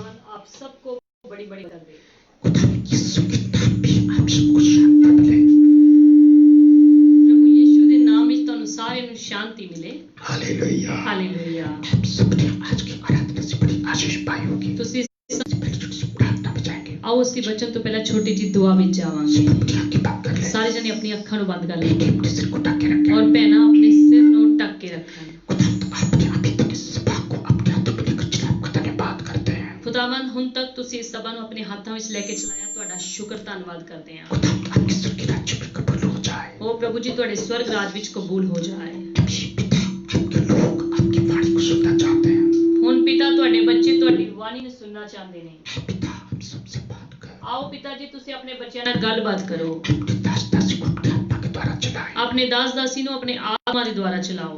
खुदावन आप सबको बड़ी बड़ी कर दे। खुदावन यीशु के नाम में आप सबको शांति मिले। प्रभु यीशु के नाम में तुहानू सारे नू शांति मिले। Hallelujah hallelujah. आप सबने आज की आराधना से बड़ी आशीष पाई होगी। तुसी बड़ी छोटी सी प्रार्थना में जाएंगे। आओ उसी वचन तो पहला छोटी जी दुआ विच जावांगे। अपनी आंखें बंद कर ले। सारे जने अपनी अखां नू बंद कर बेटे लेंगे अपने सिर को ढक के रखें। और भैना अपने सिर नू ढक के रखन। खुदावन आपने अभी तक इस सभा को अपने हाथों में लेकर चला। खुदा ने बात करते हैं। खुदावन हुण तक तुसी इस सभा नू अपने हाथां विच लेके चलाया, तुहाडा शुक्र धन्नवाद करते हैं। खुदावन आपके स्वर्ग के राज्य में कबूल हो जाए। ओ प्रभु जी तुहाडे स्वर्ग राज विच कबूल हो जाए। अभी पिता आपके लोग आपकी वाणी को सुनना चाहते हैं। हुण पिता तुहाडे बच्चे तुहाडी वाणी नू सुनना चाहते ने। पिता हम सबसे बात कर। आओ पिता जी तुसी अपने बच्चों नाल गलबात करो। अपने दास दासी को अपने आत्मा के द्वारा चलाएं। अपने दास दासी नू अपने आत्मा दे द्वारा चलाओ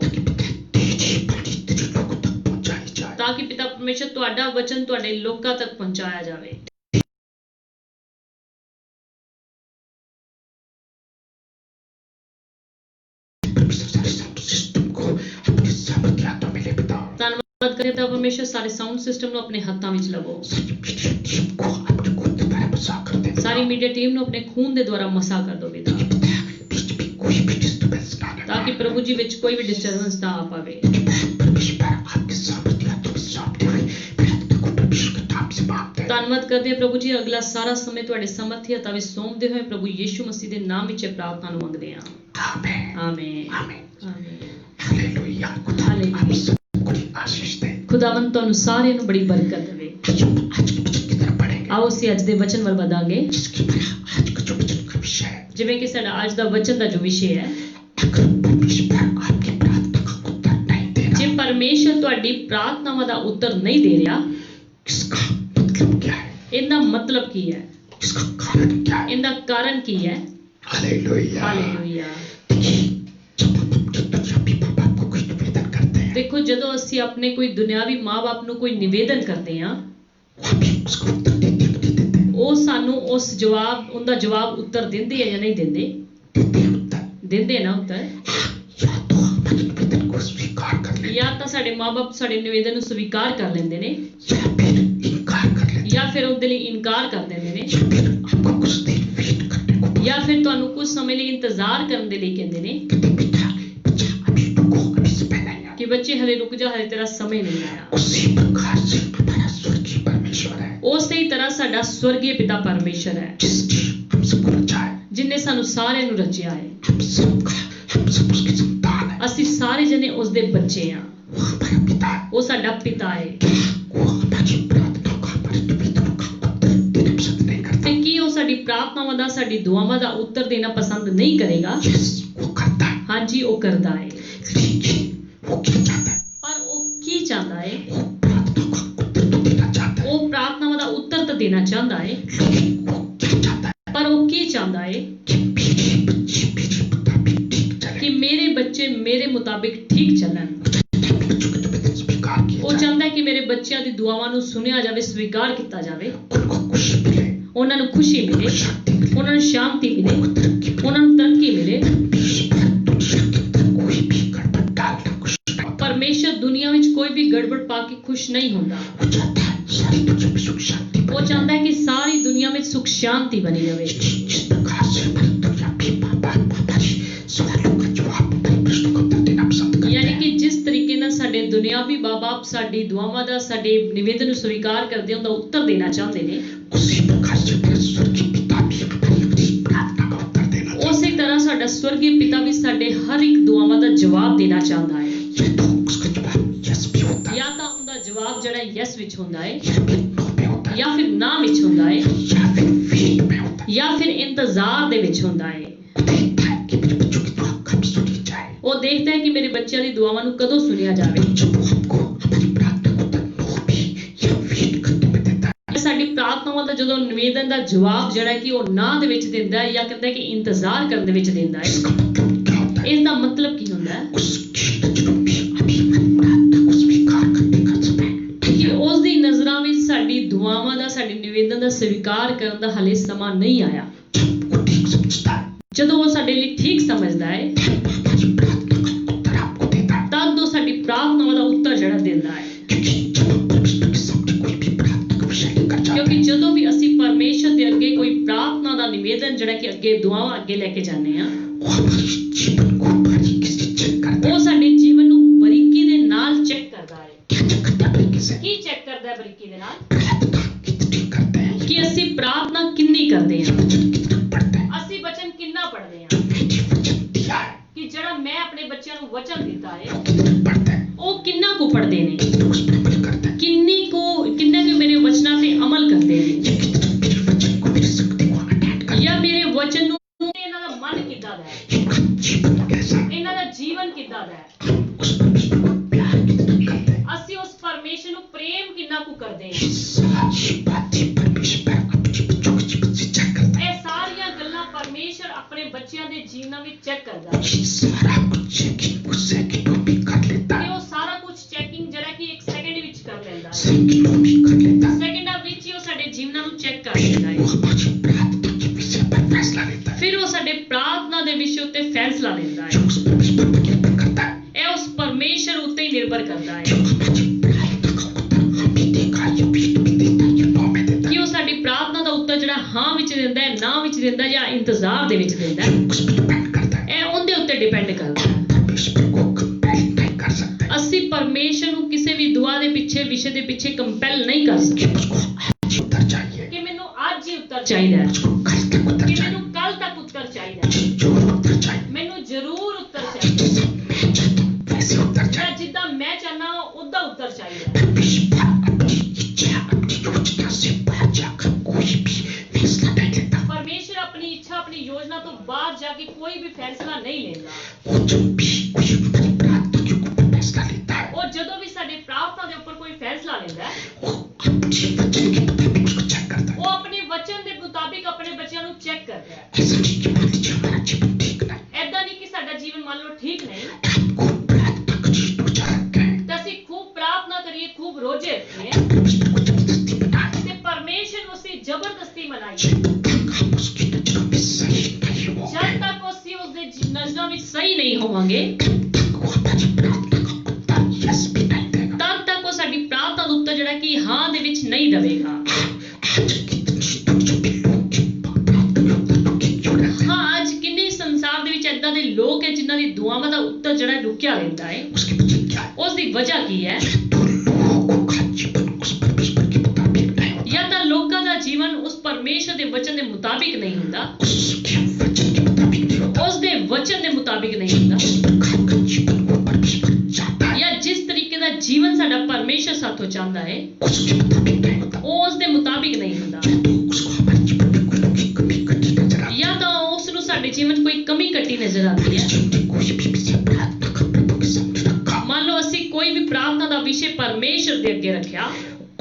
तेजी बड़ी तेजी लोगों तक पहुंचाई जाए। ताकि पिता परमेश्वर तुहाडा वचन तुहाडे लोकां तक पहुंचाया जावे। परमेश्वर सारे साउंड सिस्टम को अपने सामर्थ्य के हाथों में ले पिता। धन्यवाद करे पिता परमेश्वर सारे साउंड सिस्टम नू अपने हाथां विच लवो। सारी मीडिया टीम को अपने खून के द्वारा बसा कर दे। सारी मीडिया टीम नू अपने खून दे द्वारा मसा कर दो पिता, बीच में कोई भी डिस्टर्बेंस ना आने ताकि प्रभु जी विच कोई भी डिस्टर्बेंस ना आ पावे। परमेश्वर आपके सामर्थ्य के हाथों में सौंपते हुए प्रार्थना को परमेश्वर के नाम से मांगते हैं। धन्यवाद करते हैं प्रभु जी, अगला सारा समय तुहाडे सामर्थ्य हत्थां विच सौंपदे होए प्रभु यीशु मसीह दे नाम विच प्रार्थना नू मंगदे हां। आमीन आमीन आमीन आमीन। हालेलुया। खुदावन आप सबको बड़ी आशीष दे। खुदावन तुहानू सारे नू बड़ी बरकत देवे। आज के वचन की तरफ बढ़ेंगे। आओ ਅਸੀਂ ਅੱਜ ਦੇ ਵਚਨ ਵੱਲ ਵਧਾਂਗੇ। जिसके बारे आज का जो वचन का विषय है, ਜਿਵੇਂ ਕਿ ਸਾਡਾ ਅੱਜ ਦਾ ਵਚਨ ਦਾ ਜੋ ਵਿਸ਼ੇ ਹੈ, अगर परमेश्वर आपकी प्रार्थना का उत्तर नहीं दे ਜੇ रहा, ਪਰਮੇਸ਼ਰ ਤੁਹਾਡੀ ਪ੍ਰਾਰਥਨਾਵਾਂ ਦਾ ਉੱਤਰ ਨਹੀਂ ਦੇ ਰਿਹਾ, इसका मतलब क्या है? ਇਹਦਾ ਮਤਲਬ ਕੀ ਹੈ, इसका कारण क्या है? ਇਹਦਾ ਕਾਰਨ ਕੀ ਹੈ। हालेलुया। ਹਾਲੇਲੂਇਆ। देखिए, जब हम अपने दुनियावी माँ बाप को कुछ निवेदन करते हैं, ਦੇਖੋ ਜਦੋਂ ਅਸੀਂ ਆਪਣੇ ਕੋਈ ਦੁਨਿਆਵੀ ਮਾਂ-ਬਾਪ ਨੂੰ ਕੋਈ ਨਿਵੇਦਨ ਕਰਦੇ ਹਾਂ, वो हमें उसका उत्तर देते कि नहीं देते? ਉਹ ਸਾਨੂੰ ਉਸ ਜਵਾਬ ਉਹਦਾ ਜਵਾਬ ਉੱਤਰ ਦਿੰਦੇ ਆ ਜਾਂ ਨਹੀਂ ਦਿੰਦੇ? देते हैं उत्तर। ਦਿੰਦੇ ਨਾ ਉੱਤਰ। या तो हमारे निवेदन को स्वीकार कर लेते ਜਾਂ ਤਾਂ ਸਾਡੇ ਮਾਂ-ਬਾਪ ਸਾਡੇ ਨਿਵੇਦਨ ਨੂੰ ਸਵੀਕਾਰ ਕਰ ਲੈਂਦੇ ਨੇ, या फिर इनकार कर लेते ਜਾਂ ਫਿਰ ਉਹਦੇ ਲਈ ਇਨਕਾਰ ਕਰ ਦਿੰਦੇ ਨੇ, या फिर आपको कुछ देर वेट करने को ਜਾਂ ਫਿਰ ਤੁਹਾਨੂੰ ਕੁਝ ਸਮੇਂ ਲਈ ਇੰਤਜ਼ਾਰ ਕਰਨ ਦੇ ਲਈ ਕਹਿੰਦੇ ਨੇ कहते पिता बच्चा अभी रुको, अभी समय नहीं आया। ਕਿ ਬੱਚੇ ਹਲੇ ਰੁਕ ਜਾ, ਹਲੇ ਤੇਰਾ ਸਮੇਂ ਨਹੀਂ ਆਇਆ। उसी प्रकार से हमारा स्वर्गीय परमेश्वर है, ਉਸੇ ਹੀ ਤਰ੍ਹਾਂ ਸਾਡਾ ਸਵਰਗੀ ਪਿਤਾ ਪਰਮੇਸ਼ਰ ਹੈ, जिसने हम सबको रचा है। ਜਿਨੇ ਸਾਨੂੰ ਸਾਰਿਆਂ ਨੂੰ रचिਆ है। हम सब उसकी संतान है। ਅਸੀਂ ਸਾਰੇ ਜਣੇ ਉਸ ਦੇ ਬੱਚੇ ਹਾਂ। वो हमारा पिता है। ਉਹ ਸਾਡਾ ਪਿਤਾ ਹੈ। वो हमारी प्रार्थनाओं का, हमारे निवेदनों का उत्तर देना पसंद नहीं करता। ਤੇ ਕੀ ਉਹ ਸਾਡੀ ਪ੍ਰਾਰਥਨਾਵਾਂ ਦਾ, ਸਾਡੀ ਦੁਆਵਾਂ ਦਾ ਉੱਤਰ ਦੇਣਾ ਪਸੰਦ ਨਹੀਂ ਕਰੇਗਾ? यस, वो करता है। ਹਾਂਜੀ ਉਹ ਕਰਦਾ ਹੈ। लेकिन वो क्या चाहता है? ਪਰ ਉਹ ਕੀ चाहता है? वो प्रार्थनाओं का उत्तर तो देना चाहता है, ਉਹ ਪ੍ਰਾਰਥਨਾਵਾਂ ਦਾ ਉੱਤਰ ਤਾਂ ਦੇਣਾ ਚਾਹੁੰਦਾ ਹੈ, लेकिन वो क्या चाहता है? ਪਰ ਉਹ ਕੀ ਚਾਹੁੰਦਾ ਹੈ? कि मेरे बच्चे मेरे मुताबिक ठीक चले। ਕਿ ਮੇਰੇ ਬੱਚੇ ਮੇਰੇ ਮੁਤਾਬਿਕ ਠੀਕ ਚੱਲਣ। अपने बच्चों के निवेदन स्वीकार किए ਉਹ जाए, ਚਾਹੁੰਦਾ ਹੈ ਕਿ ਮੇਰੇ ਬੱਚਿਆਂ ਦੀ ਦੁਆਵਾਂ ਨੂੰ ਸੁਣਿਆ ਜਾਵੇ, ਸਵੀਕਾਰ ਕੀਤਾ ਜਾਵੇ, उनको खुशी मिले, ਉਹਨਾਂ ਨੂੰ ਖੁਸ਼ੀ ਮਿਲੇ, उनको शांति मिले, ਉਹਨਾਂ ਨੂੰ ਸ਼ਾਂਤੀ ਮਿਲੇ, उनको तरक्की मिले। ਉਹਨਾਂ ਨੂੰ ਤਰੱਕੀ ਮਿਲੇ। परमेश्वर दुनिया के अंदर कोई भी गड़बड़ डालना खुश नहीं होता। ਪਰਮੇਸ਼ਰ ਦੁਨੀਆ ਵਿੱਚ ਕੋਈ ਵੀ ਗੜਬੜ ਪਾ ਕੇ ਖੁਸ਼ ਨਹੀਂ ਹੁੰਦਾ। वो चाहता है सारी दुनिया में सुख शांति ਉਹ बनी ਚਾਹੁੰਦਾ ਹੈ ਕਿ ਸਾਰੀ ਦੁਨੀਆ ਵਿੱਚ ਸੁਖ ਸ਼ਾਂति बनी रहे। जिस प्रकार से हमारी दुनिया भी माँ बाप हमारी सवालों का जवाब, हमारे प्रश्नों का उत्तर देना पसंद करते ਯਾਨੀ हैं, ਕਿ ਜਿਸ ਤਰੀਕੇ ਨਾਲ ਸਾਡੇ ਦੁਨਿਆਵੀ ਬਾਪ ਸਾਡੀ ਦੁਆਵਾਂ ਦਾ, ਸਾਡੇ ਨਿਵੇਦਨ ਨੂੰ ਸਵੀਕਾਰ ਕਰਦੇ ਉਹਦਾ ਉੱਤਰ ਦੇਣਾ ਚਾਹੁੰਦੇ ਨੇ, उसी प्रकार से हमारे स्वर्गीय पिता भी हमारी हर प्रार्थना का उत्तर देना चाहते ਉਸੇ ਤਰ੍ਹਾਂ ਸਾਡਾ ਸਵਰਗੀ ਪਿਤਾ ਵੀ ਸਾਡੇ ਹਰ ਇੱਕ ਦੁਆਵਾਂ ਦਾ ਜਵਾਬ ਦੇਣਾ ਚਾਹੁੰਦਾ ਹੈ। हैं। या तो उसका जवाब यस भी होता है, ਜਾਂ ਤਾਂ ਉਹਦਾ ਜਵਾਬ ਜਿਹੜਾ ਯੈਸ ਵਿੱਚ ਹੁੰਦਾ ਹੈ, या फिर नो में होता है, ਜਾਂ ਫਿਰ ਨਾ ਵਿੱਚ ਹੁੰਦਾ ਹੈ, या फिर वेट में होता है। ਜਾਂ ਫਿਰ ਇੰਤਜ਼ਾਰ ਦੇ ਵਿੱਚ ਹੁੰਦਾ ਹੈ। वो देखता है कि मेरे बच्चों की दुआ कब सुनी जाए। ਉਹ ਦੇਖਦਾ ਹੈ ਕਿ ਮੇਰੇ ਬੱਚਿਆਂ ਦੀ ਦੁਆਵਾਂ ਨੂੰ ਕਦੋਂ ਸੁਣਿਆ ਜਾਵੇ। तो जब वो हमको हमारी प्रार्थना को उत्तर नो भी या वेट करने में देता है, ਸਾਡੀ ਪ੍ਰਾਰਥਨਾਵਾਂ ਦਾ ਜਦੋਂ ਨਿਵੇਦਨ ਦਾ ਜਵਾਬ ਜਿਹੜਾ ਹੈ ਕਿ ਉਹ ਨਾ ਦੇ ਵਿੱਚ ਦਿੰਦਾ ਹੈ, ਜਾਂ ਕਹਿੰਦਾ ਹੈ ਕਿ ਇੰਤਜ਼ਾਰ ਕਰਨ ਦੇ ਵਿੱਚ ਦਿੰਦਾ ਹੈ, इसका मतलब क्या होता है? ਇਸ ਦਾ ਮਤਲਬ ਕੀ ਹੁੰਦਾ ਹੈ? उसकी नजरों में अभी हमारी प्रार्थना को स्वीकार करने का समय ਕਿ ਉਸ ਦੀ ਨਜ਼ਰਾਂ ਵਿੱਚ ਸਾਡੀ ਦੁਆਵਾਂ ਦਾ, ਸਾਡੇ ਨਿਵੇਦਨ ਦਾ ਸਵੀਕਾਰ ਕਰਨ ਦਾ ਹਲੇ ਸਮਾਂ ਨਹੀਂ ਆਇਆ। जब वो ठीक समझता है, ਜਦੋਂ ਉਹ ਸਾਡੇ ਲਈ ਠੀਕ ਸਮਝਦਾ ਹੈ, तब हमारी प्रार्थना का उत्तर आपको देता है। ਤਦ ਉਹ ਸਾਡੀ ਪ੍ਰਾਰਥਨਾਵਾਂ ਦਾ ਉੱਤਰ ਜਿਹੜਾ ਦਿੰਦਾ ਹੈ। क्योंकि जब हम परमेश्वर के सामने कोई भी प्रार्थना का विषय ਦਾ ਨਿਵੇਦਨ ਜਿਹੜਾ ਕਿ ਅੱਗੇ ਦੁਆਵਾਂ ਅੱਗੇ ਲੈ ਕੇ ਜਾਂਦੇ ਆ, वो हमारे जीवन को बारीकी से चेक करता ਉਹ है। ਸਾਡੇ ਜੀਵਨ ਨੂੰ ਬਰੀਕੀ ਦੇ ਨਾਲ ਚੈੱਕ ਕਰਦਾ ਹੈ। क्या चेक करता है बारीकी से? ਕੀ ਚੈੱਕ ਕਰਦਾ ਹੈ ਬਰੀਕੀ ਦੇ ਨਾਲ? प्रार्थना कितनी करते हैं, ਕਿ ਅਸੀਂ ਪ੍ਰਾਰਥਨਾ ਕਿੰਨੀ ਕਰਦੇ ਹਾਂ, वचन कितना पढ़ते हैं। ਅਸੀਂ ਵਚਨ ਕਿੰਨਾ ਪੜ੍ਹਦੇ ਹਾਂ, जो मैंने वचन दिया है ਕਿ ਜਿਹੜਾ ਮੈਂ ਆਪਣੇ ਬੱਚਿਆਂ ਨੂੰ ਵਚਨ ਦਿੱਤਾ ਹੈ वो कितना पढ़ते हैं, ਉਹ ਕਿੰਨਾ ਕੁ ਪੜ੍ਹਦੇ ਨੇ, कितना उस पर अमल करते हैं, ਕਿੰਨੇ ਕੁ ਮੇਰੇ ਵਚਨਾਂ ਤੇ ਅਮਲ ਕਰਦੇ ਨੇ, या कितना मेरे वचन को, मेरी शक्ति को अटैच करते ਜਾਂ ਮੇਰੇ ਵਚਨ ਨੂੰ ਇਹਨਾਂ ਦਾ ਮਨ ਕਿੱਦਾਂ ਦਾ ਹੈ, हैं। इनका जीवन कैसा है, ਇਹਨਾਂ ਦਾ ਜੀਵਨ ਕਿੱਦਾਂ ਦਾ ਹੈ, हम उस परमेश्वर को प्यार कितना करते हैं। ਅਸੀਂ ਉਸ ਪਰਮੇਸ਼ਰ ਨੂੰ ਪ੍ਰੇਮ ਕਿੰਨਾ ਕੁ ਕਰਦੇ ये ਹਾਂ। सारी बातें परमेश्वर अपने बच्चों के जीवन से चेक करता है। ਇਹ ਸਾਰੀਆਂ ਗੱਲਾਂ ਪਰਮੇਸ਼ਰ ਆਪਣੇ ਬੱਚਿਆਂ ਦੇ ਜੀਵਨਾਂ ਵਿੱਚ ਚੈੱਕ ਕਰਦਾ ਹੈ ये सारा कुछ चेकिंग वो सेकंडों में कर लेता ਤੇ है, ਉਹ ਸਾਰਾ ਕੁਝ ਚੈਕਿੰਗ ਜਿਹੜਾ ਕਿ 1 ਸੈਕਿੰਡ ਵਿੱਚ ਕਰ ਲੈਂਦਾ ਹੈ, सेकंडों में कर लेता है। ਸੈਕਿੰਡਾਂ ਵਿੱਚ ਹੀ ਉਹ ਸਾਡੇ ਜੀਵਨਾਂ ਨੂੰ ਚੈੱਕ ਕਰ ਲੈਂਦਾ वो ਹੈ। हमारी प्रार्थना के विषय पर फैसला लेता है, ਫਿਰ ਉਹ ਸਾਡੇ ਪ੍ਰਾਰਥਨਾ ਦੇ ਵਿਸ਼ੇ ਉੱਤੇ ਫੈਸਲਾ ਲੈਂਦਾ जो ਹੈ। उस परमेश्वर पर निर्भर करता है, ਇਹ ਉਸ ਪਰਮੇਸ਼ਰ ਉੱਤੇ ਹੀ ਨਿਰਭਰ ਕਰਦਾ जो ਹੈ हमारी प्रार्थना का उत्तर हमें देगा, या बीट में देता है, या नौ में देता ਕਿ है, ਉਹ ਸਾਡੀ ਪ੍ਰਾਰਥਨਾ ਦਾ ਉੱਤਰ ਜਿਹੜਾ ਹਾਂ ਵਿੱਚ ਦਿੰਦਾ ਹੈ, ਨਾ ਵਿੱਚ ਦਿੰਦਾ ਹੈ ਜਾਂ ਇੰਤਜ਼ਾਰ ਦੇ ਵਿੱਚ ਦਿੰਦਾ जो ਹੈ, उस पर डिपेंड करता है। ਇਹ ਉਹਦੇ ਉੱਤੇ ਡਿਪੈਂਡ ਕਰਦਾ ਹੈ। हम परमेश्वर को कंपेल नहीं कर सकते ਅਸੀਂ ਪਰਮੇਸ਼ਰ ਨੂੰ ਕਿਸੇ ਵੀ ਦੁਆ ਦੇ ਪਿੱਛੇ ਵਿਸ਼ੇ ਦੇ ਪਿੱਛੇ ਕੰਪੈਲ नहीं ਕਰ कि ਸਕਦੇ मुझको आज उत्तर चाहिए, ਕਿ ਮੈਨੂੰ ਅੱਜ ਹੀ ਉੱਤਰ ਚਾਹੀਦਾ ਹੈ, मुझको कल तक उत्तर ਕਿ चाहिए, ਮੈਨੂੰ ਕੱਲ ਤੱਕ ਉੱਤਰ ਚਾਹੀਦਾ ਹੈ, मुझे जो उत्तर चाहिए, ਮੈਨੂੰ ਜ਼ਰੂਰ ਉੱਤਰ ਚਾਹੀਦਾ जैसा मैं चाहता हूँ वैसे उत्तर ਹੈ, चाहिए। ਜਿੱਦਾਂ ਮੈਂ ਚਾਹਨਾ ਉਹਦਾ ਉੱਤਰ ਚਾਹੀਦਾ ਹੈ। परमेश्वर अपनी इच्छा, अपनी योजना से बाहर जाकर कोई भी फैसला नहीं लेता। ਪਰਮੇਸ਼ਰ ਆਪਣੀ ਇੱਛਾ ਆਪਣੀ ਯੋਜਨਾ ਤੋਂ ਬਾਹਰ ਜਾ ਕੇ ਕੋਈ ਵੀ ਫੈਸਲਾ ਨਹੀਂ ਲੈਂਦਾ। वो जब भी कोई अपनी प्रार्थना के ऊपर फैसला लेता है, ਉਹ ਜਦੋਂ ਵੀ ਸਾਡੇ ਪ੍ਰਾਰਥਨਾ ਦੇ ਉੱਪਰ ਕੋਈ ਫੈਸਲਾ ਲੈਂਦਾ ਹੈ, वो अपने वचन के मुताबिक उसको चेक करता है। ਉਹ ਆਪਣੇ ਵਚਨ ਦੇ ਮੁਤਾਬਿਕ ਆਪਣੇ ਬੱਚਿਆਂ ਨੂੰ ਚੈੱਕ ਕਰਦਾ ਹੈ। ऐसा नहीं कि मान लीजिए हमारा जीवन ठीक नहीं, ਐਦਾਂ नहीं कि ਸਾਡਾ ਜੀਵਨ ਮੰਨ ਲਓ ਠੀਕ ਨਹੀਂ आपको प्रार्थना करिए, रोजा रखें, ਤਾਂ ਅਸੀਂ ਖੂਬ ਪ੍ਰਾਰਥਨਾ ਕਰੀਏ, ਖੂਬ ਰੋਜ਼ੇ ਰੱਖੀਏ तो परमेश्वर को जबरदस्ती बनाए, ਤੇ ਪਰਮੇਸ਼ਰ ਨੂੰ ਅਸੀਂ ਜ਼ਬਰਦਸਤੀ ਮਨਾਈਏ, जब तक हम उसकी नजरों में सही नहीं ਜਦ होंगे, ਤੱਕ ਅਸੀਂ ਉਸਦੇ ਨਜ਼ਰਾਂ ਵਿੱਚ ਸਹੀ ਨਹੀਂ ਹੋਵਾਂਗੇ, तब तक वो हमारी प्रार्थना का उत्तर यस भी नहीं देगा। ਤਦ ਤੱਕ ਉਹ ਸਾਡੀ ਪ੍ਰਾਰਥਨਾ ਦਾ ਉੱਤਰ ਜਿਹੜਾ ਕਿ ਹਾਂ ਦੇ ਵਿੱਚ ਨਹੀਂ ਦੇਵੇਗਾ। आज कितनी दुनिया में लोग की प्रार्थना के उत्तर रुके क्यों रहते हैं? ਹਾਂ, ਅੱਜ ਕਿੰਨੇ ਸੰਸਾਰ ਦੇ ਵਿੱਚ ਏਦਾਂ ਦੇ ਲੋਕ ਹੈ ਜਿਨ੍ਹਾਂ ਦੀ ਦੁਆਵਾਂ ਦਾ ਉੱਤਰ ਜਿਹੜਾ ਲੁਕਿਆ ਰਹਿੰਦਾ ਹੈ। उसकी वजह क्या है? ਉਸ ਦੀ ਵਜ੍ਹਾ ਕੀ ਹੈ? तो लोगों का जीवन उस परमेश्वर के मुताबिक नहीं होता, ਜਾਂ ਤਾਂ ਲੋਕਾਂ ਦਾ ਜੀਵਨ ਉਸ ਪਰਮੇਸ਼ਰ ਦੇ ਵਚਨ ਦੇ ਮੁਤਾਬਿਕ ਨਹੀਂ ਹੁੰਦਾ, उसके वचन के मुताबिक नहीं होता। ਉਸ ਦੇ ਵਚਨ ਦੇ ਮੁਤਾਬਿਕ ਨਹੀਂ ਹੁੰਦਾ, जिस प्रकार का जीवन वो परमेश्वर चाहता है, ਜਾਂ ਜਿਸ ਤਰੀਕੇ ਦਾ ਜੀਵਨ ਸਾਡਾ ਪਰਮੇਸ਼ਰ ਸਾਥੋਂ ਚਾਹੁੰਦਾ ਹੈ उसके मुताबिक नहीं होता। ਉਹ ਉਸ ਦੇ ਮੁਤਾਬਿਕ ਨਹੀਂ ਹੁੰਦਾ, या तो उसको हमारे जीवन में कोई ना कोई कमी कटी नजर आती ਜਾਂ ਤਾਂ ਉਸ ਨੂੰ ਸਾਡੇ ਜੀਵਨ 'ਚ ਕੋਈ ਕਮੀ ਕੱਟੀ ਨਜ਼ਰ ਆਉਂਦੀ है। ਹੈ। हमने कोई भी विषय प्रार्थना का प्रभु के सामने रखा, ਮੰਨ ਲਓ ਅਸੀਂ ਕੋਈ ਵੀ ਪ੍ਰਾਰਥਨਾ ਦਾ ਵਿਸ਼ੇ ਪਰਮੇਸ਼ਰ ਦੇ ਅੱਗੇ ਰੱਖਿਆ,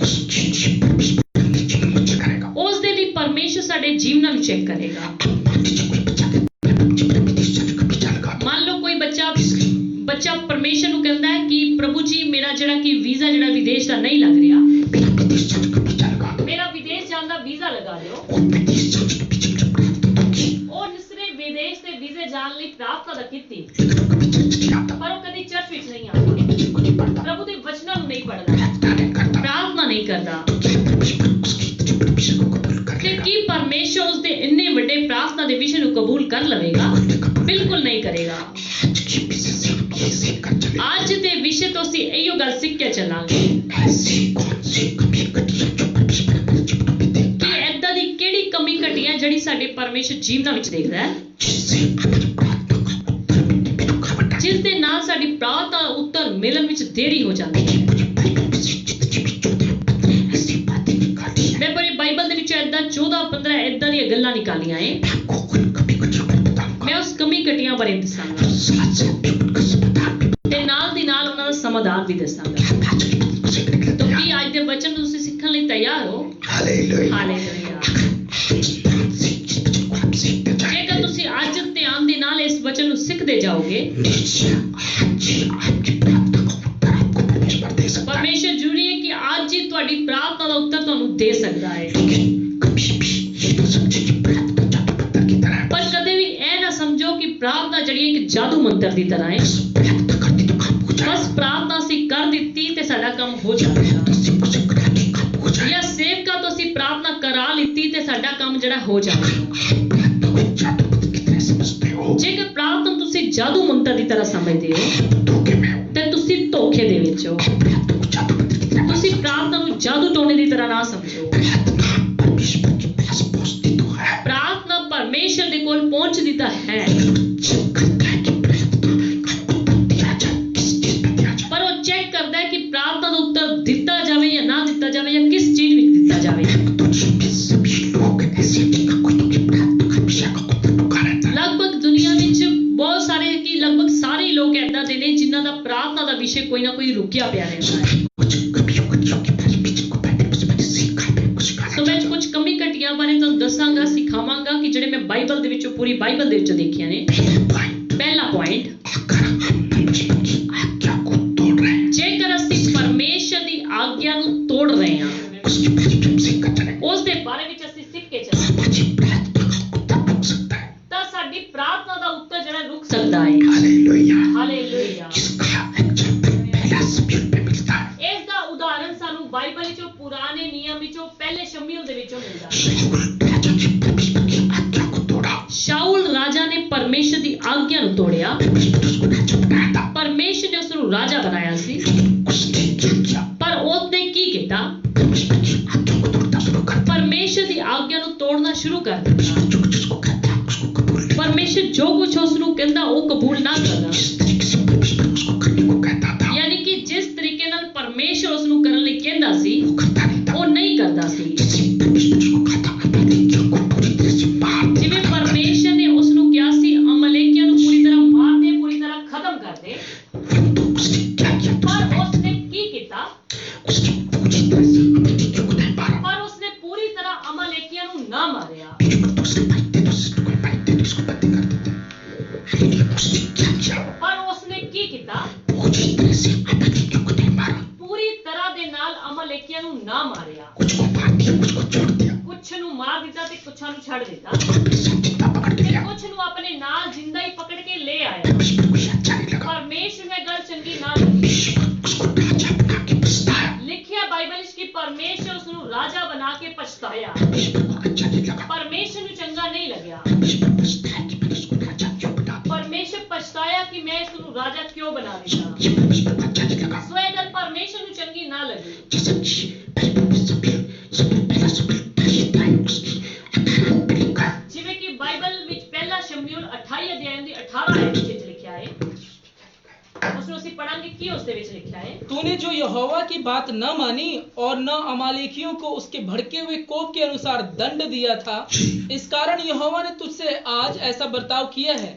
उस चीज से परमेश्वर अपने जीवन में चेक करेगा। ਉਸ ਦੇ ਲਈ परमेश्वर ਸਾਡੇ ਜੀਵਨਾਂ ਨੂੰ ਚੈੱਕ ਕਰੇਗਾ। अब मान लीजिए कोई बच्चा कहता है, "मैं जीवन में विदेश जाने का वीजा लगा दूं।" ਮੰਨ ਲਓ ਕੋਈ ਬੱਚਾ ਪਰਮੇਸ਼ਰ ਨੂੰ ਕਹਿੰਦਾ ਹੈ ਕਿ ਪ੍ਰਭੂ ਜੀ ਮੇਰਾ ਜਿਹੜਾ ਕਿ ਵੀਜ਼ਾ ਜਿਹੜਾ ਵਿਦੇਸ਼ ਦਾ ਨਹੀਂ ਲੱਗ ਰਿਹਾ, मेरा विदेश जाने का वीजा लगा दो। ਮੇਰਾ ਵਿਦੇਸ਼ ਜਾਣ ਦਾ ਵੀਜ਼ਾ ਲਗਾ ਦਿਓ। और विदेश जाने के पीछे मुझे प्रार्थना तो की, ਉਹ ਨਿਸਰੇ ਵਿਦੇਸ਼ ਦੇ ਵੀਜ਼ੇ ਜਾਣ ਲਈ ਪ੍ਰਾਰਥਨਾ ਤਾਂ ਕੀਤੀ, लेकिन वो कभी चर्च नहीं आता, ਪਰ ਉਹ ਕਦੀ ਚਰਚ ਵਿੱਚ ਨਹੀਂ ਆਉਂਦਾ, वचन को नहीं पढ़ता, ਪ੍ਰਭੂ ਦੇ ਵਚਨਾਂ ਨੂੰ ਨਹੀਂ ਪੜ੍ਹਦਾ, प्रार्थना नहीं करता। ਪ੍ਰਾਰਥਨਾ नहीं करता। तो क्या परमेश्वर उसकी इतनी बड़ी विषय को कबूल कर ਤੇ लेगा? ਕੀ ਪਰਮੇਸ਼ਰ ਉਸ ਦੇ ਇੰਨੇ ਵੱਡੇ ਪ੍ਰਾਰਥਨਾ ਦੇ ਵਿਸ਼ੇ ਨੂੰ ਕਬੂਲ ਕਰ ਲਵੇਗਾ? बिल्कुल नहीं कबूल ਬਿਲਕੁਲ ਨਹੀਂ ਕਰੇਗਾ। आज की विषय से हम ये सीखकर चले, ਅੱਜ ਦੇ ਵਿਸ਼ੇ ਤੋਂ ਅਸੀਂ ਇਹੋ ਗੱਲ ਸਿੱਖ ਕੇ ਚੱਲਾਂਗੇ ऐसी कौन सी कमी घटी है जो परमेश्वर हमारे जीवन में देखता ਕਿ है, ਏਦਾਂ ਦੀ ਕਿਹੜੀ ਕਮੀ ਘਟੀ ਹੈ ਜਿਹੜੀ ਸਾਡੇ ਪਰਮੇਸ਼ਰ ਜੀਵਨਾਂ ਵਿੱਚ ਦੇਖਦਾ ਹੈ, जिससे हमारी प्रार्थना का उत्तर मिलने में रुकावट आती ਜਿਸ ਦੇ ਨਾਲ ਸਾਡੀ ਪ੍ਰਾਰਥਨਾ ਦਾ ਉੱਤਰ ਮਿਲਣ ਵਿੱਚ ਦੇਰੀ ਹੋ ਜਾਂਦੀ ਹੈ। है। मुझे बाइबल में से जितनी भी 14-15 ऐसी बातें निकाली है, ਮੈਂ ਪੂਰੀ ਬਾਈਬਲ ਦੇ ਵਿੱਚੋਂ ਏਦਾਂ 14-15 ਏਦਾਂ ਦੀਆਂ ਗੱਲਾਂ ਨਿਕਾਲੀਆਂ ਏ। मैं आपको उन कमी घटियों पर बताऊंगा, ਮੈਂ ਉਸ ਕਮੀ ਘਟੀਆਂ ਬਾਰੇ ਦੱਸਾਂਗਾ साथ साथ में उनका समाधान भी बताऊंगा। ਤੇ ਨਾਲ ਦੀ ਨਾਲ ਉਹਨਾਂ ਦਾ ਸਮਾਧਾਨ ਵੀ ਦੱਸਾਂਗਾ। क्या आप आज की बात को सीखने के लिए ਤਾਂ तैयार ਕੀ ਅੱਜ ਦੇ ਵਚਨ ਨੂੰ ਤੁਸੀਂ ਸਿੱਖਣ ਲਈ ਤਿਆਰ ਹੋ? हैं? हालेलुया। ਹਾਲੇਲੂਇਆ। आज ध्यान से इस वचन को आप सीखते ਜੇਕਰ जाएंगे, ਤੁਸੀਂ ਅੱਜ ਧਿਆਨ ਦੇ ਨਾਲ ਇਸ ਵਚਨ ਨੂੰ ਸਿੱਖਦੇ ਜਾਓਗੇ, निश्चय आज ही आपकी प्रार्थना का उत्तर आपको परमेश्वर दे सकता है। ਪਰਮੇਸ਼ਰ ਜ਼ਰੂਰੀ ਹੈ ਕਿ ਅੱਜ ਹੀ ਤੁਹਾਡੀ ਪ੍ਰਾਰਥਨਾ ਦਾ ਉੱਤਰ ਤੁਹਾਨੂੰ ਦੇ ਸਕਦਾ ਹੈ। लेकिन कभी भी ये ना समझे कि प्रार्थना जादू पत्थर की तरह है। ਪਰ कदे भी ਇਹ ਨਾ ਸਮਝੋ ਕਿ ਪ੍ਰਾਰਥਨਾ ਜਿਹੜੀ ਇੱਕ ਜਾਦੂ ਮੰਤਰ ਦੀ ਤਰ੍ਹਾਂ ਹੈ। बस प्रार्थना करती तो काम हो जाए, ਬਸ ਪ੍ਰਾਰਥਨਾ ਅਸੀਂ ਕਰ ਦਿੱਤੀ ਤੇ ਸਾਡਾ ਕੰਮ ਹੋ ਜਾਵੇਗਾ, प्रार्थना से कुछ करा के काम हो जाए। ਜਾਂ ਸੇਵਕਾਂ ਤੋਂ ਅਸੀਂ ਪ੍ਰਾਰਥਨਾ ਕਰਾ ਲਿੱਤੀ ਤੇ ਸਾਡਾ ਕੰਮ ਜਿਹੜਾ ਹੋ ਜਾਵੇ। आप प्रार्थना को जादू मंत्र की तरह समझते हो, ਜੇਕਰ ਪ੍ਰਾਰਥਨਾ ਤੁਸੀਂ ਜਾਦੂ ਮੰਤਰ ਦੀ ਤਰ੍ਹਾਂ ਸਮਝਦੇ ਹੋ आप धोखे में हो। ਤੇ ਤੁਸੀਂ ਧੋਖੇ ਦੇ ਵਿੱਚ ਹੋ। आप प्रार्थना को जादू मंत्र की तरह ਤੁਸੀਂ ਪ੍ਰਾਰਥਨਾ ਨੂੰ ਜਾਦੂ ਟੋਣੇ ਦੀ ਤਰ੍ਹਾਂ ਨਾ ਸਮਝੋ। प्रार्थना परमेश्वर के पास पहुंचती तो है, ਪ੍ਰਾਰਥਨਾ ਪਰਮੇਸ਼ਰ ਦੇ ਕੋਲ ਪਹੁੰਚਦੀ ਤਾਂ ਹੈ, चेक करता है कि प्रार्थना का उत्तर दिया जाए, किस चीज पे दिया जाए। ਪਰ ਉਹ ਚੈੱਕ ਕਰਦਾ ਹੈ ਕਿ ਪ੍ਰਾਰਥਨਾ ਦਾ ਉੱਤਰ ਦਿੱਤਾ ਜਾਵੇ ਜਾਂ ਨਾ ਦਿੱਤਾ ਜਾਵੇ ਜਾਂ ਕਿਸ ਚੀਜ਼ ਵਿੱਚ ਦਿੱਤਾ ਜਾਵੇ। दुनिया में सभी लोग ऐसे हैं जिनका कोई ना कोई प्रार्थना का विषय का उत्तर ढूंढा रहता है। ਲਗਭਗ ਦੁਨੀਆ ਵਿੱਚ ਬਹੁਤ ਸਾਰੇ ਕਿ ਲਗਭਗ ਸਾਰੇ ਲੋਕ ਏਦਾਂ ਦੇ ਨੇ ਜਿਨ੍ਹਾਂ ਦਾ ਪ੍ਰਾਰਥਨਾ ਦਾ ਵਿਸ਼ੇ ਕੋਈ ਨਾ ਕੋਈ ਰੁਕਿਆ ਪਿਆ ਰਹਿੰਦਾ ਹੈ। कुछ कमियों कटियों के बारे में जिनको बाइबल में से मैंने सीखा है, कुछ ਸੋ सिखाना ਮੈਂ चाहता ਕੁਝ कमी ਘਟੀਆਂ ਬਾਰੇ ਤੁਹਾਨੂੰ ਦੱਸਾਂਗਾ, ਸਿਖਾਵਾਂਗਾ ਕਿ ਜਿਹੜੇ ਮੈਂ ਬਾਈਬਲ ਦੇ ਵਿੱਚੋਂ ਪੂਰੀ ਬਾਈਬਲ ਦੇ ਵਿੱਚੋਂ ਦੇਖੀਆਂ ਨੇ। हूं। पहला पॉइंट, ਪਹਿਲਾ ਪੁਆਇंट, अगर हम परमेश्वर की आज्ञा को तोड़ रहे हैं, ਜੇਕਰ ਅਸੀਂ ਪਰਮੇਸ਼ਰ ਦੀ ਆਗਿਆ ਨੂੰ ਤੋੜ ਰਹੇ ਹਾਂ, उसके बारे में हम सीखकर चले, ਉਸ ਦੇ ਬਾਰੇ ਵਿੱਚ ਅਸੀਂ ਸਿੱਖ ਕੇ ਚੱਲਾਂਗੇ, हमारी प्रार्थना का उत्तर रुक सकता है। ਤਾਂ ਸਾਡੀ ਪ੍ਰਾਰਥਨਾ ਦਾ ਉੱਤਰ ਜਿਹੜਾ ਰੁਕ ਸਕਦਾ ਹੈ। हालेलुया। ਹਾਲੇਲੂਇਆ। इसका एग्जाम्पल पहला शमूएल में मिलता है। ਇਸ ਦਾ ਉਦਾਹਰਨ ਸਾਨੂੰ ਬਾਈਬਲ ਵਿੱਚੋਂ ਪੁਰਾਣੇ ਨਿਯਮ ਵਿੱਚੋਂ ਪਹਿਲੇ ਸ਼ਮੂਏਲ ਦੇ ਵਿੱਚੋਂ ਮਿਲਦਾ ਹੈ। शाऊल राजा ने परमेश्वर की आज्ञा को तोड़ा, ਸ਼ਾਊਲ ਰਾਜਾ ਨੇ ਪਰਮੇਸ਼ਰ ਦੀ ਆਗਿਆ ਨੂੰ ਤੋੜਿਆ। परमेश्वर ने उसको राजा बनाया था, ਪਰਮੇਸ਼ਰ ਨੇ ਉਸ ਨੂੰ ਰਾਜਾ ਬਣਾਇਆ ਸੀ, लेकिन उसने क्या किया? ਪਰ ਉਸਨੇ ਕੀ ਕੀਤਾ? परमेश्वर की आज्ञा को तोड़ना शुरू कर दिया। ਪਰਮੇਸ਼ਰ ਦੀ ਆਗਿਆ ਨੂੰ ਤੋੜਨਾ ਸ਼ੁਰੂ ਕਰ ਦਿੱਤਾ। परमेश्वर जो कुछ उसको कहता उसको कबूल नहीं। ਪਰਮੇਸ਼ਰ ਜੋ ਕੁਝ ਉਸ ਨੂੰ ਕਹਿੰਦਾ ਉਹ ਕਬੂਲ ਨਾ ਕਰਦਾ। जिस तरीके से परमेश्वर उसको करने को कहता था, ਯਾਨੀ ਕਿ ਜਿਸ ਤਰੀਕੇ ਨਾਲ ਪਰਮੇਸ਼ਰ ਉਸ ਨੂੰ ਕਰਨ ਲਈ ਕਹਿੰਦਾ ਸੀ वो करता नहीं था। ਉਹ ਨਹੀਂ ਕਰਦਾ ਸੀ। जैसे परमेश्वर उसको कहा था अमालेकियों को पूरी तरह से मार दे, ਜਿਵੇਂ ਪਰਮੇਸ਼ਰ ਨੇ ਉਸ ਨੂੰ ਕਿਹਾ ਸੀ ਅਮਲੇਕੀਆਂ ਨੂੰ ਪੂਰੀ ਤਰ੍ਹਾਂ ਮਾਰ ਦੇ, ਪੂਰੀ ਤਰ੍ਹਾਂ ਖਤਮ ਕਰ ਦੇ, परंतु उसने क्या किया? ਪਰ ਉਸਨੇ ਕੀ ਕੀਤਾ? उसने पूरी तरह से अमालेकियों को नहीं मारा। ਪਰ ਉਸਨੇ ਪੂਰੀ ਤਰ੍ਹਾਂ ਅਮਲੇਕੀਆਂ ਨੂੰ ਨਾ ਮਾਰਿਆ। बीच में दूसरे मारते तो कोई मारते तो उसको बंदी कर देते। हालेलुया। उसने क्या किया? ਪਰ ਉਸਨੇ ਕੀ ਕੀਤਾ? पूरी तरह से अमालेकियों को नहीं मारा, ਪੂਰੀ ਤਰ੍ਹਾਂ ਦੇ ਨਾਲ ਅਮਲੇਕੀਆਂ ਨੂੰ ਨਾ ਮਾਰਿਆ। कुछ को मार दिया, कुछ को छोड़ दिया, ਕੁਛ ਨੂੰ ਮਾਰ ਦਿੱਤਾ ਤੇ ਕੁਛਾਂ ਨੂੰ ਛੱਡ ਦਿੱਤਾ, कुछ को अपने साथ जिंदा पकड़ के ਤੇ लिया। ਕੁਛ ਨੂੰ ਆਪਣੇ ਨਾਲ ਜਿੰਦਾ ਹੀ ਪਕੜ ਕੇ ਲੈ ਆਇਆ। परमेश्वर को ये अच्छा नहीं लगा। ਪਰਮੇਸ਼ਰ ਨੇ ਗੱਲ ਚੰਗੀ ਨਾ ਲੱਗੀ। परमेश्वर उसको राजा बना के पछताया। ਲਿਖਿਆ ਬਾਈਬਲ ਵਿੱਚ ਕਿ ਪਰਮੇਸ਼ਰ ਉਸ ਨੂੰ ਰਾਜਾ ਬਣਾ ਕੇ ਪਛਤਾਇਆ। परमेश्वर को अच्छा नहीं लगा। ਪਰਮੇਸ਼ਰ ਨੂੰ ਚੰਗਾ ਨਹੀਂ ਲੱਗਿਆ। परमेश्वर पछताया कि मैंने उसको राजा क्यों बना दिया। ਪਰਮੇਸ਼ਰ ਪਛਤਾਇਆ ਕਿ ਮੈਂ ਇਸ ਨੂੰ ਰਾਜਾ ਕਿਉਂ ਬਣਾ ਦਿੱਤਾ। ये परमेश्वर को अच्छा नहीं लगा। ਸੋ ਇਹ ਗੱਲ ਪਰਮੇਸ਼ਰ ਨੂੰ ਚੰਗੀ ਨਾ ਲੱਗੀ। जैसे कि बाइबल में पहला शमूएल 28 अध्याय उसकी 18 पे लिखा है। ਜਿਵੇਂ ਕਿ ਬਾਈਬਲ ਵਿੱਚ ਪਹਿਲਾ ਸ਼ਮੂਏਲ 28 ਅਧਿਆਇ ਦੀ 18 ਆਇਤ ਵਿੱਚ ਲਿਖਿਆ ਹੈ। ਉਸ ਨੂੰ ਅਸੀਂ पढ़ेंगे कि उसके ਵਿੱਚ लिखा है। तूने जो यहोवा की बात न मानी और न अमालेकियों को उसके भड़के हुए कोप के अनुसार दंड दिया था, इस कारण यहोवा ने तुझसे आज ऐसा बर्ताव किया है।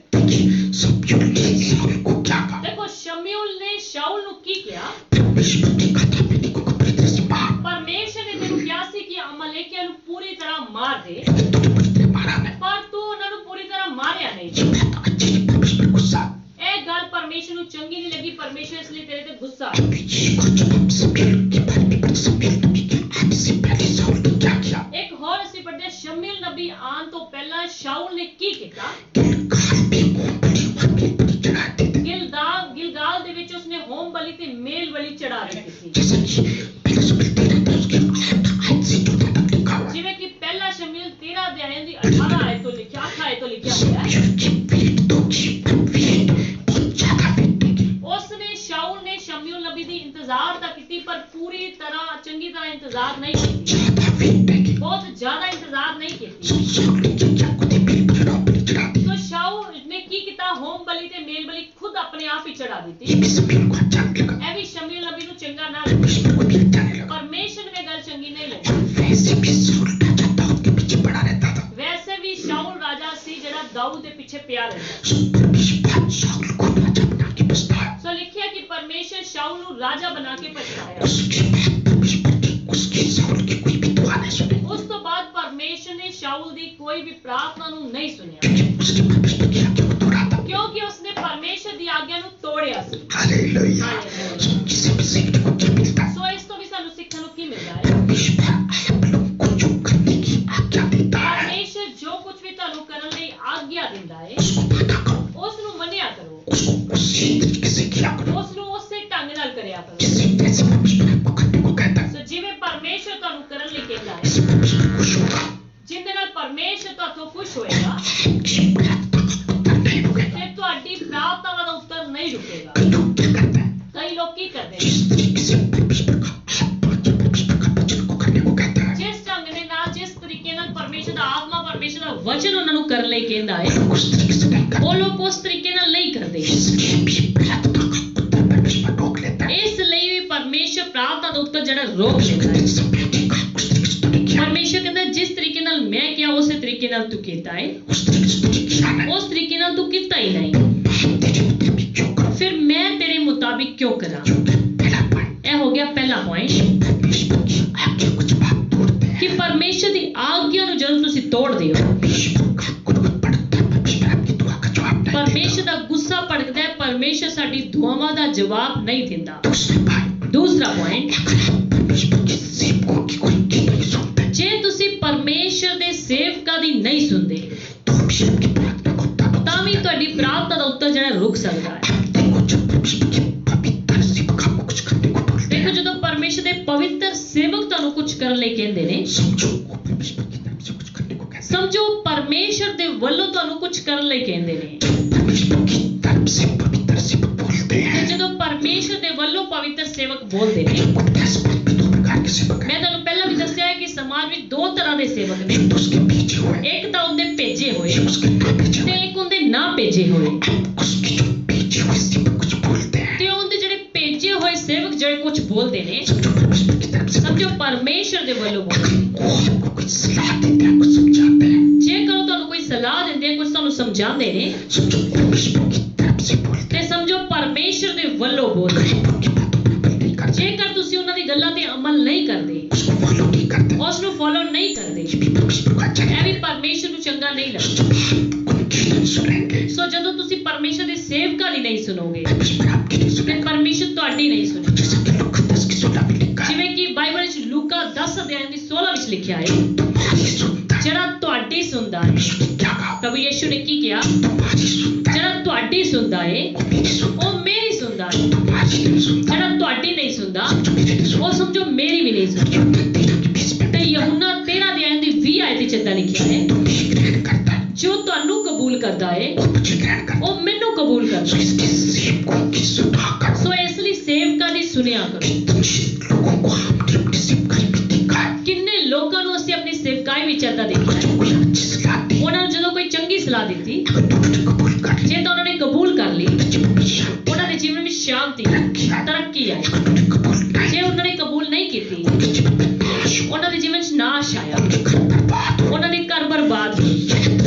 शमूएल ने शाऊल को क्या कहा? देखो शमूएल ने शाऊल ਨੂੰ ਕੀ ਕਿਹਾ? परमेश्वर ने कहा था मैंने को पूरी तरह से मार, ਪਰਮੇਸ਼ਰ ਨੇ ਤੈਨੂੰ ਕਿਹਾ ਸੀ ਕਿ ਅਮਲੇਕੀਆਂ ਨੂੰ ਪੂਰੀ ਤਰ੍ਹਾਂ ਮਾਰ ਦੇ, लेकिन तूने पूरी तरह मारा नहीं। ਪਰ ਤੂੰ ਉਹਨਾਂ ਨੂੰ ਪੂਰੀ ਤਰ੍ਹਾਂ ਮਾਰਿਆ ਨਹੀਂ। ये बात अच्छी नहीं, परमेश्वर गुस्सा। ਇਹ ਗੱਲ ਪਰਮੇਸ਼ਰ ਨੂੰ ਚੰਗੀ ਨਹੀਂ ਲੱਗੀ। ਪਰਮੇਸ਼ਰ ਇਸ ਲਈ ਤੇਰੇ ਤੇ ਗੁੱਸਾ। अभी को जब हम शमूएल के बारे में पढ़ते, शमूएल नबी के आने से पहले शाऊल ने क्या किया? ਇੱਕ ਹੋਰ ਅਸੀਂ ਪੜ੍ਹਦੇ ਸ਼ਮੂਏਲ ਨਬੀ ਆਉਣ ਤੋਂ ਪਹਿਲਾਂ ਸ਼ਾਊਲ ਨੇ ਕੀ ਕੀਤਾ? गिलगाल में मूंगफली और मेलबलि चढ़ाते थे। ਗਿਲਗਾਲ ਦੇ ਵਿੱਚ ਉਸਨੇ ਹੋਮ ਬਲੀ ਤੇ ਮੇਲ ਬਲੀ ਚੜਾ ਦਿੱਤੀ ਸੀ। जैसा कि पहला शमूएल 13 था उसके 8 से 14 तक लिखा हुआ है। ਜਿਵੇਂ ਕਿ ਪਹਿਲਾ ਸ਼ਮੂਏਲ 13 ਅਧਿਆਇ ਦੀ 18 ਆਇਤ ਤੋਂ ਲਿਖਿਆ 8 ਆਇਤ ਤੋਂ ਲਿਖਿਆ ਹੋਇਆ ਹੈ। शमूएल की भेंट तो की, पर भेंट बहुत ज्यादा भेंट की। ਉਸਨੇ ਸ਼ਾਊਲ ਨੇ ਸ਼ਮੂਏਲ ਨਬੀ ਦੀ ਇੰਤਜ਼ਾਰ ਤਾਂ ਕੀਤੀ ਪਰ ਪੂਰੀ ਤਰ੍ਹਾਂ ਚੰਗੀ ਤਰ੍ਹਾਂ ਇੰਤਜ਼ਾਰ ਨਹੀਂ ਕੀਤੀ। ज्यादा भेंट की। ਬਹੁਤ ਜ਼ਿਆਦਾ ਇੰਤਜ਼ਾਰ ਨਹੀਂ ਕੀਤੀ। शाऊल ने क्या खुद ही मेलबलि और बलि चढ़ा दी। तो शाऊल ने ਕੀ ਕੀਤਾ? ਹੋਮ ਬਲੀ ਤੇ ਮੇਲ ਬਲੀ ਖੁਦ ਆਪਣੇ ਆਪ ਹੀ ਚੜਾ ये ਦਿੱਤੀ। भी शमूएल को अच्छा नहीं लगा। ਇਹ ਵੀ ਸ਼ਮੂਏਲ ਨਬੀ ਨੂੰ ਚੰਗਾ ਨਾ ਲੱਗਾ। परमेश्वर को भी अच्छा नहीं लगा। ਪਰਮੇਸ਼ਰ ਨੂੰ ਇਹ ਗੱਲ ਚੰਗੀ ਨਹੀਂ ਲੱਗੀ। और वैसे भी शाऊल राजा दाऊद के पीछे पड़ा रहता था। ਵੈਸੇ ਵੀ ਸ਼ਾਊਲ ਰਾਜਾ ਸੀ ਜਿਹੜਾ ਦਾਊਦ ਦੇ ਪਿੱਛੇ ਪਿਆ ਰਹਿੰਦਾ। सो परमेश्वर शाऊल को राजा बना के बसता ਸੋ ਲਿਖਿਆ ਕਿ ਪਰਮੇਸ਼ਰ ਸ਼ਾਊਲ ਨੂੰ ਰਾਜਾ ਬਣਾ ਕੇ ਪਛਤਾਇਆ। उसके बाद परमेश्वर ने उसके शाऊल की कोई भी दुआ नहीं सुनी, ਉਸ ਤੋਂ ਬਾਅਦ ਪਰਮੇਸ਼ਰ ਨੇ ਸ਼ਾਊਲ ਦੀ ਕੋਈ ਵੀ ਪ੍ਰਾਰਥਨਾ ਨੂੰ ਨਹੀਂ ਸੁਣਿਆ क्योंकि उसने परमेश्वर की आज्ञा को तोड़ा था। ਕਿਉਂਕਿ ਉਸਨੇ ਪਰਮੇਸ਼ਰ ਦੀ ਆਗਿਆ ਨੂੰ ਤੋੜਿਆ ਸੀ। हालेलुया। सो किसी भी सीखने को क्या मिलता है? ਸੋ ਇਸ ਤੋਂ ਵੀ ਸਾਨੂੰ ਸਿੱਖਣ ਨੂੰ ਕੀ ਮਿਲਦਾ ਹੈ? परमेश्वर आप लोगों को जो करने की आज्ञा देता है ਪਰਮੇਸ਼ਰ ਜੋ ਕੁਝ ਵੀ ਤੁਹਾਨੂੰ ਕਰਨ ਲਈ ਆਗਿਆ ਦਿੰਦਾ ਹੈ उसको माना करो, ਉਸ ਨੂੰ ਮੰਨਿਆ ਕਰੋ, उसको उसी तरीके से किया करो ਉਸ ਨੂੰ ਉਸੇ ਢੰਗ ਨਾਲ ਕਰਿਆ ਕਰੋ। जैसे जैसे परमेश्वर आपको करने को कहता है। ਸੋ ਜਿਵੇਂ ਪਰਮੇਸ਼ਰ ਤੁਹਾਨੂੰ ਕਰਨ ਲਈ ਕਹਿੰਦਾ ਹੈ इससे परमेश्वर खुश होगा ਜਿੰਦੇ ਨਾਲ ਪਰਮੇਸ਼ਰ ਤੁਹਾਥੋਂ ਖੁਸ਼ ਹੋਏਗਾ आपकी प्रार्थना का उत्तर नहीं रुकेगा ਤੇ ਤੁਹਾਡੀ ਪ੍ਰਾਰਥਨਾਵਾਂ ਦਾ ਉੱਤਰ ਨਹੀਂ ਰੁਕੇਗਾ। कई लोग क्या करते हैं ਕਈ ਲੋਕ ਕੀ ਕਰਦੇ ਨੇ जिस तरीके से परमेश्वर का परमेश्वर का वचन को करने को कहता है ਜਿਸ ਢੰਗ ਦੇ ਨਾਲ ਜਿਸ ਤਰੀਕੇ ਨਾਲ ਪਰਮੇਸ਼ਰ ਦਾ ਆਤਮਾ ਪਰਮੇਸ਼ਰ ਦਾ ਵਚਨ ਉਹਨਾਂ ਨੂੰ ਕਰਨ ਲਈ ਕਹਿੰਦਾ ਹੈ लोग उस तरीके से नहीं करते ਉਹ ਲੋਕ ਉਸ ਤਰੀਕੇ ਨਾਲ ਨਹੀਂ ਕਰਦੇ। इसलिए भी प्रार्थना का उत्तर परमेश्वर रोक लेता है ਇਸ ਲਈ ਵੀ ਪਰਮੇਸ਼ਰ ਪ੍ਰਾਰਥਨਾ ਦਾ ਉੱਤਰ ਜਿਹੜਾ ਰੋਕ ਲੈਂਦਾ ਹੈ। जिस तरीके का उस तरीके से तूने किया ਪਰਮੇਸ਼ਰ ਕਹਿੰਦਾ ਜਿਸ ਤਰੀਕੇ ਨਾਲ ਮੈਂ ਕਿਹਾ ਉਸੇ ਤਰੀਕੇ ਨਾਲ ਤੂੰ ਕੀਤਾ ਹੈ उस तरीके से तुझे किया नहीं ਉਸ ਤਰੀਕੇ ਨਾਲ ਤੂੰ ਕੀਤਾ ਹੀ ਨਹੀਂ हम तेरे मुताबिक क्यों करो ਫਿਰ ਮੈਂ ਤੇਰੇ ਮੁਤਾबिक ਕਿਉਂ ਕਰਾਂ। क्योंकि पहला पॉइंट ਇਹ ਹੋ ਗਿਆ ਪਹਿਲਾ ਪੁਆਇੰਟ परमेश्वर की आज्ञा को जब आप तोड़ते हैं ਕਿ ਪਰਮੇਸ਼ਰ ਦੀ ਆਗਿਆ ਨੂੰ ਜਦੋਂ ਤੁਸੀਂ ਤੋੜਦੇ ਹੋ परमेश्वर का क्रोध बढ़ता है परमेश्वर आपकी दुआ का जवाब नहीं ਪਰਮੇਸ਼ਰ देता ਦਾ ਗੁੱਸਾ ਭੜਕਦਾ ਹੈ ਪਰਮੇਸ਼ਰ ਸਾਡੀ ਦੁਆਵਾਂ ਦਾ ਜਵਾਬ ਨਹੀਂ ਦਿੰਦਾ। दूसरा पॉइंट ਦੂਸਰਾ ਪੁਆਇੰਟ अगर आप परमेश्वर के सेवकों की कोई की नहीं सुनते ਜੇ ਤੁਸੀਂ ਪਰਮੇਸ਼ਰ ਦੇ ਸੇਵਕਾਂ ਦੀ ਨਹੀਂ ਸੁਣਦੇ तो भी आपकी प्रार्थना को तब ਤਾਂ ਵੀ ਤੁਹਾਡੀ ਪ੍ਰਾਰਥਨਾ ਦਾ ਉੱਤਰ ਜਿਹੜਾ ਰੁਕ ਸਕਦਾ ਹੈ। देखो जब परमेश्वर के पवित्र सेवक आपको कुछ करने को बोलते ਦੇਖੋ हैं ਜਦੋਂ ਪਰਮੇਸ਼ਰ ਦੇ ਪਵਿੱਤਰ ਸੇਵਕ ਤੁਹਾਨੂੰ ਕੁਝ ਕਰਨ ਲਈ ਕਹਿੰਦੇ ਨੇ समझो वो परमेश्वर की तरफ से कुछ करने को कहते हैं ਸਮਝੋ ਪਰਮੇਸ਼ਰ ਦੇ ਵੱਲੋਂ ਤੁਹਾਨੂੰ ਕੁਝ ਕਰਨ ਲਈ ਕਹਿੰਦੇ ਨੇ। जब परमेश्वर की तरफ से पवित्र सेवक बोलते ਤੇ हैं ਜਦੋਂ ਪਰਮੇਸ਼ਰ ਦੇ ਵੱਲੋਂ ਪਵਿੱਤਰ ਸੇਵਕ ਬੋਲਦੇ ਨੇ गुप्ता समाज में दो प्रकार के सेवक हैं ਮੈਂ ਤੁਹਾਨੂੰ ਪਹਿਲਾਂ ਵੀ ਦੱਸਿਆ ਹੈ ਕਿ ਸਮਾਜ ਵਿੱਚ ਦੋ ਤਰ੍ਹਾਂ ਦੇ ਸੇਵਕ ਨੇ एक तो उसके भेजे हुए ਇੱਕ ਤਾਂ ਉਹਦੇ ਭੇਜੇ ਹੋਏ एक उसके ना भेजे ਤੇ हुए ਇੱਕ ਉਹਦੇ ਨਾ ਭੇਜੇ ਹੋਏ। उसके जो भेजे हुए सेवक कुछ बोलते हैं ਤੇ ਉਹਦੇ ਜਿਹੜੇ ਭੇਜੇ ਹੋਏ ਸੇਵਕ ਜਿਹੜੇ ਕੁਝ ਬੋਲਦੇ ਨੇ समझो परमेश्वर की तरफ से ਸਮਝੋ ਪਰਮੇਸ਼ਰ ਦੇ ਵੱਲੋਂ ਬੋਲਦੇ ਨੇ। वो आपको कुछ सलाह देते हैं कुछ समझाते हैं ਜੇਕਰ ਉਹ ਤੁਹਾਨੂੰ ਕੋਈ ਸਲਾਹ ਦਿੰਦੇ ਆ ਕੁਝ ਤੁਹਾਨੂੰ ਸਮਝਾਉਂਦੇ ਨੇ समझो परमेश्वर की तरफ से बोलते ਤੇ ਸਮਝੋ ਪਰਮੇਸ਼ਰ ਦੇ ਵੱਲੋਂ ਬੋਲਦੇ हैं ਨੇ। उनकी बातों पर अमल नहीं करते ਜੇਕਰ ਤੁਸੀਂ ਉਹਨਾਂ ਦੀ ਗੱਲਾਂ ਤੇ ਅਮਲ ਨਹੀਂ ਕਰਦੇ उसको फॉलो नहीं करते ਉਸ ਨੂੰ ਫੋਲੋ ਨਹੀਂ ਕਰਦੇ ये भी परमेश्वर को अच्छा ਇਹ नहीं ਵੀ ਪਰਮੇਸ਼ਰ ਨੂੰ ਚੰਗਾ ਨਹੀਂ ਲੱਗਦਾ। जब आप उनकी नहीं सुनेंगे ਸੋ ਜਦੋਂ ਤੁਸੀਂ ਪਰਮੇਸ਼ਰ ਦੇ ਸੇਵਕਾਂ ਦੀ ਨਹੀਂ ਸੁਣੋਗੇ परमेश्वर आपकी नहीं ਤੇ सुनेगा ਪਰਮੇਸ਼ਰ ਤੁਹਾਡੀ ਨਹੀਂ ਸੁਣੇਗਾ। जैसे कि लूका 10 की 16 में लिखा है ਜਿਵੇਂ ਕਿ ਬਾਈਬਲ ਵਿੱਚ ਲੂਕਾ 10 ਅਧਿਆਇ ਦੀ 16 ਵਿੱਚ ਲਿਖਿਆ ਹੈ तुम्हारी सुनता है ਜਿਹੜਾ ਤੁਹਾਡੀ ਸੁਣਦਾ ਹੈ। यीशु ने क्या कहा ਪ੍ਰਭੂ ਯਿਸੂ ਨੇ ਕੀ ਕਿਹਾ तुम्हारी सुनता है ਜਿਹੜਾ ਤੁਹਾਡੀ ਸੁਣਦਾ ਹੈ वो मेरी सुनता ਉਹ ਮੇਰੀ ਸੁਣਦਾ ਹੈ। है तुम्हारी नहीं सुनता ਜਿਹੜਾ ਤੁਹਾਡੀ ਨਹੀਂ ਸੁਣਦਾ समझो मेरी नहीं ਉਹ सुनता ਸਮਝੋ ਮੇਰੀ ਵੀ ਨਹੀਂ ਸੁਣਦਾ। यूहन्ना 13 की 20 में ਤੇ ਯਹੂਨਾ 13 ਅਧਿਆਇ ਦੀ 20 ਆਇਤ ਵਿੱਚ ਏਦਾਂ ਲਿਖਿਆ ਹੈ तुम्हें ग्रहण करता है ਜੋ ਤੁਹਾਨੂੰ ਕਬੂਲ ਕਰਦਾ ਹੈ वो मुझे ग्रहण करता ਉਹ ਮੈਨੂੰ ਕਬੂਲ है ਕਰਦਾ सो ਹੈ। इसके सेवकों की सुना करो ਸੋ ਇਸ ਲਈ ਸੇਵਕਾਂ ਦੀ ਸੁਣਿਆ ਕਰੋ। कितने लोगों को हमने अपनी सेवकाई में देखा है ਕਿੰਨੇ ਲੋਕਾਂ ਨੂੰ ਅਸੀਂ ਆਪਣੀ ਸੇਵਕਾਈ ਵਿੱਚ ਏਦਾਂ ਦੇਖਿਆ ਹੈ जो कोई अच्छी सलाह दी ਉਹਨਾਂ ਨੂੰ ਜਦੋਂ ਕੋਈ ਚੰਗੀ ਸਲਾਹ ਦਿੱਤੀ अगर तुमने कबूल कर ਜੇ ਤਾਂ ਉਹਨਾਂ ਨੇ ਕਬੂਲ ਕਰ ਲਈ लिया जीवन में शांति ਉਹਨਾਂ ਦੇ ਜੀਵਨ ਵਿੱਚ ਸ਼ਾਂਤੀ तरक्की आए ਤਰੱਕੀ ਆਈ। अगर तुमने कबूल नहीं ਜੇ ਉਹਨਾਂ ਨੇ ਕਬੂਲ ਨਹੀਂ ਕੀਤੀ उनके जीवन में नाश हुआ ਉਹਨਾਂ ਦੇ ਜੀਵਨ ਵਿੱਚ ਨਾਸ਼ ਆਇਆ उनके घर बर्बाद हुआ ਉਹਨਾਂ ਦੇ घਰ बर्बाद होए।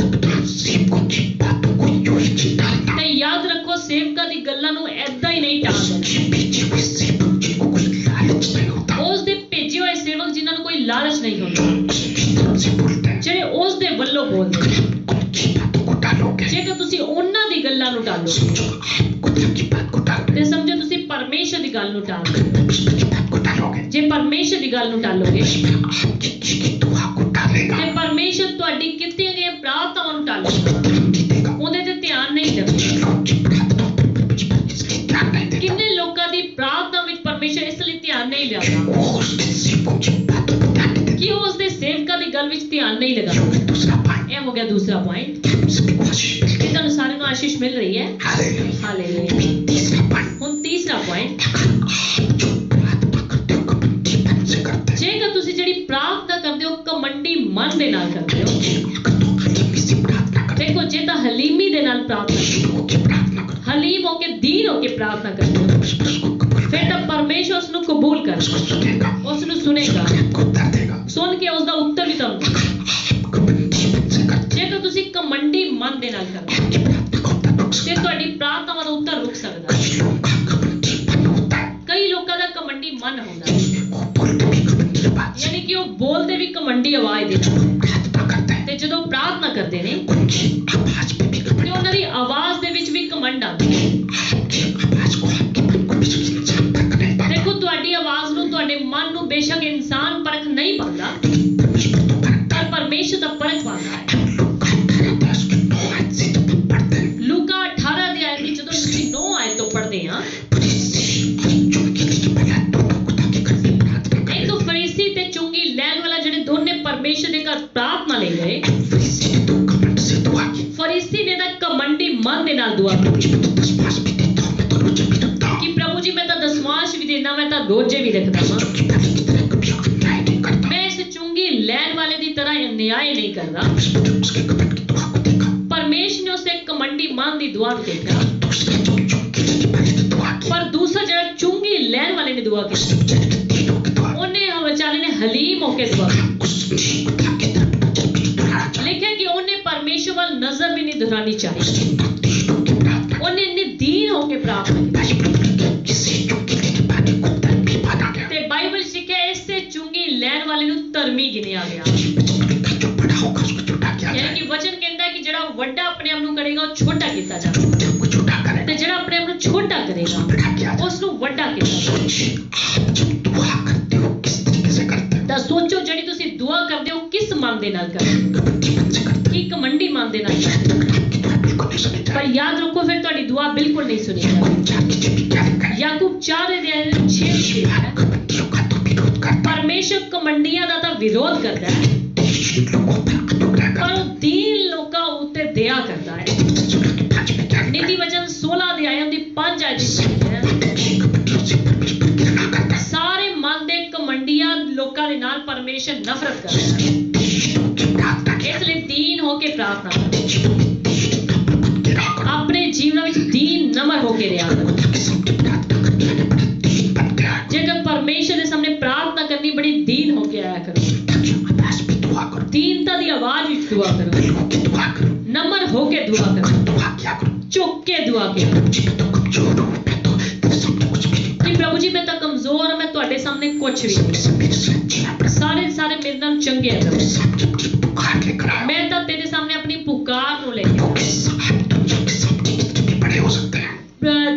सेवकों की बातों को यूं ही चितारना ਤੇ ਯਾਦ ਰੱਖੋ ਸੇਵਕਾਂ ਦੀ ਗੱਲਾਂ ਨੂੰ ਐਦਾਂ ਹੀ ਨਹੀਂ ਟਾਲ ਦੇਣਾ। उसके पीछे हुए सेवक जिनको कोई लालच नहीं होता ਉਸ ਦੇ ਭੇਜੇ ਹੋਏ ਸੇਵਕ ਜਿਨ੍ਹਾਂ ਨੂੰ ਕੋਈ ਲਾਲਚ ਨਹੀਂ ਹੁੰਦਾ उसकी तरफ से बोलते हैं ਜਿਹੜੇ ਉਸ ਦੇ ਵੱਲੋਂ ਬੋਲਦੇ ਨੇ। उनकी बातों को डालोगे ਜੇਕਰ ਤੁਸੀਂ ਉਹਨਾਂ ਦੀ ਗੱਲਾਂ ਨੂੰ ਟਾਲੋ समझो आप खुदा की बात को डाल ਤੇ ਸਮਝੋ ਤੁਸੀਂ ਪਰਮੇਸ਼ਰ ਦੀ ਗੱਲ ਨੂੰ ਟਾਲ अगर परमेश्वर की बात को डालोगे ਜੇ ਪਰਮੇਸ਼ਰ ਦੀ ਗੱਲ ਨੂੰ ਟਾਲੋਗੇ परमेश्वर आपकी की की दुआ को डालेगा ਤੇ ਪਰਮੇਸ਼ਰ ਤੁਹਾਡੀ ਕੀਤੀਆਂ ਗਈਆਂ ਪ੍ਰਾਰਥਨਾਵਾਂ ਨੂੰ ਟਾਲੇਗਾ उस पर ध्यान नहीं देगा ਉਹਦੇ ਤੇ ਧਿਆਨ ਨਹੀਂ ਦੇਵੇਗਾ। जिन लोगों की प्रार्थनाओं पर परमेश्वर इसकी ध्यान नहीं देता ਕਿੰਨੇ ਲੋਕਾਂ ਦੀ ਪ੍ਰਾਰਥਨਾ ਵਿੱਚ ਪਰਮੇਸ਼ਰ ਇਸ ਲਈ ਧਿਆਨ ਨਹੀਂ ਲਿਆਉਂਦਾ वो उसके सेवकों की बातों पर ध्यान नहीं देता ਕਿ ਉਹ ਉਸ ਦੇ ਸੇਵਕਾਂ ਦੀ ਗੱਲ ਵਿੱਚ ਧਿਆਨ ਨਹੀਂ ਲਗਾਉਂਦਾ। ये दूसरा पॉइंट ਇਹ ਹੋ ਗਿਆ ਦੂਸਰਾ ਪੁਆਇੰਟ। हम सभी को आशीष मिलती ਇਹ ਤੁਹਾਨੂੰ ਸਾਰਿਆਂ ਨੂੰ ਆਸ਼ੀਸ਼ ਮਿਲ ਰਹੀ ਹੈ। है हालेलुया ਹਾਲੇਲੂਇਆ। अभी तीसरा पॉइंट ਹੁਣ ਤੀਸਰਾ ਪੁਆਇंट आप जो प्रार्थना करते हो कपटी मन से करते हैं ਜੇਕਰ ਤੁਸੀਂ ਜਿਹੜੀ ਪ੍ਰਾਰਥਨਾ ਕਰਦੇ ਹੋ ਕਮੰਡੀ ਮਨ ਦੇ ਨਾਲ ਕਰਦੇ ਹੋ अगर तो हलीमी से प्रार्थना करते ਦੇਖੋ ਜੇ ਤਾਂ ਹਲੀਮੀ ਦੇ ਨਾਲ ਪ੍ਰਾਰਥਨਾ हैं लोगों की प्रार्थना करते ਹਲੀਮ ਹੋ ਕੇ ਦੀਨ ਹੋ ਕੇ ਪ੍ਰਾਰਥਨਾ ਕਰਦੇ ਹੋ हैं परमेश्वर उसको कबूल ਫਿਰ ਤਾਂ ਪਰਮੇਸ਼ਰ ਉਸ ਨੂੰ ਕਬੂਲ ਕਰ उसको सुनेगा ਉਸ ਨੂੰ ਸੁਨੇਗਾ आपको उत्तर देगा ਸੁਣ ਕੇ ਉਸ ਦਾ ਉੱਤਰ ਵੀ ਤੁਹਾਨੂੰ ਦੇਗਾ। आप कपटी मन से करते ਜੇਕਰ ਤੁਸੀਂ ਕਮੰਡੀ ਮਨ ਦੇ ਨਾਲ ਕਰਦੇ हैं आपकी प्रार्थना का उत्तर रुक ਤੇ सकता है ਤੁਹਾਡੀ ਪ੍ਰਾਰਥਨਾਵਾਂ ਦਾ ਉੱਤਰ ਰੁਕ ਸਕਦਾ ਹੈ। कई लोगों का कपटी मन होता है ਕਈ ਲੋਕਾਂ ਦਾ ਕਮੰਡੀ ਮਨ ਹੁੰਦਾ ਹੈ वो बोलते भी कपटी बात ਯਾਨੀ ਕਿ ਉਹ ਬੋਲਦੇ ਵੀ ਕਮੰਡੀ ਆਵਾਜ਼ ਦੇ जब ਨਾਲ वो प्रार्थना करते हैं ਤੇ ਜਦੋਂ ਪ੍ਰਾਰਥਨਾ ਕਰਦੇ ਨੇ उनकी आवाज पे भी ਤੇ कपटी ਉਹਨਾਂ ਦੀ आवाज ਦੇ ਵਿੱਚ ਵੀ ਕਮੰਡ ਆਉਂਦੀ ਹੈ। आपकी आवाज को आपके मन को भी इंसान तक नहीं पाता ਦੇਖੋ ਤੁਹਾਡੀ ਆਵਾਜ਼ ਨੂੰ ਤੁਹਾਡੇ ਮਨ ਨੂੰ ਬੇਸ਼ੱਕ ਇਨਸਾਨ ਪਰਖ ਨਹੀਂ ਪਾਉਂਦਾ परमेश्वर तो परखता ਪਰ ਪਰਮੇਸ਼ਰ ਦਾ ਪਰਖ ਪਾਉਂਦਾ ਹੈ। है लोग कहते रहते हैं उसके 9 आयत से जब हम पढ़ते हैं ਲੂਕਾ 18 ਅਧਿਆਇ ਦੀ ਜਦੋਂ ਅਸੀਂ 9 ਆਇਤ ਤੋਂ ਪੜ੍ਹਦੇ ਹਾਂ फरीसी और चुंगी लेके पहले दो खुदा के घर में प्रार्थना ਇੱਕ करते ਫਰੀਸੀ ਤੇ ਚੁੰਗੀ ਲੈਣ ਵਾਲਾ ਜਿਹੜੇ परमेश्वर ਦੇ ਘਰ ਪ੍ਰਾਰਥਨਾ ਲਈ ਗਏ, फरीसी ने तो कमंड से दुआ की ਫਰੀਸੀ ਨੇ ਤਾਂ ਕਮੰਡੀ ਮਨ ਦੇ ਨਾਲ ਦੁਆ ਕੀਤੀ मैं तो 10 पास भी देता हूँ, मैं तो रोजे भी रखता हूँ, ਕਿ ਪ੍ਰਭੂ ਜੀ ਮੈਂ ਤਾਂ ਦਸਵਾਂਸ਼ ਵੀ ਦੇਣਾ, ਮੈਂ ਤਾਂ ਰੋਜ਼ੇ ਵੀ ਰੱਖਦਾ ਹਾਂ, चुंगी भरी की तरह कभी अन्याय नहीं करता। ਮੈਂ ਇਸ ਚੁੰਗੀ ਲੈਣ ਵਾਲੇ ਦੀ ਤਰ੍ਹਾਂ ਅਨਿਆਏ ਨਹੀਂ ਕਰਦਾ। उसने जब उसके कमंड की दुआ को देखा, ਪਰਮੇਸ਼ਰ ਨੇ ਉਸੇ ਕਮੰਡੀ ਮਨ ਦੀ ਦੁਆ ਨੂੰ ਦੇਖਿਆ, दूसरा जो चुंगी लेने वाले ने दुआ की, ਪਰ ਦੂਸਰਾ ਜਿਹੜਾ ਚੁੰਗੀ ਲੈਣ ਵਾਲੇ ਨੇ ਦੁਆ ਕੀਤੀ, उसने बेचारे ने दीन होकर दुआ की। ਉਹਨੇ ਵਿਚਾਰੇ ਨੇ ਹਲੀਮ ਹੋ ਕੇ ਦੁਆ ਕੀਤੀ। उस खुदा की तरफ नजर भी नहीं दोहराना चाहिए। ਲਿਖਿਆ ਕਿ ਉਹਨੇ ਪਰਮੇਸ਼ਰ ਵੱਲ ਨਜ਼ਰ ਵੀ ਨਹੀਂ ਦੁਹਰਾਣੀ ਚਾਹੀ, उसने इतना दीन होकर प्रार्थना की। ਉਹਨੇ ਇੰਨੀ ਦੀਨ ਹੋ ਕੇ ਪ੍ਰਾਰਥਨਾ ਕੀਤੀ। भाई प्रभु ने कहा, किसी चुंगी लेने वाले को धर्मी माना गया। ਤੇ ਬਾਈਬਲ 'ਚ ਲਿਖਿਆ ਇਸੇ ਚੁੰਗੀ ਲੈਣ वाले ਨੂੰ ਧਰਮੀ ਗਿਣਿਆ ਗਿਆ। वचन में लिखा, जो बड़ा होगा उसको छोटा किया ਯਾਨੀ जाए, ਕਿ ਵਚਨ ਕਹਿੰਦਾ ਹੈ ਕਿ ਜਿਹੜਾ ਵੱਡਾ ਆਪਣੇ ਆਪ ਨੂੰ ਕਰੇਗਾ ਉਹ ਛੋਟਾ ਕੀਤਾ ਜਾਵੇ, जो को छोटा करे ਤੇ ਜਿਹੜਾ ਆਪਣੇ ਆਪ ਨੂੰ ਛੋਟਾ ਕਰੇਗਾ उसको बड़ा किया जाए। ਉਸ ਨੂੰ ਵੱਡਾ ਕੀਤਾ ਜਾਵੇ। सोचिए, आप जब दुआ करते हो किस तरीके से करते हो? ਤਾਂ ਸੋਚੋ ਜਿਹੜੀ ਤੁਸੀਂ ਦੁਆ ਕਰਦੇ ਹੋ ਕਿਸ ਮਨ ਦੇ ਨਾਲ ਕਰਦੇ ਹੋ, कपटी मन से करते ਕੀ ਕਮੰਡੀ ਮਨ ਦੇ ਨਾਲ हो? ਕਰਦੇ ਹੋ? आपकी दुआ बिल्कुल नहीं सुनी ਪਰ जाएगी। ਯਾਦ ਰੱਖੋ ਫਿਰ ਤੁਹਾਡੀ ਦੁਆ ਬਿਲਕੁਲ ਨਹੀਂ ਸੁਣੀ ਜਾਵੇਗੀ। चार की जब क्या लिखा है? ਯਾਕੂਬ 4:6 ਹੈ, कपटियों का तो विरोध करता है, ਪਰਮੇਸ਼ਰ ਕਮੰਡੀਆਂ ਦਾ ਤਾਂ ਵਿਰੋਧ ਕਰਦਾ ਹੈ, देशहीन लोगों पर अनुग्रह ਪਰ करता ਉਹ ਦੀਨ ਲੋਕਾਂ ਉੱਤੇ ਦਇਆ ਕਰਦਾ ਹੈ। है। सूरज के 5 में क्या लिखा ਨੀਤੀ है? ਵਚਨ 16 ਅਧਿਆਇ ਦੀ 5 ਆਇਤ ਵਿੱਚ ਲਿਖਿਆ ਹੈ, कपटियों से परमेश्वर घृणा करता है। ਸਾਰੇ ਮਨ ਦੇ ਕਮੰਡੀਆਂ ਲੋਕਾਂ ਦੇ ਨਾਲ ਪਰਮੇਸ਼ਰ ਨਫ਼ਰਤ ਕਰਦਾ ਹੈ। जिसके दीन होकर प्रार्थना किया, ਇਸ ਲਈ ਦੀਨ ਹੋ ਕੇ ਪ੍ਰਾਰਥਨਾ ਕਰੋ, अपने जीवन में दीन नम्र बन के रहा करो। ਆਪਣੇ ਜੀਵਨ ਵਿੱਚ ਦੀਨ ਨਮਰ ਹੋ ਕੇ ਰਿਹਾ ਕਰੋ। खुदा के सामने प्रार्थना करने वाले बड़ा दीन बन के आया करो। ਜੇਕਰ ਪਰਮੇਸ਼ਰ ਦੇ ਸਾਹਮਣੇ ਪ੍ਰਾਰਥਨਾ ਕਰਨੀ ਬੜੀ ਦੀਨ ਹੋ ਕੇ ਆਇਆ ਕਰੋ, ताकि आवाज में दुआ करो, ਦੀਨਤਾ ਦੀ ਆਵਾਜ਼ ਵਿੱਚ ਦੁਆ ਕਰੋ, दिल होकर दुआ करो, ਨਮਰ ਹੋ ਕੇ ਦੁਆ ਕਰੋ, कर दुआ किया करो। ਝੁੱਕ ਕੇ ਦੁਆ ਕਰੋ प्रभु जी मैं तो कमजोर हूँ, मैं तो तेरे सामने कुछ भी नहीं। ਕਿ ਪ੍ਰਭੂ ਜੀ ਮੈਂ ਤਾਂ ਕਮਜ਼ੋਰ ਹਾਂ, ਮੈਂ ਤੁਹਾਡੇ ਸਾਹਮਣੇ कुछ भी नहीं, सब मेरे से अच्छे हैं प्रभु। ਸਾਰੇ ਸਾਰੇ ਮੇਰੇ ਨਾਲ ਚੰਗੇ ਹਨ। तेरे सामने अपनी पुकार लेकर आया हूँ। ਮੈਂ ਤਾਂ ਤੇਰੇ ਸਾਹਮਣੇ ਆਪਣੀ ਪੁਕਾਰ ਨੂੰ ਲੈ ਕੇ क्योंकि आप दुनिया के सामने कितने भी बड़े हो सकते हैं,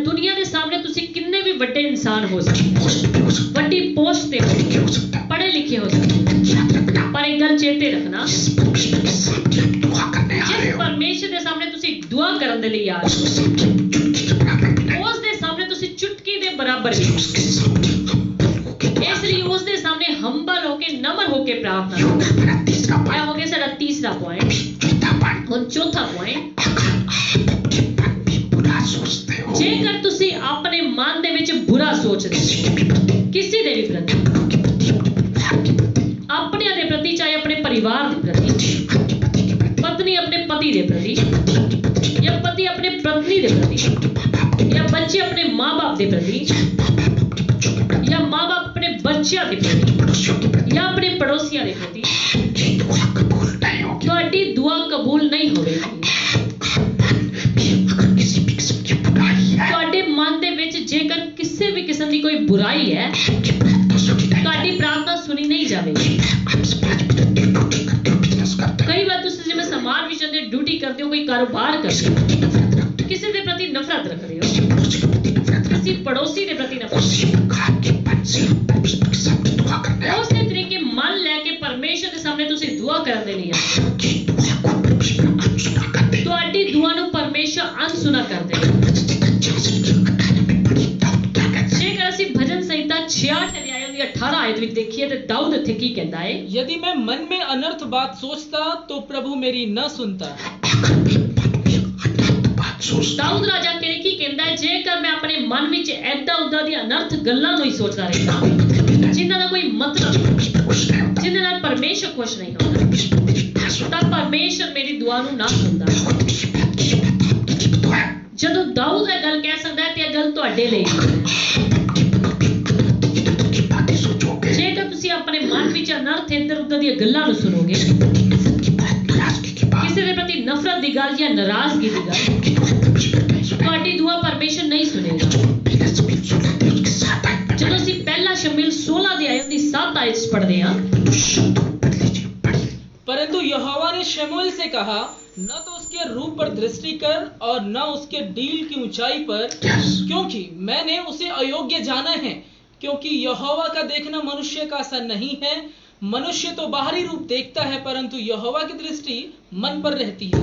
ਦੁਨੀਆ ਦੇ ਸਾਹਮਣੇ ਤੁਸੀਂ ਕਿੰਨੇ ਵੀ ਵੱਡੇ ਇਨਸਾਨ ਹੋ ਸਕਦੇ, पोस्ट पे हो सकते ਵੱਡੀ ਪੋਸਟ ਤੇ ਹੋ हैं, ਸਕਦੇ, लिखे हो सकते हैं। ਪੜ੍ਹੇ ਲਿਖੇ ਹੋ ਸਕਦੇ, याद रखना, ਪਰ ਇੱਕ ਗੱਲ ਚੇਤੇ ਰੱਖਣਾ, जिस परमेश्वर के सामने आप दुआ करने आ रहे ਜਿਸ हो, ਪਰਮੇਸ਼ਰ ਦੇ ਸਾਹਮਣੇ ਤੁਸੀਂ ਦੁਆ ਕਰਨ ਦੇ ਲਈ ਆ ਰਹੇ उसके सामने चुटकी के बराबर भी नहीं। ਹੋ, ਉਸ ਦੇ ਸਾਹਮਣੇ ਤੁਸੀਂ ਚੁਟਕੀ ਦੇ ਬਰਾबर ਵੀ, उसके सामने हम होके दुआ ਇਸ ਲਈ ਉਸ ਦੇ ਸਾਹਮਣੇ ਹੰਬਲ ਹੋ ਕੇ ਨਮਰ ਹੋ ਕੇ ਪ੍ਰਾਰਥਨਾ ये ਕਰੋ। होगा हमारा तीसरा ਇਹ पॉइंट। ਹੋ ਗਿਆ ਸਾਡਾ ਤੀਸਰਾ ਪੁਆਇੰਟ। चौथा पॉइंट, ਹੁਣ ਚੌਥਾ ਪੁਆਇੰਟ, अगर आप अपने मन में बुरा सोचते हो ਜੇਕਰ ਤੁਸੀਂ ਆਪਣੇ ਮਨ ਦੇ ਵਿੱਚ ਬੁਰਾ ਸੋਚਦੇ किसी के भी प्रति, ਕਿਸੇ ਦੇ ਵੀ ਪ੍ਰਤੀ, अपनों के प्रति, अपने परिवार के प्रति, ਆਪਣਿਆਂ ਦੇ ਪ੍ਰਤੀ ਚਾਹੇ ਆਪਣੇ ਪਰਿਵਾਰ ਦੇ ਪ੍ਰਤੀ, आपके पति के प्रति, ਪਤਨੀ ਆਪਣੇ ਪਤੀ ਦੇ ਪ੍ਰਤੀ, पति अपनी पत्नी के ਜਾਂ ਪਤੀ ਆਪਣੇ ਪਤਨੀ ਦੇ ਪ੍ਰਤੀ, प्रति, माँ-बाप के ਜਾਂ ਬੱਚੇ ਆਪਣੇ ਮਾਂ-ਬਾਪ ਦੇ ਪ੍ਰਤੀ, माँ-बाप अपने बच्चों के प्रति, ਜਾਂ माँ-बाप ਆਪਣੇ ਬੱਚਿਆਂ ਦੇ ਪ੍ਰਤੀ, पड़ोसियों के प्रति, ਜਾਂ ਆਪਣੇ ਪੜੋਸੀਆਂ ਦੇ ਪ੍ਰਤੀ ये दुआ कबूल नहीं होगी। ਤੁਹਾਡੀ ਦੁਆ ਕਬੂਲ ਨਹੀਂ ਹੋਵੇਗੀ। आपका मन में अगर किसी भी किस्म की बुराई है, ਤੁਹਾਡੇ ਮਨ ਦੇ ਵਿੱਚ ਜੇਕਰ ਕਿਸੇ ਵੀ ਕਿਸਮ ਦੀ ਕੋਈ ਬੁਰਾਈ ਹੈ, आपकी प्रार्थना सुनी नहीं ਤੁਹਾਡੀ ਪ੍ਰਾਰਥਨਾ ਸੁਣੀ ਨਹੀਂ ਜਾਵੇਗੀ। आपसे 5 मिनट की ड्यूटी करते हो, बिजनेस करते हो, ਕਈ ਵਾਰ ਤੁਸੀਂ ਜਿਵੇਂ ਸਮਾਜ ਵਿੱਚ ਦੇ ਡਿਊਟੀ ਕਰਦੇ ਹੋ, ਕੋਈ ਕਾਰੋਬਾਰ ਕਰਦੇ किसी ਹੋ, के प्रति नफरत रखते हो, ਕਿਸੇ ਦੇ ਪ੍ਰਤੀ ਨਫ਼ਰਤ ਰੱਖਦੇ ਹੋ, किसी पड़ोसी के प्रति नफरत रखते ਕਿਸੇ ਪੜੋਸੀ ਦੇ ਪ੍ਰਤੀ हो, ਨਫ਼ਰਤ, उसी प्रकार के मन से आप परमेश्वर के सामने दुआ करने आओ। ਉਸੇ ਤਰੀਕੇ ਮਨ ਲੈ ਕੇ ਪਰਮੇਸ਼ਰ ਦੇ ਸਾਹਮਣੇ ਤੁਸੀਂ ਦੁਆ ਕਰਨ ਦੇ ਲਈ ਆਓ। आपकी दुआ को परमेश्वर अनसुना कर दे। ਤੁਹਾਡੀ ਦੁਆ ਨੂੰ ਪਰਮੇਸ਼ਰ ਅਣਸੁਣਾ कर देगा। भजन संहिता 66 की 18 में पढ़ी, दाऊद क्या कहता है? ਜੇਕਰ ਅਸੀਂ ਭਜਨ ਸੰਹਿਤਾ 66 ਅਧਿਆਇ ਦੀ 18 ਆਇਤ ਵਿੱਚ ਦੇਖੀਏ ਤੇ ਦਾਊਦ ਇੱਥੇ ਕੀ ਕਹਿੰਦਾ ਹੈ? यदि मैं मन में अनर्थ बात सोचता तो प्रभु मेरी न सुनता। अगर मैं मन में अनर्थ बात सोचता ਦਾਊਦ ਰਾਜਾ ਕਿਹੜੇ ਕੀ ਕਹਿੰਦਾ ਹੈ? ਜੇਕਰ ਮੈਂ ਆਪਣੇ ਮਨ ਵਿੱਚ ਐਦਾਂ ਉਦਾਂ ਦੀ ਅਨਰਥ ਗੱਲਾਂ ਨੂੰ ਹੀ ਸੋਚਦਾ ਰਹਿੰਦਾ हूँ, ਜਿਨ੍ਹਾਂ ਦਾ ਕੋਈ ਮਤਲਬ ਨਹੀਂ, परमेश्वर खुश नहीं होता, ਜਿਨ੍ਹਾਂ ਨਾਲ ਪਰਮੇਸ਼ਰ ਖੁਸ਼ ਨਹੀਂ ਹੁੰਦਾ, परमेश्वर मेरी ना सुनता। ਤਾਂ ਪਰਮੇਸ਼ਰ ਮੇਰੀ ਦੁਆ ਨੂੰ ਨਾ ਸੁਣਦਾ। दाऊद की बात की बात आपके लिए तो है। ਜਦੋਂ ਦਾਊਦ ਇਹ ਗੱਲ ਕਹਿ ਸਕਦਾ ਹੈ ਤੇ ਇਹ ਗੱਲ ਤੁਹਾਡੇ ਲਈ ਹੈ। आप अपने मन में अनर्थ इधर-उधर की बातें सोचोगे, ਜੇਕਰ ਤੁਸੀਂ ਆਪਣੇ ਮਨ ਵਿੱਚ ਅਨਰਥ ਇੱਧਰ ਉੱਧਰ ਦੀਆਂ ਗੱਲਾਂ ਨੂੰ ਸੁਣੋਗੇ, किसी के प्रति नफरत की बात, नाराजगी की बात, ਕਿਸੇ ਦੇ ਪ੍ਰਤੀ ਨਫ਼ਰਤ ਦੀ ਗੱਲ ਜਾਂ ਨਾਰਾਜ਼ਗੀ ਦੀ ਗੱਲ, आपकी दुआ परमेश्वर नहीं सुनेगा। ਤੁਹਾਡੀ ਦੁਆ ਪਰਮੇਸ਼ਰ ਨਹੀਂ ਸੁਣੇਗਾ। जो पहले सभी सुनते हैं उसके साथ आयत में ਜਦੋਂ ਅਸੀਂ ਪਹਿਲਾ ਸ਼ਮੂਏਲ 16 ਦੀ ਆਇਤ ਦੀ 7 ਆਇਤ 'ਚ ਪੜ੍ਹਦੇ ਹਾਂ, तो शब्द पढ़ लीजिए, पढ़िए। परंतु यहोवा ने शमूएल से कहा, न तो उसके रूप पर दृष्टि कर और न उसके डील की ऊंचाई पर, Yes. क्योंकि मैंने उसे अयोग्य जाना है। क्योंकि यहोवा का देखना मनुष्य का सा नहीं है। मनुष्य तो बाहरी रूप देखता है, परंतु यहोवा की दृष्टि मन पर रहती है।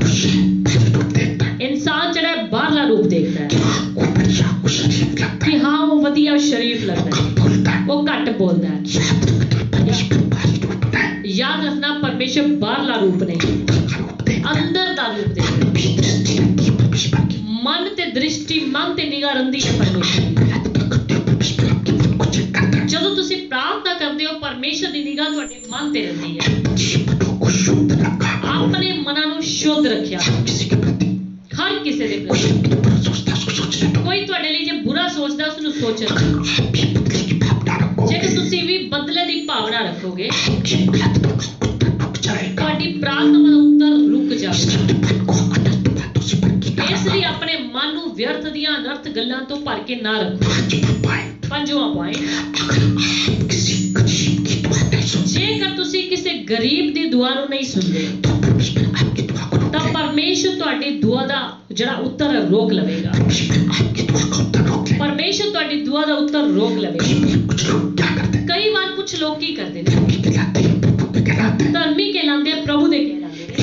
पहले रूप देखता है, ਇਨਸਾਨ ਜਿਹੜਾ ਹੈ ਬਾਹਰਲਾ ਰੂਪ ਦੇਖਦਾ ਹੈ हाँ, वो बढ़िया, वो शरीफ लगता ਕਿ है, ਹਾਂ ਉਹ ਵਧੀਆ ਸ਼ਰੀਫ ਲੱਗਦਾ ਹੈ, कम बोलता है। ਉਹ ਘੱਟ ਬੋਲਦਾ ਹੈ। याद रखना, परमेश्वर बाहरी रूप नहीं, याद रखना परमेश्वर बाहरला रूप नहीं, अंदर दा रूप दे। मन ते दृष्टि, मन ते निगाह रंदी है परमेश्वर। ਜਦੋਂ ਤੁਸੀਂ ਪ੍ਰਾਰਥਨਾ ਕਰਦੇ ਹੋ ਪਰਮੇਸ਼ਰ ਦੀ ਨਿਗਾਹ ਤੁਹਾਡੇ ਮਨ ਤੇ ਰਹਿੰਦੀ ਹੈ। ਆਪਣੇ ਮਨਾਂ ਨੂੰ ਸ਼ੁੱਧ ਰੱਖਿਆ ਹਰ ਕਿਸੇ ਦੇ ਪ੍ਰਤੀ। ਕੋਈ ਤੁਹਾਡੇ ਲਈ ਜੇ ਬੁਰਾ ਸੋਚਦਾ ਉਸ ਨੂੰ ਸੋਚਣ, ਜੇਕਰ ਤੁਸੀਂ ਵੀ ਬਦਲੇ ਦੀ ਭਾਵਨਾ ਰੱਖੋਗੇ ਤੁਹਾਡੀ ਪ੍ਰਾਰਥਨਾ ਦਾ ਉੱਤਰ ਰੁਕ ਜਾਵੇਗਾ। ਇਸ ਲਈ ਆਪਣੇ ਮਨ ਨੂੰ ਵਿਅਰਥ ਦੀਆਂ ਅਨਰਥ ਗੱਲਾਂ ਤੋਂ ਭਰ ਕੇ ਨਾ ਰੱਖੋ। ਪੰਜਵਾਂ ਪੁਆਇੰਟ, ਜੇਕਰ ਤੁਸੀਂ ਕਿਸੇ ਗਰੀਬ ਦੀ ਦੁਆ ਨੂੰ ਨਹੀਂ ਸੁਣਦੇ ਤਾਂ ਪਰਮੇਸ਼ਰ ਤੁਹਾਡੀ ਦੁਆ ਦਾ ਜਿਹੜਾ ਉੱਤਰ ਰੋਕ ਲਵੇਗਾ। ਪਰਮੇਸ਼ਰ ਤੁਹਾਡੀ ਦੁਆ ਦਾ ਉੱਤਰ ਰੋਕ ਲਵੇਗਾ। ਕਈ ਵਾਰ ਕੁਝ ਲੋਕ ਕੀ ਕਰਦੇ ਨੇ, ਧਰਮੀ ਕਹਿਲਾਉਂਦੇ ਆ, ਪ੍ਰਭੂ ਦੇ ਕਹਿਲਾਉਂਦੇ ਨੇ,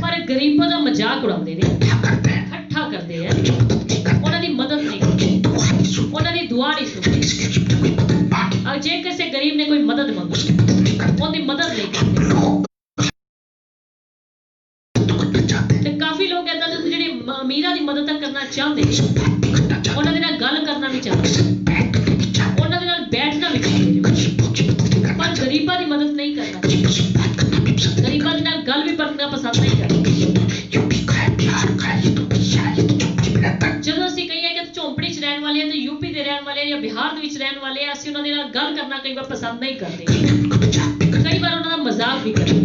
ਪਰ ਗਰੀਬਾਂ ਦਾ ਮਜ਼ਾਕ ਉਡਾਉਂਦੇ ਨੇ, ਠੱਠਾ ਕਰਦੇ ਆ, ਉਹਨਾਂ ਦੀ ਮਦਦ ਨਹੀਂ ਕਰਦੇ, ਉਹਨਾਂ ਦੀ ਦੁਆ ਨਹੀਂ ਸੁਣਦੇ। ਜੇ ਕਿਸੇ ਗਰੀਬ ਨੇ ਕੋਈ ਮਦਦ ਮੰਗੀ ਉਹਦੀ ਮਦਦ ਨਹੀਂ ਕਰਦੇ। ਤੇ ਕਾਫੀ ਲੋਕ ਏਦਾਂ ਦੇ ਜਿਹੜੇ ਅਮੀਰਾਂ ਦੀ ਮਦਦ ਤਾਂ ਕਰਨਾ ਚਾਹੁੰਦੇ, ਉਹਨਾਂ ਦੇ ਨਾਲ ਗੱਲ ਕਰਨਾ ਵੀ ਚਾਹੁੰਦੇ, ਉਹਨਾਂ ਦੇ ਨਾਲ ਬੈਠਣਾ ਵੀ ਚਾਹੁੰਦੇ, ਪਰ ਗਰੀਬਾਂ ਦੀ ਮਦਦ ਨਹੀਂ ਕਰਨਾ, ਗਰੀਬਾਂ ਦੇ ਨਾਲ ਗੱਲ ਵੀ ਕਰਨਾ ਪਸੰਦ ਨਹੀਂ ਕਰਦੇ। ਜਦੋਂ ਅਸੀਂ ਕਹੀਏ ਕਿ ਝੌਂਪੜੀ 'ਚ ਰਹਿਣ ਵਾਲੇ ਆ ਤੇ ਯੂਪੀ ਦੇ ਰਹਿਣ ਵਾਲੇ ਜਾਂ ਬਿਹਾਰ ਦੇ ਵਿੱਚ ਰਹਿਣ ਵਾਲੇ ਆ, ਅਸੀਂ ਉਹਨਾਂ ਦੇ ਨਾਲ ਗੱਲ ਕਰਨਾ ਕਈ ਵਾਰ ਪਸੰਦ ਨਹੀਂ ਕਰਦੇ, ਕਈ ਵਾਰ ਉਹਨਾਂ ਦਾ ਮਜ਼ਾਕ ਵੀ ਕਰਦੇ,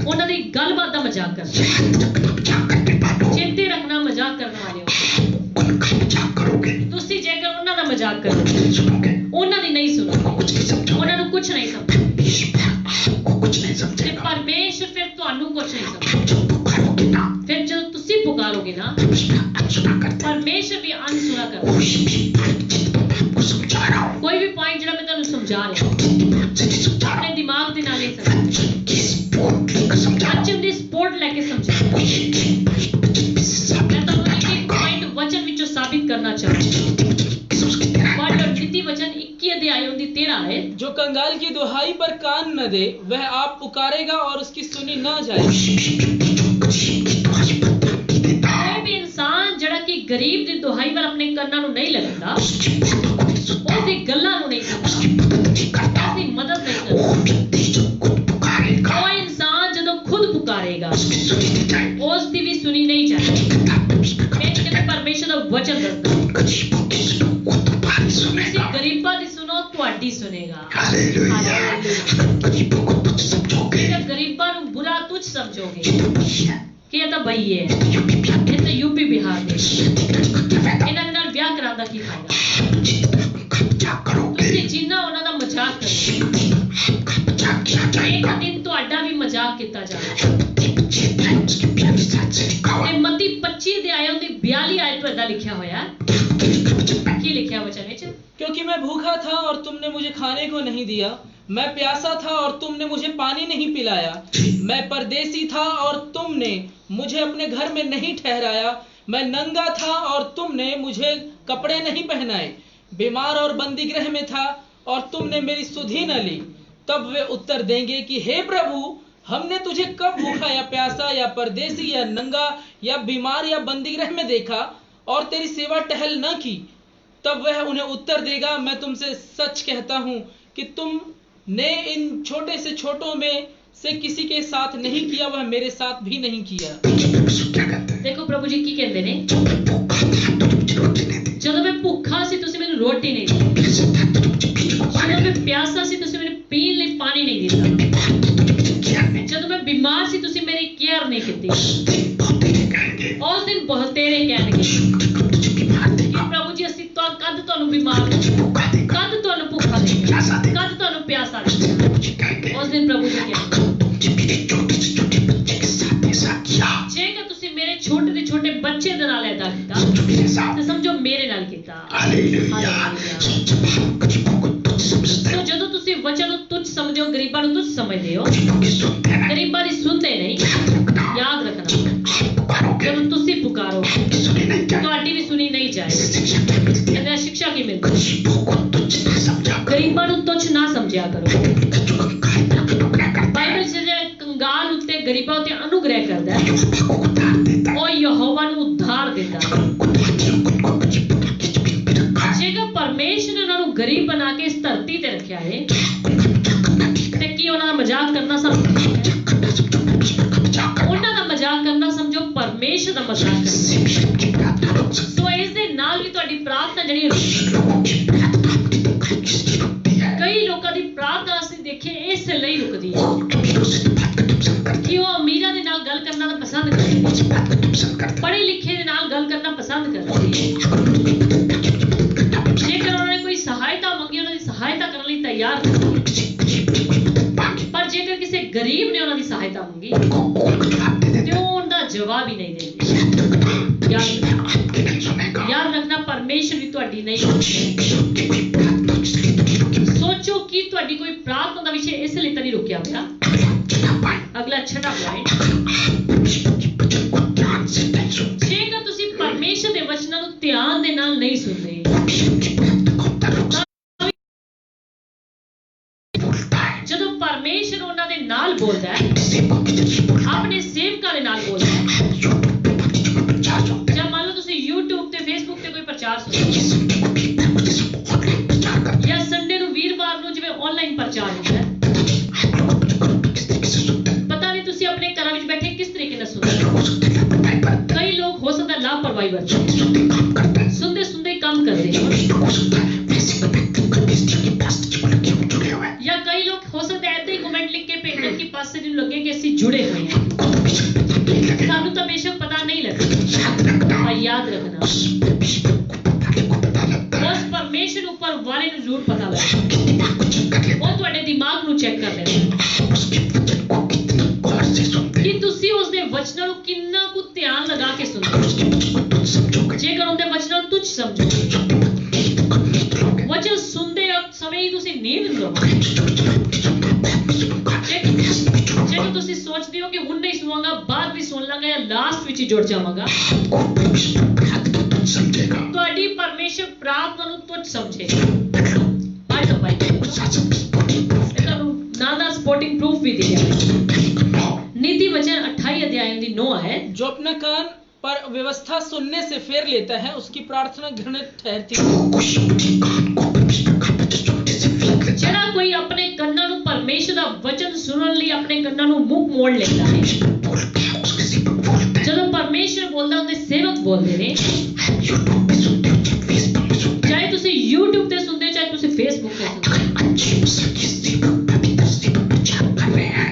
ਉਹਨਾਂ ਦੀ ਗੱਲਬਾਤ ਦਾ ਮਜ਼ਾਕ ਕਰਦੇ। ਚੇਤੇ ਰੱਖਣਾ ਮਜ਼ਾਕ ਕਰਨ ਵਾਲਿਓ, ਤੁਸੀਂ ਜੇਕਰ ਉਹਨਾਂ ਦਾ ਮਜ਼ਾਕ ਕਰੋਗੇ ਉਹਨਾਂ ਦੀ ਨਹੀਂ ਸੁਣੋਗੇ, ਉਹਨਾਂ ਨੂੰ ਕੁਝ ਨਹੀਂ ਸਮਝੋਗੇ ਤੇ ਪਰਮੇਸ਼ਰ ਫਿਰ ਤੁਹਾਨੂੰ ਕੁਝ ਨਹੀਂ ਸਮਝੇਗਾ। ਫਿਰ ਜਦੋਂ ਤੁਸੀਂ ਪੁਕਾਰੋਗੇ ਨਾ ਪਰਮੇਸ਼ਰ ਵੀ ਅਨਸੁਣਾ ਕਰੇਗਾ। ਕੋਈ ਵੀ ਪੁਆਇੰਟ ਜਿਹੜਾ ਮੈਂ ਤੁਹਾਨੂੰ ਸਮਝਾ ਰਿਹਾ ਆਪਣੇ ਦਿਮਾਗ ਦੇ ਨਾਲ ਨਹੀਂ ਸਮਝੋ, ਵਚਨ ਦੀ ਸਪੋਰਟ ਲੈ ਕੇ ਸਮਝੋ। ਮੈਂ ਤੁਹਾਨੂੰ ਇੱਕ ਪੁਆਇੰਟ ਵਚਨ ਵਿੱਚੋਂ ਸਾਬਿਤ ਕਰਨਾ ਚਾਹੁੰਦਾ। नीति वचन 21 अध्याय 13 है, जो कंगाल की दुहाई पर कान न दे वह आप पुकारेगा और उसकी सुनी न जाए। कोई भी इंसान जड़ा कि गरीब दी दुहाई पर अपने कानां नूं नहीं लगांदा, उसदी गल्लां नूं नहीं सुणदा, उसदी मदद नहीं करदा, कोई इंसान जदों खुद पुकारेगा उसदी भी सुनी नहीं जाएगी। परमेश्वर दा वचन दसदा गरीबां दी सुनो तुहाडी सुनेगा। हालेलुया। गरीबां नूं बुरा तुच्छ समझोगे कि ये तां बई है, ये तां यूपी बिहार दे, इन्हां दे नाल विआह कराउण दा की फायदा। तुसीं जिन्ना उन्हां दा मजाक करो एक दिन तुहाडा भी मजाक कीता जावेगा। मत्ती 25 अध्याय 42 आयत पर इदां लिखिया होया की लिखिया वचन विच, क्योंकि मैं भूखा था और तुमने मुझे खाने को नहीं दिया, मैं प्यासा था और तुमने मुझे पानी नहीं पिलाया, मैं परदेसी था और तुमने मुझे अपने घर में नहीं ठहराया, मैं नंगा था और तुमने मुझे कपड़े नहीं पहनाए, बीमार और बंदीगृह में था और तुमने मेरी सुधि न ली। तब वे उत्तर देंगे कि हे प्रभु, हमने तुझे कब भूखा या प्यासा या परदेसी या नंगा या बीमार या बंदीगृह में देखा और तेरी सेवा टहल न की। तब वह उन्हें उत्तर देगा, मैं तुमसे सच कहता हूं कि तुमने इन छोटे से छोटों में से किसी के साथ नहीं किया, वह मेरे साथ भी नहीं किया। देखो प्रभु जी की कहते ने, ਜਦੋਂ ਮੈਂ ਭੁੱਖਾ ਸੀ ਤੁਸੀਂ ਮੈਨੂੰ ਰੋਟੀ ਨਹੀਂ ਦਿੱਤੀ, ਜਦੋਂ ਮੈਂ ਪਿਆਸਾ ਸੀ ਤੁਸੀਂ ਮੈਨੂੰ ਪੀਣ ਲਈ ਪਾਣੀ ਨਹੀਂ ਦਿੱਤਾ, ਜਦੋਂ ਮੈਂ ਬਿਮਾਰ ਸੀ ਤੁਸੀਂ ਮੇਰੀ ਕੇਅਰ ਨਹੀਂ ਕੀਤੀ। ਉਸ ਦਿਨ ਬਹੁਤੇਰੇ ਕਹਿਣਗੇ ਕਿ ਪ੍ਰਭੂ ਜੀ ਅਸੀਂ ਤਾਂ ਕਦ ਤੁਹਾਨੂੰ ਬਿਮਾਰ ਕਦ ਤੁਹਾਨੂੰ ਭੁੱਖਾ ਦੇਖਿਆ, ਕਦ ਤੁਹਾਨੂੰ ਪਿਆਸਾ ਦੇਖਿਆ। ਉਸ ਦਿਨ ਪ੍ਰਭੂ ਜੀ ਕਹਿੰਦੇ ਜੇਕਰ ਤੁਸੀਂ ਮੇਰੇ ਛੋਟੇ ਦੇ ਛੋਟੇ ਬੱਚੇ ਦੇ ਨਾਲ ਏਦਾਂ ਕੀਤਾ ਤੇ ਸਮਝੋ ਮੇਰੇ ਨਾਲ ਕੀਤਾ। ਹਾਲੇਲੂਇਆ। ਜਦੋਂ ਤੁਸੀਂ ਵਚਨ ਨੂੰ ਤੁੱਛ ਸਮਝਦੇ ਹੋ, ਗਰੀਬਾਂ ਨੂੰ ਤੁੱਛ ਸਮਝਦੇ ਹੋ, ਗਰੀਬਾਂ ਦੀ ਸੁਣਦੇ ਨਹੀਂ, ਯਾਦ ਰੱਖਣਾ ਜਦੋਂ ਤੁਸੀਂ ਪੁਕਾਰੋ ਤੁਹਾਡੀ ਵੀ ਸੁਣੀ ਨਹੀਂ ਜਾਏਗੀ। ਇਹਦਾ ਸਿੱਖਿਆ ਕੀ ਮਿਲਦੀ? ਗਰੀਬਾਂ ਨੂੰ ਤੁੱਛ ਨਾ ਸਮਝਿਆ ਕਰੋ। यहोवा को उद्धार देता है। ਉਹ ਯਹੋਵਾ ਨੂੰ ਉਧਾਰ ਦਿੰਦਾ ਹੈ। ਜੇਕਰ ਪਰਮੇਸ਼ਰ ਨੇ ਉਹਨਾਂ ਨੂੰ ਗਰੀਬ ਬਣਾ ਕੇ ਇਸ ਧਰਤੀ ਤੇ ਰੱਖਿਆ ਹੈ ਤੇ ਕੀ ਉਹਨਾਂ ਦਾ ਮਜ਼ਾਕ ਕਰਨਾ ਸਮਝੋ? ਉਹਨਾਂ ਦਾ ਮਜ਼ਾਕ ਕਰਨਾ ਸਮਝੋ ਪਰਮੇਸ਼ਰ ਦਾ ਮਜ਼ਾਕ ਕਰਨਾ। ਸੋ ਇਸ ਦੇ ਨਾਲ ਵੀ ਤੁਹਾਡੀ ਪ੍ਰਾਰਥਨਾ ਜਿਹੜੀ ਕਈ ਲੋਕਾਂ ਦੀ ਪ੍ਰਾਰਥਨਾ ਅਸੀਂ ਦੇਖੀਏ ਇਸ ਲਈ ਰੁਕਦੀ ਹੈ ਕਿ ਉਹ ਅਮੀਰਾਂ ਦੇ ਨਾਲ ਗੱਲ ਕਰਨਾ ਤਾਂ ਪਸੰਦ ਕਰਦੇ, ਪੜ੍ਹੇ ਲਿਖੇ ਦੇ ਨਾਲ ਗੱਲ ਕਰਨਾ ਪਸੰਦ ਕਰਦੇ। ਜੇਕਰ ਉਹਨਾਂ ਨੇ ਕੋਈ ਸਹਾਇਤਾ ਮੰਗੀ ਉਹਨਾਂ ਦੀ ਸਹਾਇਤਾ ਕਰਨ ਲਈ ਤਿਆਰ ਨੇ, ਪਰ ਜੇਕਰ ਕਿਸੇ ਗਰੀਬ ਨੇ ਉਹਨਾਂ ਦੀ ਸਹਾਇਤਾ ਮੰਗੀ ਤੇ ਉਹ ਉਹਦਾ ਜਵਾਬ ਹੀ ਨਹੀਂ ਦਿੰਦੇ। ਯਾਦ ਰੱਖਣਾ ਪਰਮੇਸ਼ਰ ਵੀ ਤੁਹਾਡੀ ਨਹੀਂ। ਸੋਚੋ ਕਿ ਤੁਹਾਡੀ ਕੋਈ ਪ੍ਰਾਰਥਨਾ ਦਾ ਵਿਸ਼ੇ ਇਸ ਲਈ ਤਾਂ ਨਹੀਂ ਰੁਕਿਆ ਪਿਆ। ਅਗਲਾ ਛਠਾ ਪੁਆਇੰਟ, ਜੇਕਰ ਤੁਸੀਂ ਪਰਮੇਸ਼ਰ ਦੇ ਵਚਨਾਂ ਨੂੰ ਧਿਆਨ ਦੇ ਨਾਲ ਨਹੀਂ ਸੁਣਦੇ, ਜਦੋਂ ਪਰਮੇਸ਼ਰ ਉਹਨਾਂ ਦੇ ਨਾਲ ਬੋਲਦਾ ਹੈ, ਆਪਣੇ ਸੇਵਕਾਂ ਦੇ ਨਾਲ ਬੋਲਦਾ ਹੈ, ਜਾਂ ਮੰਨ ਲਓ ਤੁਸੀਂ YouTube ਤੇ Facebook ਤੇ ਕੋਈ ਪ੍ਰਚਾਰ ਸੁਣਦੇ ਜਾਂ ਸੰਡੇ ਨੂੰ ਵੀਰਵਾਰ ਨੂੰ ਜਿਵੇਂ ਆਨਲਾਈਨ ਪ੍ਰਚਾਰ ਹੁੰਦਾ ਹੈ, ਪਤਾ ਨਹੀਂ ਤੁਸੀਂ ਆਪਣੇ ਘਰਾਂ ਵਿੱਚ ਬੈਠੇ ਕਿਸ ਤਰੀਕੇ ਨਾਲ ਸੁਣਦੇ ਹੋ। ਕਈ ਲੋਕ ਹੋ ਸਕਦਾ ਲਾਪਰਵਾਹੀ ਵਰਤਦੇ, ਸੁਣਦੇ ਸੁਣਦੇ ਕੰਮ ਕਰਦੇ ਹੋ, ਜਾਂ ਕਈ ਲੋਕ ਹੋ ਸਕਦਾ ਏਦਾਂ ਹੀ ਕਮੈਂਟ ਲਿਖ ਕੇ ਭੇਜਣ ਕਿ ਪਾਸੇ ਨੂੰ ਲੱਗੇ ਕਿ ਅਸੀਂ ਜੁੜੇ ਹੋਏ ਹਾਂ। ਸਾਨੂੰ ਤਾਂ ਬੇਸ਼ੱਕ ਪਤਾ ਨਹੀਂ ਲੱਗਦਾ, ਪਰ ਯਾਦ ਰੱਖਣਾ ਉਸ ਪਰਮੇਸ਼ਰ ਉੱਪਰ ਵਾਲੇ ਨੂੰ ਜ਼ਰੂਰ ਪਤਾ ਲੱਗਦਾ। ਉਹ ਤੁਹਾਡੇ ਦਿਮਾਗ ਨੂੰ ਚੈੱਕ ਕਰ ਲੈਂਦਾ ਕਿ ਤੁਸੀਂ ਉਸਦੇ ਵਚਨਾਂ ਨੂੰ ਕਿੰਨਾ ਕੁ ਧਿਆਨ ਲਗਾ ਕੇ ਸੁਣਦੇ ਹੋ। ਜੇਕਰ ਉਹਦੇ ਵਚਨਾਂ ਨੂੰ ਤੁੱਛ ਸਮਝੋ, ਵਚਨ ਸੁਣਦੇ ਸਮੇਂ ਹੀ ਤੁਸੀਂ ਨੀਂਦ ਲਓਗੇ। ਜੇਕਰ ਤੁਸੀਂ ਸੋਚਦੇ ਹੋ ਕਿ ਹੁਣ ਨਹੀਂ ਸੁਣਾਂਗਾ, ਬਾਅਦ ਵੀ ਸੁਣ ਲਾਂਗਾ ਜਾਂ ਲਾਸਟ ਵਿੱਚ ਹੀ ਜੁੜ ਜਾਵਾਂਗਾ, ਤੁਹਾਡੀ ਪਰਮੇਸ਼ਰ ਪ੍ਰਾਰਥਨਾ ਨੂੰ ਤੁੱਛ ਸਮਝੇਗਾ। नाना स्पोर्टिंग प्रूफ भी दिया है। नीति वचन 28 अध्याय की 9 है, जो अपने कान पर व्यवस्था सुनने से फेर लेता है उसकी प्रार्थना घृणित ठहरती है। ਜਿਹੜਾ ਕੋਈ ਆਪਣੇ ਕੰਨਾਂ ਨੂੰ ਪਰਮੇਸ਼ਰ ਦਾ ਵਚਨ ਸੁਣਨ ਲਈ ਆਪਣੇ ਕੰਨਾਂ ਨੂੰ ਮੁੱਖ ਮੋੜ ਲੈਂਦਾ ਹੈ, ਜਦੋਂ ਪਰਮੇਸ਼ਰ ਬੋਲਦਾ ਉਹਦੇ ਸੇਵਕ ਬੋਲਦੇ ਨੇ, ਚਾਹੇ ਤੁਸੀਂ YouTube ਤੇ ਸੁਣਦੇ ਹੋ ਚਾਹੇ ਤੁਸੀਂ Facebook ਤੇ ਸੁਣਦੇ ਹੋ,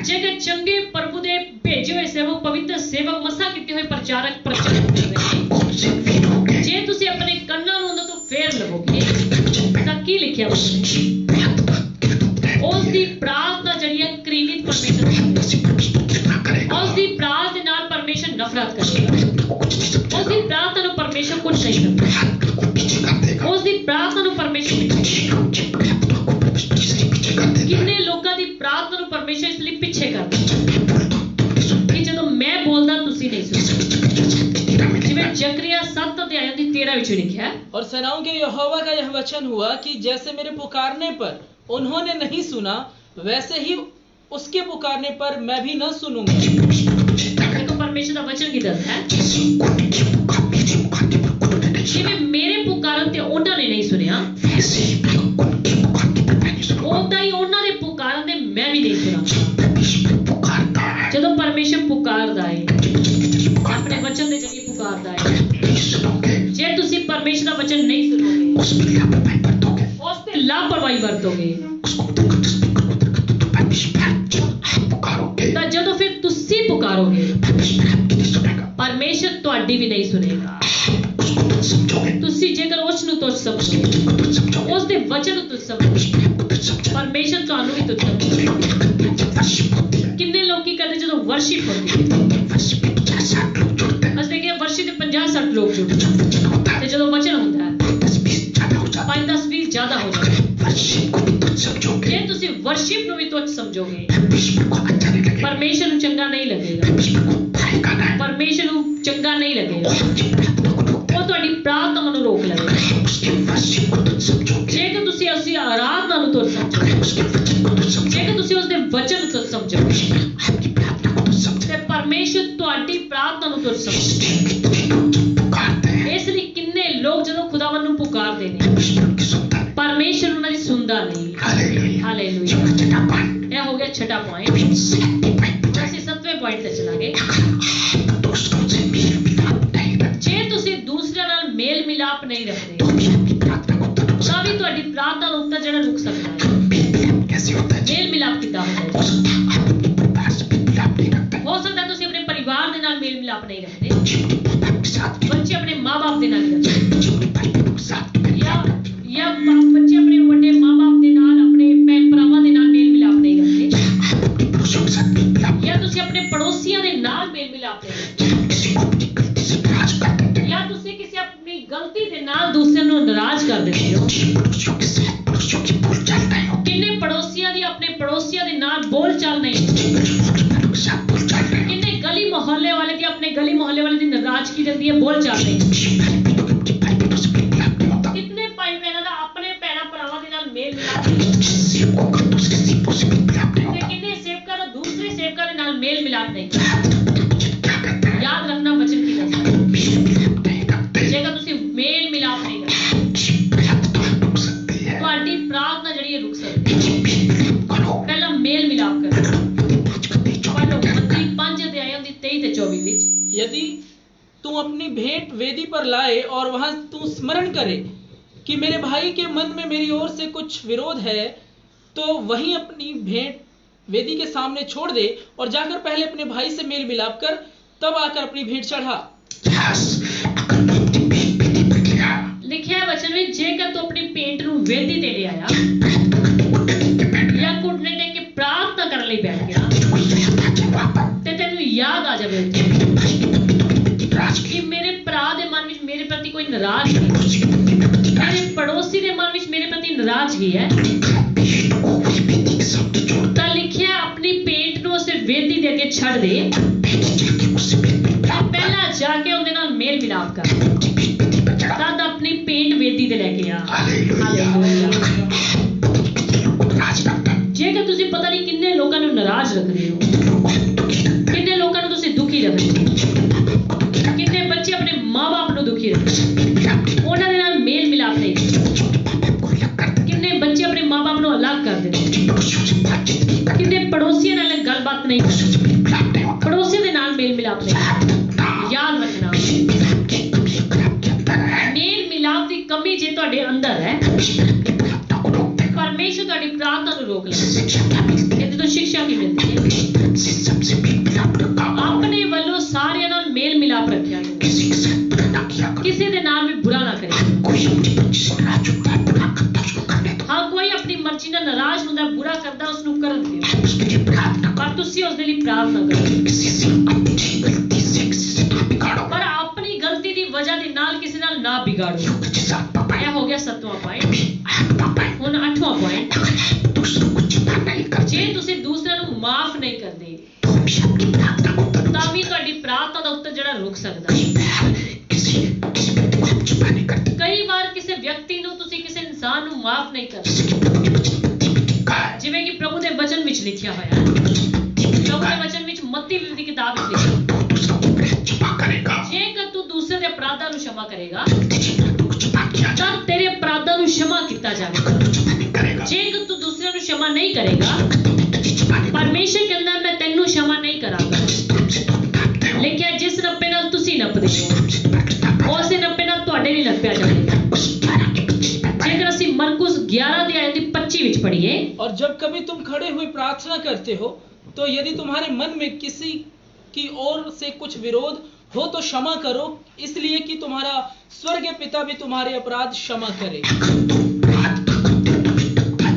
ਜੇਕਰ ਚੰਗੇ ਪ੍ਰਭੂ ਦੇ ਭੇਜੇ ਹੋਏ ਸੇਵਕ ਪਵਿੱਤਰ ਸੇਵਕ ਮਸਾ ਕੀਤੇ ਹੋਏ ਪ੍ਰਚਾਰਕ ਪ੍ਰਚਾਰ ਕਰਦੇ ਨੇ, ਜੇ ਤੁਸੀਂ ਆਪਣੇ ਕੰਨਾਂ ਨੂੰ ਉਹਨਾਂ ਤੋਂ ਫੇਰ ਲਵੋਗੇ ਤਾਂ ਕੀ ਲਿਖਿਆ ਉਸ ਦੀ ਪ੍ਰਾਰਥਨਾ ਜਿਹੜੀ ਹੈ ਘ੍ਰਿਣਿਤ ਪਰਮੇਸ਼ਰ ਉਸ ਦੀ ਪ੍ਰਾਰਥਨਾ ਦੇ ਨਾਲ ਪਰਮੇਸ਼ਰ ਨਫ਼ਰਤ ਕਰੇਗਾ। ਉਸ ਦੀ ਪ੍ਰਾਰਥਨਾ ਨੂੰ ਪਰਮੇਸ਼ਰ ਕੁਝ ਨਹੀਂ ਕਰਦਾ, ਉਸ ਦੀ ਪ੍ਰਾਰਥਨਾ ਨੂੰ ਪਰਮੇਸ਼ਰ ਕਿੰਨੇ ਲੋਕਾਂ ਦੀ ਪ੍ਰਾਰਥਨਾ ਨੂੰ ਪਰਮੇਸ਼ਰ ਇਸ ਲਈ ਪਿੱਛੇ ਕਰਦਾ ਕਿ ਜਦੋਂ ਮੈਂ ਬੋਲਦਾ ਤੁਸੀਂ ਨਹੀਂ ਸੁਣਦੇ। ਜਿਵੇਂ ਜ਼ਕਰੀਆ 7 ਅਧਿਆय ਦੀ 13 ਵਿੱਚ ਲਿਖਿਆ ਹੈ, और सेनाओं के यहोवा का यह वचन हुआ कि जैसे मेरे पुकारने पर उन्होंने नहीं सुना वैसे ही उसके पुकारने पर मैं भी न सुनूंगा। देखो परमेश्वर का वचन की दस है, जिਵੇਂ ਮੇਰੇ ਪੁਕਾਰਨ ਤੇ ਉਹਨਾਂ ਨੇ ਨਹੀਂ ਸੁਣਿਆ, ਉਦਾਂ ਹੀ ਉਹਨਾਂ ਦੇ ਪੁਕਾਰਨ ਤੇ ਮੈਂ ਵੀ ਨਹੀਂ ਸੁਣਾ। ਜਦੋਂ ਪਰਮੇਸ਼ਰ ਪੁਕਾਰਦਾ ਹੈ, ਆਪਣੇ ਵਚਨ ਦੇ ਜਰੀਏ ਪੁਕਾਰਦਾ ਹੈ, ਜੇ ਤੁਸੀਂ ਪਰਮੇਸ਼ਰ ਦਾ ਵਚਨ ਨਹੀਂ ਸੁਣੋਗੇ, ਉਸ ਤੇ ਲਾਪਰਵਾਹੀ ਵਰਤੋਗੇ, ਤਾਂ ਜਦੋਂ ਫਿਰ ਤੁਸੀਂ ਪੁਕਾਰੋਗੇ ਪਰਮੇਸ਼ਰ ਤੁਹਾਡੀ ਵੀ ਨਹੀਂ ਸੁਣੇਗਾ। ਤੁਸੀਂ ਜੇਕਰ ਉਸ ਨੂੰ ਤੁੱਛ ਸਮਝੋਗੇ, ਉਸ ਦੇ ਵਚਨ ਨੂੰ ਤੁੱਛ ਸਮਝੋਗੇ, ਪਰਮੇਸ਼ਰ ਤੁਹਾਨੂੰ ਵੀ ਤੁੱਛ ਸਮਝੇਗਾ। ਕਿੰਨੇ ਲੋਕੀ ਕਹਿੰਦੇ ਜਦੋਂ ਵਰਸ਼ਿਪ ਹੁੰਦੀ ਹੈ, ਅਸੀਂ ਦੇਖਿਆ ਵਰਸ਼ਿਪ ਦੇ 50-60 ਲੋਕ ਜੁੜਦੇ ਤੇ ਜਦੋਂ ਵਚਨ ਹੁੰਦਾ ਹੈ 5-10-20 ਜ਼ਿਆਦਾ ਹੋ ਜਾਂਦੇ। ਜੇ ਤੁਸੀਂ ਵਰਸ਼ਿਪ ਨੂੰ ਵੀ ਤੁੱਛ ਸਮਝੋਗੇ, ਪਰਮੇਸ਼ਰ ਨੂੰ ਚੰਗਾ ਨਹੀਂ ਲੱਗੇਗਾ, ਪਰਮੇਸ਼ਰ ਨੂੰ ਚੰਗਾ ਨਹੀਂ ਲੱਗੇਗਾ, ਉਹ ਤੁਹਾਡੀ ਪ੍ਰਾਰਥਨਾ ਨੂੰ ਰੋਕ ਲਵੇਗਾ। ਜੇਕਰ ਤੁਸੀਂ ਅਸੀਂ ਆਰਾਧਨਾ ਨੂੰ ਤੁੱਛ ਸਮਝੋਗੇ, ਜੇਕਰ ਤੁਸੀਂ ਉਸਦੇ ਵਚਨ ਨੂੰ ਤੁੱਛ ਸਮਝੋਗੇ, ਤੇ ਪਰਮੇਸ਼ਰ ਤੁਹਾਡੀ ਕੁਝ ਸਮਝ। पुकारते हैं ਇਸ ਲਈ ਕਿੰਨੇ ਲੋਕ ਜਦੋਂ ਖੁਦਾਵੰਦ ਨੂੰ ਪੁਕਾਰਦੇ ਨੇ परमेश्वर की सुनता नहीं। ਪਰਮੇਸ਼ਰ ਉਹਨਾਂ ਦੀ ਸੁਣਦਾ ਨਹੀਂ। हालेलुया। ਹਾਲੇਲੂਇਆ। चौथा छठा पॉइंट। ਇਹ ਹੋ ਗਿਆ ਛਠਾ ਪੁਆਇੰਟ। अब इन 7 पॉइंट पे ਅਸੀਂ 7ਵੇਂ ਪੁਆਇੰਟ ਤੇ ਚਲਾਂਗੇ। जाएं। दूसरों से मेल मिलाप नहीं रखते ਜੇ ਤੁਸੀਂ ਦੂਸਰਿਆਂ ਨਾਲ ਮੇਲ ਮਿਲਾਪ ਨਹੀਂ ਰੱਖਦੇ तो भी आपकी प्रार्थना को उत्तर रुक ਤਾਂ सकता ਵੀ ਤੁਹਾਡੀ ਪ੍ਰਾਰਥਨਾ ਦਾ ਉੱਤਰ ਜਿਹੜਾ ਰੁਕ ਸਕਦਾ ਹੈ। है। मेल मिलाप कैसे होता है? ਮੇਲ ਮਿਲਾਪ ਕਿੱਦਾਂ ਹੁੰਦਾ हो ਹੈ? सकता है आप अपने परिवार से मेल मिलाप नहीं रखते, ਹੋ ਸਕਦਾ ਤੁਸੀਂ ਆਪਣੇ ਪਰਿਵਾਰ ਦੇ ਨਾਲ ਮੇਲ ਮਿਲਾਪ ਨਹੀਂ ਰੱਖਦੇ, बच्चे अपने माता के साथ नहीं ਬੱਚੇ ਆਪਣੇ ਮਾਂ-ਬਾਪ ਦੇ ਨਾਲ ਨਹੀਂ ਰੱਖਦੇ, रखते, बच्चे अपने भाई बहनों के साथ नहीं ਜਾਂ रखते, ਬੱਚੇ ਆਪਣੇ ਵੱਡੇ ਮਾਂ-ਬਾਪ ਦੇ ਨਾਲ ਆਪਣੇ ਭੈਣ ਭਰਾਵਾਂ ਦੇ ਨਾਲ ਮੇਲ ਮਿਲਾਪ ਨਹੀਂ ਰੱਖਦੇ, आप अपने पड़ोसियों के साथ मेल मिलाप ਜਾਂ ਤੁਸੀਂ ਆਪਣੇ ਪੜੋਸੀਆਂ ਦੇ ਨਾਲ ਮੇਲ ਮਿਲਾਪ ਨਹੀਂ ਰੱਖਦੇ, नहीं, किसी को अपनी गलती से नाराज कर देते हैं, ਜਾਂ ਤੁਸੀਂ ਕਿਸੇ ਆਪਣੀ ਗਲਤੀ ਦੇ ਨਾਲ ਦੂਸਰਿਆਂ ਨੂੰ ਨਾਰਾਜ਼ ਕਰ ਦਿੰਦੇ ਹੋ। जिन पड़ोसियों के साथ पड़ोसियों की भूल चाल नहीं होती, ਕਿੰਨੇ ਪੜੋਸੀਆਂ ਦੀ ਆਪਣੇ ਪੜੋਸੀਆਂ ਦੇ ਨਾਲ ਬੋਲ ਚਾਲ ਨਹੀਂ, जिन रिश्तेदारों के साथ भूल चाल नहीं होती, ਕਿੰਨੇ ਗਲੀ ਮੁਹੱਲੇ ਵਾਲੇ ਦੀ ਆਪਣੇ ਗਲੀ ਮੁਹੱਲੇ ਵਾਲੇ ਦੀ ਨਾਰਾਜ਼ਗੀ ਰਹਿੰਦੀ ਹੈ, ਬੋਲ ਚਾਲ ਨਹੀਂ। जिन भाई बहनों का अपने भाई बहनों से मेल मिलाप नहीं होता, ਕਿੰਨੇ ਭਾਈ ਭੈਣਾਂ ਦਾ ਆਪਣੇ ਭੈਣਾਂ ਭਰਾਵਾਂ ਦੇ ਨਾਲ ਮੇਲ ਮਿਲਾਪ ਨਹੀਂ ਹੁੰਦਾ, जिन सेवकों का दूसरे सेवकों से मेल मिलाप नहीं ਤੇ होता, ਕਿੰਨੇ ਸੇਵਕਾਂ ਦਾ ਦੂਸਰੇ ਸੇਵਕਾਂ ਦੇ ਨਾਲ ਮੇਲ ਮਿਲਾਪ ਨਹੀਂ। मुझे क्या कहते हैं? ਯਾਦ ਰੱਖਣਾ ਵਚਨ ਕੀ ਦੱਸਦਾ ਹੈ। मेल मिलाप नहीं रखते, ਜੇਕਰ ਤੁਸੀਂ ਮੇਲ ਮਿਲਾਪ ਨਹੀਂ ਕਰਦੇ जी प्रार्थना रुक सकती है। ਤੁਹਾਡੀ ਪ੍ਰਾਰਥਨਾ ਜਿਹੜੀ ਹੈ ਰੁਕ ਸਕਦੀ ਹੈ। मेल मिलाप करो, ਪਹਿਲਾਂ ਮੇਲ ਮਿਲਾਪ ਕਰੋ। पढ़ो ਮੱਤੀ 5 ਅਧਿਆਇ ਦੀ 23 ਤੇ 24 ਵਿੱਚ यदि तू अपनी भेंट वेदी पर लाए और वहां तू स्मरण करे कि मेरे भाई के मन में मेरी ओर से कुछ विरोध है, तो वहीं अपनी भेंट वेदी के सामने छोड़ दे और जाकर पहले अपने भाई से मेल मिलाप कर, तब आकर अपनी भेंट चढ़ा। यस, अगर तू अपनी भेंट वेदी पर ले आया, ਲਿਖਿਆ ਹੈ ਵਚਨ ਵਿੱਚ ਜੇਕਰ ਤੂੰ ਆਪਣੀ ਪੇਂਟ ਨੂੰ ਵੇਦੀ ਤੇ ਲਿਆਇਆ ਜਾਂ ਘੁਟਨੇ ਟੇਕ ਕੇ ਪ੍ਰਾਰਥਨਾ ਕਰਨ ਲਈ ਬੈਠ ਗਿਆ तेरे को ये याद आ जाए वहाँ पर ਤੇ ਤੈਨੂੰ ਯਾਦ ਆ ਜਾਵੇ ਉੱਥੇ भाई के प्रति तो मेरे प्रति नाराज की, ਕਿ ਮੇਰੇ ਭਰਾ ਦੇ ਮਨ ਵਿੱਚ ਮੇਰੇ ਪ੍ਰਤੀ ਕੋਈ ਨਾਰਾਜ਼ਗੀ ਹੈ, पड़ोसी के प्रति मेरे प्रति नाराज ਮੇਰੇ ਪੜੋਸੀ ਦੇ ਮਨ ਵਿੱਚ ਮੇਰੇ ਪ੍ਰਤੀ ਨਾਰਾਜ਼ਗੀ है की। लिखा, भेंट को वही वेदी के सामने छोड़ दे, ਤਾਂ ਲਿਖਿਆ ਆਪਣੀ ਪੇਂਟ ਨੂੰ ਉਸੇ ਵੇਦੀ ਦੇ ਅੱਗੇ ਛੱਡ ਦੇ, पहले जाके उससे मेल मिलाप कर, ਪਹਿਲਾਂ ਜਾ ਕੇ ਉਹਦੇ ਨਾਲ ਮੇਲ ਮਿਲਾਪ ਕਰ, अपनी भेंट वेदी पर चढ़ा। ਤਦ ਆਪਣੀ ਪੇਂਟ ਵੇਦੀ ਤੇ ਲੈ ਕੇ ਆ। हालेलुया। हालेलुया। कितने लोगों को नाराज रखता है, ਜੇਕਰ ਤੁਸੀਂ ਪਤਾ ਨਹੀਂ ਕਿੰਨੇ ਲੋਕਾਂ ਨੂੰ ਨਾਰਾਜ਼ ਰੱਖਦੇ ਹੋ, कितने लोगों को दुखी रखता है, ਕਿੰਨੇ ਲੋਕਾਂ ਨੂੰ ਤੁਸੀਂ ਦੁਖੀ ਰੱਖਦੇ ਹੋ, अपने माँ बाप को दुखी रखता है, ਕਿੰਨੇ ਬੱਚੇ ਆਪਣੇ ਮਾਂ-ਬਾਪ ਨੂੰ ਦੁਖੀ ਰੱਖਦੇ उससे मेल मिलाप नहीं, ਉਹਨਾਂ ਦੇ ਨਾਲ ਮੇਲ ਮਿਲਾਪ ਨਹੀਂ ਕਰਦੇ, बच्चों के माँ बाप को अलग कर देते, ਕਿੰਨੇ ਬੱਚੇ ਆਪਣੇ ਮਾਂ-ਬਾਪ ਨੂੰ ਅਲੱਗ ਕਰ ਦਿੰਦੇ, जिन पड़ोसियों से बातचीत नहीं करते, ਕਿੰਨੇ ਪੜੋਸੀਆਂ ਨਾਲ ਗੱਲਬਾਤ ਨਹੀਂ ਕਰਦੇ, पड़ोसियों से मेल मिलाप नहीं होता। ਪੜੋਸੀਆਂ ਦੇ ਨਾਲ ਮੇਲ ਮਿਲਾਪ ਨਹੀਂ ਕਰਦੇ। ਯਾਦ ਰੱਖਣਾ मेल मिलाप की कमी अगर आपके अंदर है, ਮੇਲ ਮਿਲਾਪ ਦੀ ਕਮੀ ਜੇ ਤੁਹਾਡੇ ਅੰਦਰ ਹੈ, परमेश्वर अपनी प्रार्थना को रोक देगा। ਪਰਮੇਸ਼ਰ ਤੁਹਾਡੀ ਪ੍ਰਾਰਥਨਾ ਨੂੰ ਰੋਕ इससे ਲਏਗਾ। शिक्षा क्या मिलती है? ਇਹਦੇ ਤੋਂ ਸਿੱਖਿਆ ਕੀ ਮਿਲਦੀ ਹੈ? इससे सबसे मेल मिलाप रखा करो, ਆਪਣੇ ਵੱਲੋਂ ਸਾਰਿਆਂ ਨਾਲ ਮੇਲ ਮਿਲਾਪ ਰੱਖਿਆ ਕਰੋ, किसी के साथ बुरा ना किया करो। ਕਿਸੇ ਦੇ ਨਾਲ ਵੀ ਬੁਰਾ ਨਾ ਕਰਿਆ ਕਰੋ। कोई अपनी मर्जी से नाराज होता है, बुरा करता है, उसको करने दो। ਹਾਂ ਕੋਈ ਆਪਣੀ ਮਰਜ਼ੀ ਨਾਲ ਨਾਰਾਜ਼ ਹੁੰਦਾ, ਬੁਰਾ ਕਰਦਾ, ਉਸ ਨੂੰ ਕਰਨ ਦਿਓ, आप उसके लिए प्रार्थना ਪਰ ਤੁਸੀਂ ਉਸ ਦੇ ਲਈ ਪ੍ਰਾਰਥਨਾ ਕਰੋ। करो, किसी से अपनी गलती से किसी से ना बिगाड़ो, ਪਰ ਆਪਣੀ ਗਲਤੀ ਦੀ ਵਜ੍ਹਾ ਦੇ ਨਾਲ ਕਿਸੇ ਨਾਲ ਨਾ ਵਿਗਾੜੋ। क्योंकि जिस आत्मा पाए ਇਹ ਹੋ ਗਿਆ 7ਵਾਂ ਪੁਆਇੰਟ। कभी आत्मा पाए, ਹੁਣ 8ਵਾਂ ਪੁਆਇੰਟ, अगर आप दूसरों को क्षमा नहीं करते, ਜੇ ਤੁਸੀਂ ਦੂਸਰਿਆਂ ਨੂੰ ਮਾਫ ਨਹੀਂ ਕਰਦੇ तो भी आपकी प्रार्थना को उत्तर ਤਾਂ ਵੀ ਤੁਹਾਡੀ ਪ੍ਰਾਰਥਨਾ ਦਾ ਉੱਤਰ ਜਿਹੜਾ ਰੁਕ ਸਕਦਾ। कई बार किसी किसी व्यक्ति को आप क्षमा नहीं करते, ਕਈ ਵਾਰ ਕਿਸੇ ਵਿਅਕਤੀ ਨੂੰ ਤੁਸੀਂ ਕਿਸੇ ਇਨਸਾਨ ਨੂੰ ਮਾਫ ਨਹੀਂ ਕਰਦੇ, जैसे कि प्रभु के वचन में मत्ती में लिखा है, ਜਿਵੇਂ ਕਿ ਪ੍ਰਭੂ ਦੇ ਵਚਨ ਵਿੱਚ ਲਿਖਿਆ ਹੋਇਆ ਹੈ। प्रभु के वचन में मत्ती में ਪ੍ਰਭੂ लिखा ਦੇ है, ਵਚਨ ਵਿੱਚ ਮੱਤੀ ਦੀ ਕਿਤਾਬ ਵਿੱਚ ਲਿਖਿਆ ਹੈ, तो दूसरों को अपराध क्षमा करेगा, ਜੇਕਰ ਤੂੰ ਦੂਸਰੇ ਦੇ ਅਪਰਾਧਾਂ ਨੂੰ क्षमा ਕਰੇਗਾ तेरे अपराधों को क्षमा किया जाए। ਤਾਂ ਤੇਰੇ ਅਪਰਾਧਾਂ ਨੂੰ क्षमा ਕੀਤਾ ਜਾਵੇਗਾ। अगर तू क्षमा नहीं करेगा, ਜੇਕਰ ਤੂੰ ਦੂਸਰਿਆਂ ਨੂੰ क्षमा ਨਹੀਂ ਕਰੇਗਾ, तो मैं तुझे क्षमा नहीं करूंगा। ਪਰਮੇਸ਼ਰ ਕਹਿੰਦਾ ਮੈਂ ਤੈਨੂੰ क्षमा ਨਹੀਂ ਕਰਾਂਗਾ। जिस नाम से तुम नापते हो, ਲਿਖਿਆ ਜਿਸ ਨੱਪੇ ਨਾਲ ਤੁਸੀਂ ਨੱਪਦੇ उस ਹੋ, नाम से तुम्हारा नापा ਉਸੇ ਨੱਪੇ ਨਾਲ ਤੁਹਾਡੇ ਲਈ ਨੱਪਿਆ ਜਾਵੇਗਾ। उस 11 के 25 में पढ़े, ਜੇਕਰ ਅਸੀਂ ਮਰਕੁਸ 11 ਦੀ ਆਇਤ 25 ਵਿੱਚ ਪੜ੍ਹੀਏ, और जब कभी तुम खड़े हुए प्रार्थना करते हो, तो यदि तुम्हारे मन में किसी की ओर से कुछ विरोध हो तो क्षमा करो, इसलिए कि तुम्हारा स्वर्गीय पिता भी तुम्हारे अपराध क्षमा करे। अगर तुम प्रार्थना करते हो तो भी लगता है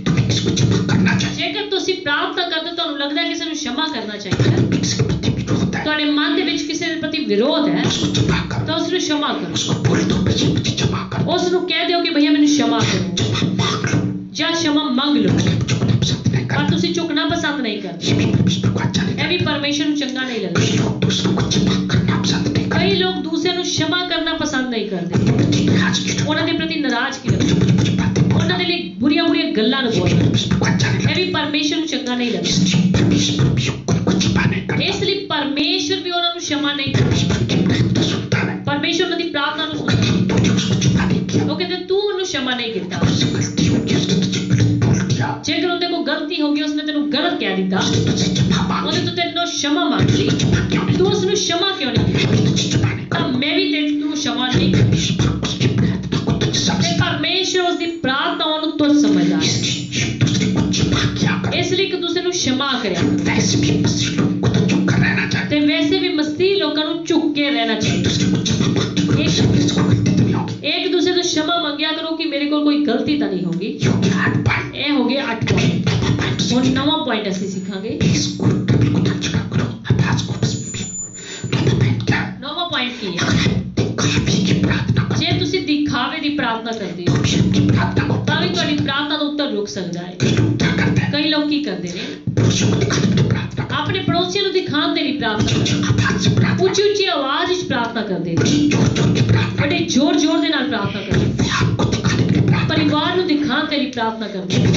तुम्हें किसी को क्षमा करना चाहिए, ਜੇਕਰ ਤੁਸੀਂ ਪ੍ਰਾਰਥਨਾ ਕਰਦੇ ਹੋ, ਤੁਹਾਨੂੰ ਲੱਗਦਾ ਹੈ ਕਿਸੇ ਨੂੰ क्षमा ਕਰਨਾ ਚਾਹੀਦਾ ਹੈ, किसी के प्रति विरोध है, ਤੁਹਾਡੇ ਮਨ ਦੇ ਵਿੱਚ ਕਿਸੇ ਦੇ ਪ੍ਰਤੀ ਵਿਰੋਧ ਹੈ, उसको क्षमा करो, ਤਾਂ ਉਸ ਨੂੰ क्षमा ਕਰੋ। उसको बोल दो भैया मुझे क्षमा करो, ਉਸ ਨੂੰ ਕਹਿ ਦਿਓ ਕਿ ਭਈਆ ਮੈਨੂੰ क्षमा ਕਰੋ, क्षमा मांग लो, ਜਾਂ क्षमा ਮੰਗ ਲਓ। चुपना पसंद नहीं ਪਰ करते, ਤੁਸੀਂ ਝੁਕਣਾ ਪਸੰਦ ਨਹੀਂ ਕਰਦੇ, ये भी परमेश्वर को अच्छा नहीं ਇਹ ਵੀ ਪਰਮੇਸ਼ਰ ਨੂੰ ਚੰਗਾ ਨਹੀਂ ਲੱਗਦਾ। कई लोग दूसरों को क्षमा करना पसंद नहीं ਕਈ करते, ਲੋਕ ਦੂਸਰਿਆਂ ਨੂੰ क्षमा ਕਰਨਾ ਪਸੰਦ ਨਹੀਂ ਕਰਦੇ, प्रति नाराजगी रखते, ਉਹਨਾਂ ਦੇ ਪ੍ਰਤੀ ਨਾਰਾਜ਼ਗੀ ਰੱਖਦੇ, मुझे बातें बोलना ਉਹਨਾਂ ਦੇ ਲਈ ਬੁਰੀਆਂ ਗੱਲਾਂ ਨੂੰ ये भी ਬੋਲਦੇ, परमेश्वर को अच्छा नहीं ਇਹ लगता, ਵੀ ਪਰਮੇਸ਼ਰ ਨੂੰ ਚੰਗਾ ਨਹੀਂ ਲੱਗਦਾ। इसलिए परमेश्वर भी उनको क्षमा नहीं करता, ਇਸ ਲਈ ਪਰਮੇਸ਼ਰ ਵੀ ਉਹਨਾਂ ਨੂੰ क्षमा ਨਹੀਂ ਕਰਦਾ। ਕਹਿ ਦਿੱਤਾ, ਉਹਨੇ ਤਾਂ ਤੈਨੂੰ क्षमा ਮੰਗ ਲਈ, ਤੂੰ ਉਸ ਨੂੰ क्षमा ਕਿਉਂ ਨਹੀਂ ਕੀਤੀ? ਤਾਂ ਮੈਂ ਵੀ ਤੈਨੂੰ क्षमा ਨਹੀਂ ਕੀਤੀ। ਤੇ ਪਰਮੇਸ਼ਰ ਉਸ ਦੀ ਪ੍ਰਾਰਥਨਾਵਾਂ ਨੂੰ ਤੁੱਛ ਸਮਝਦਾ ਹੈ, ਇਸ ਲਈ ਇੱਕ ਦੂਸਰੇ ਨੂੰ क्षमा ਕਰਿਆ। ਤੇ ਵੈਸੇ ਵੀ ਮਸੀਹ ਲੋਕਾਂ ਨੂੰ ਝੁੱਕ ਕੇ ਰਹਿਣਾ ਚਾਹੀਦਾ। ਇੱਕ ਦੂਸਰੇ ਤੋਂ क्षमा ਮੰਗਿਆ ਕਰੋ ਕਿ ਮੇਰੇ ਕੋਲ ਕੋਈ ਗਲਤੀ ਤਾਂ ਨਹੀਂ ਹੋਗੀ। ਇਹ ਹੋ ਗਏ 8 ਪੁਆਇੰਟ। ਹੁਣ ਨਵਾਂ ਪੁਆਇੰਟ ਅਸੀਂ ਸਿੱਖਾਂਗੇ। ਨਵਾਂ ਪੁਆਇੰਟ ਕੀ ਹੈ? ਜੇ ਤੁਸੀਂ ਦਿਖਾਵੇ ਦੀ ਪ੍ਰਾਰਥਨਾ ਕਰਦੇ ਹੋ ਤਾਂ ਵੀ ਤੁਹਾਡੀ ਪ੍ਰਾਰਥਨਾ ਦਾ ਉੱਤਰ ਰੁਕ ਸਕਦਾ ਹੈ। ਕਈ ਲੋਕ ਕੀ ਕਰਦੇ ਨੇ, ਆਪਣੇ ਪੜੋਸੀਆਂ ਨੂੰ ਦਿਖਾਉਣ ਦੇ ਲਈ ਪ੍ਰਾਰਥਨਾ ਕਰਦੇ, ਉੱਚੀ ਉੱਚੀ ਆਵਾਜ਼ ਵਿੱਚ ਪ੍ਰਾਰਥਨਾ ਕਰਦੇ ਨੇ, ਬੜੇ ਜ਼ੋਰ ਜ਼ੋਰ ਦੇ ਨਾਲ ਪ੍ਰਾਰਥਨਾ ਕਰਦੇ ਨੇ, ਪਰਿਵਾਰ ਨੂੰ ਦਿਖਾਉਣ ਦੇ ਲਈ ਪ੍ਰਾਰਥਨਾ ਕਰਦੇ ਨੇ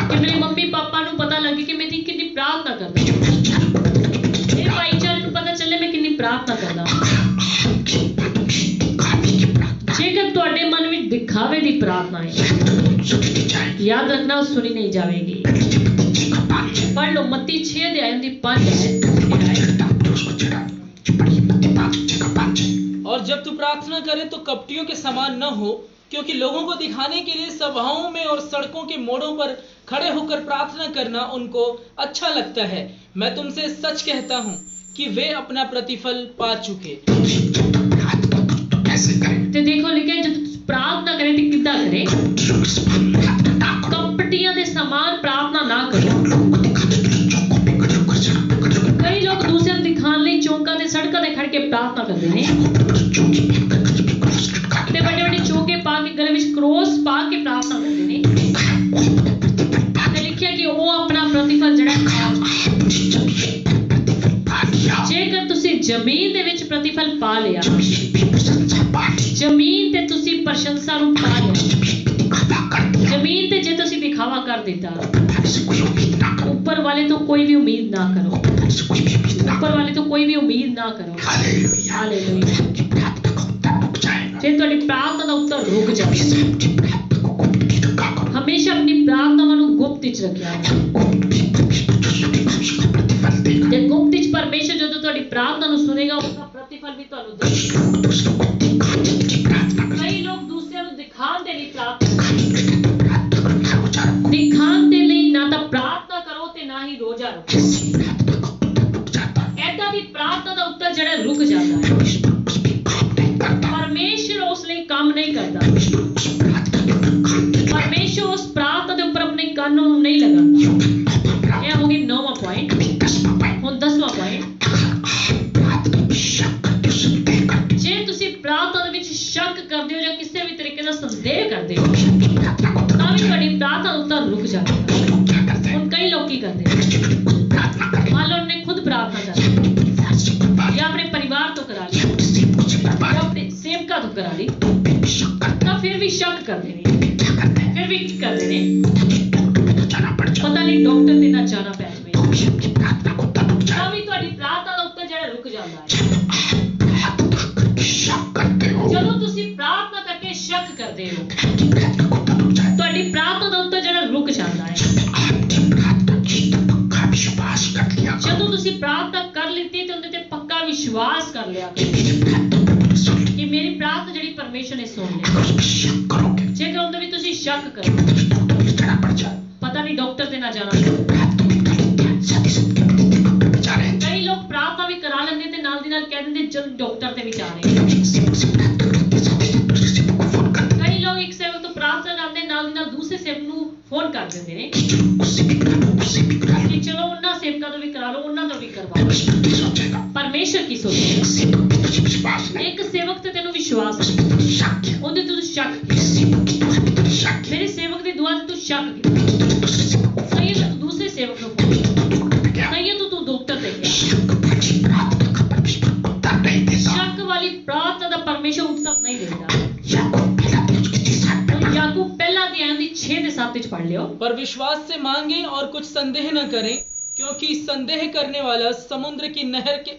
ਕਿ ਮੇਰੇ ਮੰਮੀ ਪਾਪਾ ਨੂੰ ਪਤਾ ਲੱਗੇ ਕਿ ਮੈਂ ਕਿੰਨੀ ਪ੍ਰਾਰਥਨਾ ਕਰਦਾ, ਮੇਰੇ ਭਾਈਚਾਰੇ ਨੂੰ ਪਤਾ ਚੱਲੇ ਮੈਂ ਕਿੰਨੀ ਪ੍ਰਾਰਥਨਾ ਕਰਦਾ। ਜੇਕਰ ਤੁਹਾਡੇ ਮਨ ਵਿੱਚ ਦਿਖਾਵੇ ਦੀ ਪ੍ਰਾਰਥਨਾ ਹੈ, ਯਾਦ ਰੱਖਣਾ ਉਹ ਸੁਣੀ ਨਹੀਂ ਜਾਵੇਗੀ। पढ़ लो मत्ती 6 अध्याय की 5 आयत। और जब तू प्रार्थना करे तो कपटियों के समान न हो, क्योंकि लोगों को दिखाने के लिए सभाओं में और सड़कों के मोड़ों पर खड़े होकर प्रार्थना करना उनको अच्छा लगता है। मैं तुमसे सच कहता हूँ कि वे अपना प्रतिफल पा चुके। ते देखो लिखा जब प्रार्थना करे तो कितना करे, कपटियां दे समान प्रार्थना ना करो। कई लोग दूसरे ਨੂੰ ਦਿਖਾਉਣ ਲਈ ਚੌਂਕਾਂ ਤੇ ਸੜਕਾਂ ਤੇ ਖੜ ਕੇ ਪ੍ਰਾਰਥਨਾ ਕਰਦੇ ਨੇ ਤੇ ਵੱਡੇ ਵੱਡੇ ਚੌਕੇ ਪਾ ਕੇ ਗਲੇ ਵਿੱਚ ਕ੍ਰੋਸ ਪਾ ਕੇ ਪ੍ਰਾਰਥਨਾ ਕਰਦੇ ਨੇ ਤੇ ਲਿਖਿਆ ਕਿ ਉਹ ਆਪਣਾ ਪ੍ਰਤੀਫਲ ਜਿਹੜਾ ਜੇਕਰ ਤੁਸੀਂ ਜ਼ਮੀਨ ਦੇ ਵਿੱਚ ਪ੍ਰਤੀਫਲ ਪਾ ਲਿਆ, ਜ਼ਮੀਨ ਤੇ ਤੁਸੀਂ ਪ੍ਰਸ਼ੰਸਾ ਨੂੰ ਪਾ ਲਿਆ, ਜ਼ਮੀਨ ਤੇ ਜੇ ਤੁਸੀਂ ਦਿਖਾਵਾ ਕਰ ਦਿੱਤਾ, ऊपर वाले तो कोई भी उम्मीद ना करो, ऊपर वाले तो कोई भी उम्मीद ना करो। हालेलुया। जे ਤੁਹਾਡੀ ਪ੍ਰਾਰਥਨਾ ਦਾ ਉੱਤਰ ਰੁਕ ਜਾਵੇ, ਹਮੇਸ਼ਾ ਆਪਣੀ ਪ੍ਰਾਰਥਨਾਵਾਂ ਨੂੰ ਗੁਪਤ ਵਿੱਚ ਰੱਖਿਆ। ਤੇ ਗੁਪਤ ਵਿੱਚ ਪਰਮੇਸ਼ਰ ਜਦੋਂ ਤੁਹਾਡੀ ਪ੍ਰਾਰਥਨਾ ਨੂੰ ਸੁਨੇਗਾ, ਉਸਦਾ ਪ੍ਰਤੀਫਲ ਵੀ ਤੁਹਾਨੂੰ ਦੇਵੇਗਾ। ਕਈ ਲੋਕ ਦੂਸਰਿਆਂ ਨੂੰ ਦਿਖਾਉਣ ਦੇ ਲਈ ਦਿਖਾਉਣ ਦੇ ਲਈ ਨਾ ਤਾਂ ਪ੍ਰਾਰਥਨਾ ਕਰੋ ਤੇ ਨਾ ਹੀ ਰੋਜ਼ਾ ਰੱਖੋ। ਏਦਾਂ ਦੀ ਪ੍ਰਾਰਥਨਾ ਦਾ ਉੱਤਰ ਜਿਹੜਾ ਰੁਕ ਜਾਂਦਾ ਹੈ। ਪਰਮੇਸ਼ਰ ਉਸ ਲਈ ਕੰਮ ਨਹੀਂ ਕਰਦਾ, ਪਰਮੇਸ਼ਰ ਉਸ ਪ੍ਰਾਰਥਨਾ ਦੇ ਉੱਪਰ ਆਪਣੇ ਕੰਨ ਨੂੰ ਨਹੀਂ ਲਗਾਉਂਦਾ। ਇਹ ਹੋ ਗਈ 9ਵਾਂ ਪੁਆਇੰਟ। ਹੁਣ 10ਵਾਂ ਪੁਆਇੰਟ, ਜੇ ਤੁਸੀਂ ਪ੍ਰਾਰਥਨਾ ਦੇ ਵਿੱਚ ਸ਼ੱਕ ਕਰਦੇ ਹੋ ਜਾਂ ਕਿਸੇ ਵੀ ਤਰੀਕੇ ਦਾ ਸੰਦੇਹ ਕਰਦੇ ਹੋ ਤਾਂ ਵੀ ਤੁਹਾਡੀ ਪ੍ਰਾਰਥਨਾ ਦਾ ਉੱਤਰ ਰੁਕ ਜਾਂਦਾ। ਹੁਣ ਕਈ ਲੋਕ ਕੀ ਕਰਦੇ ਨੇ, ਮੰਨ ਲਓ ਉਹਨੇ ਖੁਦ ਪ੍ਰਾਰਥਨਾ ਕਰ ਜਾਂ ਆਪਣੇ ਪਰਿਵਾਰ ਤੋਂ ਕਰਾ ਲਈ ਜਾਂ ਆਪਣੇ ਸੇਵਕਾਂ ਤੋਂ ਕਰਾ ਲਈ, ਤਾਂ ਫਿਰ ਵੀ ਸ਼ੱਕ ਕਰਦੇ ਨੇ, ਫਿਰ ਵੀ ਕਰਦੇ ਨੇ ਪਤਾ ਨਹੀਂ ਡਾਕਟਰ ਤੇ ਨਾ ਜਾਣਾ ਪੈ ਜਾਵੇ, ਤਾਂ ਵੀ ਤੁਹਾਡੀ ਪ੍ਰਾਰਥਨਾ ਦਾ ਉੱਤਰ ਜਿਹੜਾ ਰੁਕ ਜਾਂਦਾ ਹੈ। ਜਦੋਂ ਤੁਸੀਂ ਪ੍ਰਾਰਥਨਾ ਕਰਕੇ ਸ਼ੱਕ ਕਰਦੇ ਹੋ, ਤੁਹਾਡੀ ਪ੍ਰਾਰਥਨਾ ਦਾ ਉੱਤਰ ਜਿਹੜਾ ਰੁਕ ਜਾਂਦਾ ਹੈ। ਜਦੋਂ ਤੁਸੀਂ ਪ੍ਰਾਰਥਨਾ ਕਰ ਲਿੱਤੀ ਤੇ ਉਹਦੇ ਤੇ ਪੱਕਾ ਵਿਸ਼ਵਾਸ ਕਰ ਲਿਆ ਕਿ ਮੇਰੀ ਪ੍ਰਾਰਥਨਾ ਜਿਹੜੀ ਪਰਮੇਸ਼ਰ ਨੇ ਸੁਣ ਲਈ। ਜੇਕਰ ਉਹਦੇ ਵਿੱਚ ਤੁਸੀਂ ਸ਼ੱਕ ਕਰੋ, ਪਤਾ ਨਹੀਂ ਡਾਕਟਰ ਤੇ ਨਾ ਜਾਣਾ। ਕਈ ਲੋਕ ਪ੍ਰਾਰਥਨਾ ਵੀ ਕਰਾ ਲੈਂਦੇ ਤੇ ਨਾਲ ਦੀ ਨਾਲ ਕਹਿ ਦਿੰਦੇ ਚਲ ਡਾਕਟਰ ਤੇ ਵੀ ਜਾ ਰਹੇ। ਕਈ ਲੋਕ ਇੱਕ ਸੇਵਕ ਤੋਂ ਪ੍ਰਾਰਥਨਾ ਕਰਦੇ ਨਾਲ ਦੀ ਨਾਲ ਦੂਸਰੇ ਸੇਵਕ ਨੂੰ ਫੋਨ ਕਰ ਦਿੰਦੇ ਨੇ ਕਿ ਚਲੋ ਉਹਨਾਂ ਸੇਵਕਾਂ ਤੋਂ ਵੀ ਕਰਾ ਲਓ, ਉਹਨਾਂ ਤੋਂ ਵੀ ਕਰਵਾ ਲਓ। ਪਰਮੇਸ਼ਰ ਕੀ ਸੋਚੇਗਾ? ਇੱਕ ਸੇਵਕ ਤੇ ਤੈਨੂੰ ਵਿਸ਼ਵਾਸ ਹੈ, ਉਹਦੇ ਤੋਂ ਤੂੰ ਸ਼ੱਕ, ਮੇਰੇ ਸੇਵਕ ਦੀ ਦੁਆ ਤੇ ਤੂੰ ਸ਼ੱਕ ਕੀਤਾ, ਸਹੀ ਹੈ ਤੂੰ ਦੂਸਰੇ ਸੇਵਕ ਨੂੰ ਫੋਨ, ਸਹੀ ਹੈ ਤੂੰ ਡਾਕਟਰ ਤੇ ਗਿਆ। ਸ਼ੱਕ ਵਾਲੀ ਪ੍ਰਾਰਥਨਾ ਦਾ ਪਰਮੇਸ਼ਰ ਉੱਤਰ ਨਹੀਂ ਦਿੰਦਾ। याकूब पहला अध्याय 6-7 पढ़ लियो। पर विश्वास से मांगे और कुछ संदेह न करें, क्योंकि संदेह करने वाला समुद्र की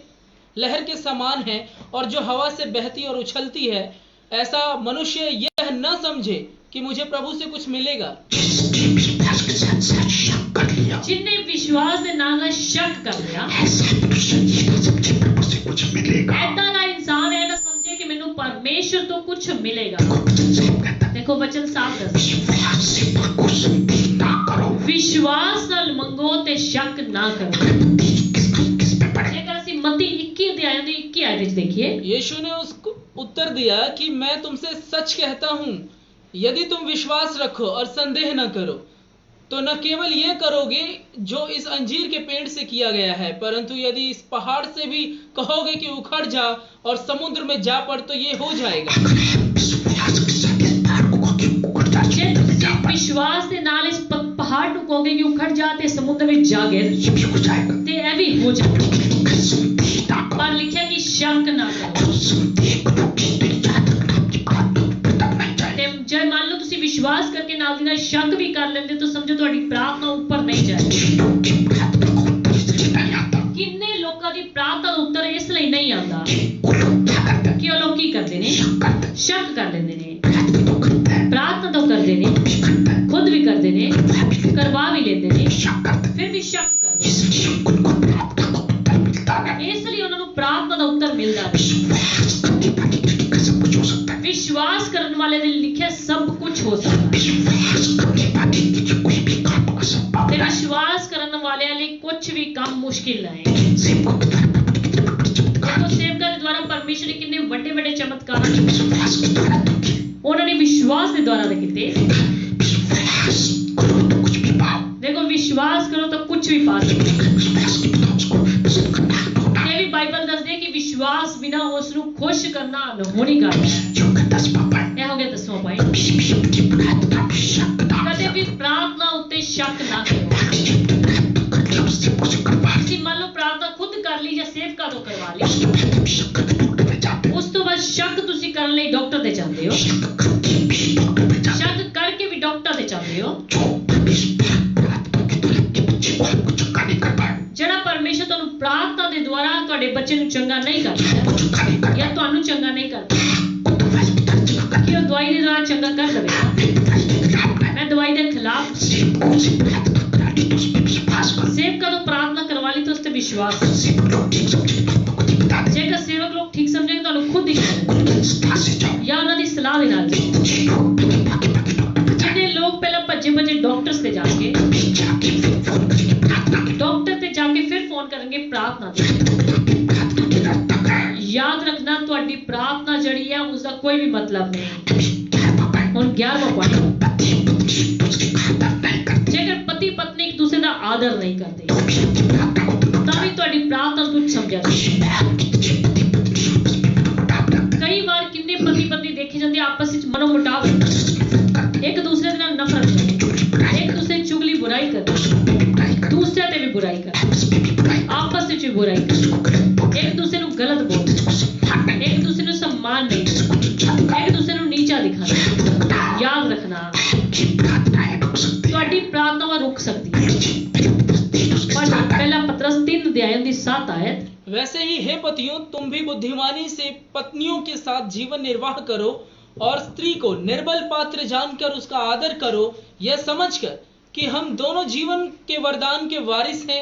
लहर के समान है, और जो हवा से बहती और उछलती है। ऐसा मनुष्य यह न समझे कि मुझे प्रभु से कुछ मिलेगा। जिन्हें विश्वास ਦੇ ਨਾਲ ਨਾਲ ਸ਼ੱਕ ਕਰ ਲਿਆ ऐसा मनुष्य नहीं समझे प्रभु से कुछ मिलेगा। ऐसा ਦਾ ਇਨਸਾਨ ਇਹ ਨਾ ਸਮਝੇ ਕਿ ਮੈਨੂੰ ਪਰਮੇਸ਼ਰ ਤੋਂ ਕੁਝ ਮਿਲੇਗਾ। देखो वचन साफ कहता है, ਦੇਖੋ ਵਚਨ ਸਾਫ਼ ਦੱਸਦਾ विश्वास से मांगो, संदेह ना करो। ਵਿਸ਼ਵਾਸ ਨਾਲ ਮੰਗੋ ਤੇ ਸ਼ੱਕ ਨਾ ਕਰੋ। किस पे पड़े? ਜੇਕਰ ਅਸੀਂ ਮਤੀ 21 ਅਧਿਆਇ ਦੀ 21 ਆਇਤ ਵਿੱਚ ਦੇਖੀਏ यीशु ने उसको उत्तर दिया कि मैं तुमसे सच कहता हूँ, यदि तुम विश्वास रखो और संदेह न करो तो न केवल ये करोगे जो इस अंजीर के पेड़ से किया गया है, परंतु यदि इस पहाड़ से भी कहोगे कि उखड़ जा और समुद्र में जा पड़ तो ये हो जाएगा। विश्वास के साथ इस पहाड़ को कहो कि उखड़ जा, ਜੇ समुद्र में जा ਤੁਸੀਂ पड़, ਵਿਸ਼ਵਾਸ ਦੇ ਨਾਲ ਇਸ ਪਹਾੜ ਨੂੰ ਕਹੋਗੇ ਕਿ ਉਖੜ ਜਾ ਤੇ ਸਮੁੰਦਰ ਵਿੱਚ ਜਾ ਗਿਰ ये भी हो जाएगा। ਤੇ ਇਹ ਵੀ ਹੋ ਜਾਏਗਾ। संदेह ना करो। ਪਰ ਲਿਖਿਆ ਕਿ ਸ਼ੱਕ ਨਾ ਕਰੋ। और संदेह करोगे तो याद रखना आपकी बात तक नहीं जाएगी। ਤੇ ਜੇ ਮੰਨ ਲਓ ਤੁਸੀਂ ਵਿਸ਼ਵਾਸ ਕਰਕੇ ਨਾਲ ਦੀ ਨਾਲ ਸ਼ੱਕ ਵੀ ਕਰ ਲੈਂਦੇ ਤਾਂ ਸਮਝੋ ਤੁਹਾਡੀ ਪ੍ਰਾਰਥਨਾ ਉੱਪਰ ਨਹੀਂ ਜਾਏਗੀ। लोग की प्रार्थना को उत्तर इसलिए नहीं आता ਕਿੰਨੇ ਲੋਕਾਂ ਦੀ ਪ੍ਰਾਰਥਨਾ ਦਾ ਉੱਤਰ ਇਸ ਲਈ ਨਹੀਂ ਆਉਂਦਾ कि वो लोग क्या करते हैं? ਕਿ ਉਹ ਲੋਕ ਕੀ ਕਰਦੇ ਨੇ शक करते हैं। ਸ਼ੱਕ ਕਰ ਲੈਂਦੇ ਨੇ प्रार्थना तो करते हैं, ਪ੍ਰਾਰਥਨਾ ਤਾਂ ਕਰਦੇ ਨੇ भी करते हैं, ਖੁਦ ਵੀ ਕਰਦੇ ਨੇ करवा भी लेते ਕਰਵਾ ਵੀ ਲੈਂਦੇ ਨੇ हैं, शक करते हैं। ਫਿਰ ਵੀ ਸ਼ੱਕ ਕਰਦੇ इसलिए उनको प्रार्थना का उत्तर मिलता है। ਨੇ। ਇਸ ਲਈ ਉਹਨਾਂ ਨੂੰ ਪ੍ਰਾਰਥਨਾ ਦਾ ਉੱਤਰ ਮਿਲਦਾ ਹੈ। विश्वास करने वाले के लिए सब कुछ हो सकता है। ਵਿਸ਼ਵਾਸ ਕਰਨ ਵਾਲੇ ਦੇ ਲਈ ਲਿਖਿਆ ਸਭ ਕੁਝ ਹੋ ਸਕਦਾ ਹੈ विश्वास करने वाले के लिए कोई भी काम असंभव ਤੇ नहीं। ਵਿਸ਼ਵਾਸ ਕਰਨ ਵਾਲਿਆਂ ਲਈ ਕੁਝ ਵੀ ਕੰਮ ਮੁਸ਼ਕਿਲ ਨਹੀਂ ਹੈ। सेवकों के द्वारा प्रभु कितने बड़े चमत्कार ਦੇਖੋ ਸੇਵਕਾਂ ਦੇ ਦੁਆਰਾ ਪਰਮੇਸ਼ਰ ਨੇ ਕਿੰਨੇ ਵੱਡੇ ਵੱਡੇ ਚਮਤਕਾਰ विश्वास के द्वारा तो किए। ਉਹਨਾਂ ਨੇ ਵਿਸ਼ਵਾਸ ਦੇ ਦੁਆਰਾ ਦੇ ਕੀਤੇ। विश्वास करो तो कुछ भी पाओ। ਦੇਖੋ ਵਿਸ਼ਵਾਸ ਕਰੋ ਤਾਂ ਕੁਝ ਵੀ ਪਾ ਸਕਦੇ ਹੋ। विश्वास के बिना उसको पसंद करना होना ਇਹ ਵੀ ਬਾਈਬਲ ਦੱਸਦੀ ਹੈ ਕਿ ਵਿਸ਼ਵਾਸ ਬਿਨਾ ਉਸ ਨੂੰ ਖੁਸ਼ ਕਰਨਾ ਅਨਹੋਣੀ ਗੱਲ ਹੈ। जो कि 10 पापा है। ਇਹ ਹੋ ਗਿਆ 10ਵਾਂ ਪੁਆਇੰਟ। कभी भी अपनी प्रार्थना में शक ना ਕਦੇ ਵੀ करो। ਪ੍ਰਾਰਥਨਾ ਉੱਤੇ ਸ਼ੱਕ ਨਾ ਕਰੋ। प्रार्थना कर लो, उससे कुछ करवा लो। ਤੁਸੀਂ ਮੰਨ ਲਓ ਪ੍ਰਾਰਥਨਾ ਖੁਦ ਕਰ ਲਈ ਜਾਂ ਸੇਵਕਾਂ ਤੋਂ ਕਰਵਾ ਲਈ, उसके बाद हम शक करके डॉक्टर में जाते ਉਸ ਤੋਂ ਬਾਅਦ ਸ਼ੱਕ ਤੁਸੀਂ ਕਰਨ ਲਈ ਡਾਕਟਰ ਦੇ ਜਾਂਦੇ ਹੋ। हैं। शक करके भी डॉक्टर में जाते हैं। ਸ਼ੱਕ ਕਰਕੇ ਵੀ ਡਾਕਟਰ ਦੇ ਜਾਂਦੇ ਹੋ। जो परमेश्वर प्रार्थना के द्वारा आपके बच्चे को आपको चंगा नहीं कर पाए, ਜਿਹੜਾ ਪਰਮੇਸ਼ਰ ਤੁਹਾਨੂੰ ਪ੍ਰਾਰਥਨਾ ਦੇ ਦੁਆਰਾ ਤੁਹਾਡੇ ਬੱਚੇ ਨੂੰ ਚੰਗਾ ਨਹੀਂ ਕਰਦਾ को चंगा नहीं कर ਜਾਂ ਤੁਹਾਨੂੰ ਚੰਗਾ ਨਹੀਂ ਕਰਦਾ को दवाई पता चंगा कर ਕਿ ਉਹ ਦਵਾਈ ਦੇ ਦੁਆਰਾ ਚੰਗਾ ਕਰ ਦੇਵੇਗਾ। मैं दवाई के खिलाफ है। ਮੈਂ ਦਵਾਈ ਦੇ ਖਿਲਾਫ सेवकों से प्रार्थना करानी तो उस पर विश्वास करो। ਸੇਵਕਾਂ ਤੋਂ ਪ੍ਰਾਰਥਨਾ ਕਰਵਾ ਲਈ ਤਾਂ ਉਸ ਤੇ ਵਿਸ਼ਵਾਸ ਕਰੋ। सेवक लोग ठीक समझे तो आपको खुद ही बता दें। ਜੇਕਰ ਸੇਵਕ ਲੋਕ ਠੀਕ ਸਮਝਣਗੇ ਤੁਹਾਨੂੰ ਖੁਦ ਹੀ ਕਹਿਣਗੇ उनकी सलाह से जाओ। ਜਾਂ ਉਹਨਾਂ ਦੀ ਸਲਾਹ ਦੇ ਨਾਲ ਜਾਓ। जी लोग भागे भागे डॉक्टर पे जाए, ਜਿਹੜੇ ਲੋਕ ਪਹਿਲਾਂ ਭੱਜੇ ਭੱਜੇ ਡਾਕਟਰਸ ਤੇ ਜਾਣਗੇ, कभी जाके फिर फोन करके प्रार्थना के ਡਾਕਟਰ ਤੇ ਜਾ ਕੇ ਫਿਰ ਫੋਨ ਕਰਨਗੇ ਪ੍ਰਾਰਥਨਾ ਦੀ। प्रार्थना के रात तक है। ਯਾਦ ਰੱਖਣਾ ਤੁਹਾਡੀ ਪ੍ਰਾਰਥਨਾ ਜਿਹੜੀ ਹੈ ਉਸ ਦਾ ਕੋਈ ਵੀ ਮਤਲਬ ਨਹੀਂ। कभी क्या पापा है? ਹੁਣ 11ਵਾਂ ਪੁਆਇੰਟ, पति पत्नी एक दूसरे का आदर नहीं करते, ਜੇਕਰ ਪਤੀ ਪਤਨੀ ਇੱਕ ਦੂਸਰੇ ਦਾ ਆਦਰ ਨਹੀਂ ਕਰਦੇ तो भी आपकी प्रार्थना को तो ਤਾਂ ਵੀ ਤੁਹਾਡੀ ਪ੍ਰਾਰਥਨਾ ਨੂੰ ਤੁੱਛ ਸਮਝਿਆ ਜਾਂਦਾ। कई बार कितने पति पत्नी आपस में मनमुटाव रखते ਕਈ ਵਾਰ ਕਿੰਨੇ ਪਤੀ ਪਤਨੀ ਦੇਖੇ ਜਾਂਦੇ ਆਪਸ ਵਿੱਚ ਮਨੋਮੁਟਾਵ ਰੱਖਦੇ, हैं, ਇੱਕ ਦੂਸਰੇ ਦੇ ਨਾਲ ਨਫ਼ਰਤ ਕਰਦੇ, चुगली बुराई ਇੱਕ ਦੂਸਰੇ ਦੀ ਚੁਗਲੀ ਬੁਰਾਈ ਕਰਦੇ, दूसरों पे भी बुराई करते, ਦੂਸਰਿਆਂ ਤੇ ਵੀ ਬੁਰਾਈ ਕਰਦੇ, आपस में भी बुराई करते, ਆਪਸ ਵਿੱਚ ਵੀ ਬੁਰਾਈ ਕਰਦੇ, दूसरों को गलत बोलते, ਇੱਕ ਦੂਸਰੇ ਨੂੰ ਗਲਤ ਬੋਲਦੇ, दूसरों को सम्मान नहीं ਇੱਕ ਦੂਸरे ਨੂੰ सम्मान नहीं दूसरों को नीचा दिखाते। ਇੱਕ ਦੂਸਰੇ ਨੂੰ ਨੀਚਾ ਦਿਖਾਉਂਦੇ। ਯਾਦ ਰੱਖਣਾ आपकी प्रार्थनाएं रुक सकती हैं। ਤੁਹਾਡੀ ਪ੍ਰਾਰਥਨਾਵਾਂ ਰੁਕ ਸਕਦੀਆਂ। ਪਹਿਲਾ ਪਤਰਸ 3 ਅਧਿਆਇ ਦੀ 7 ਆਇਤ। वैसे ही हे पतियों, तुम भी बुद्धिमानी से पत्नियों के साथ जीवन निर्वाह करो और स्त्री को निर्बल पात्र जानकर उसका आदर करो, यह समझकर कि हम दोनों जीवन के वरदान के वारिस हैं,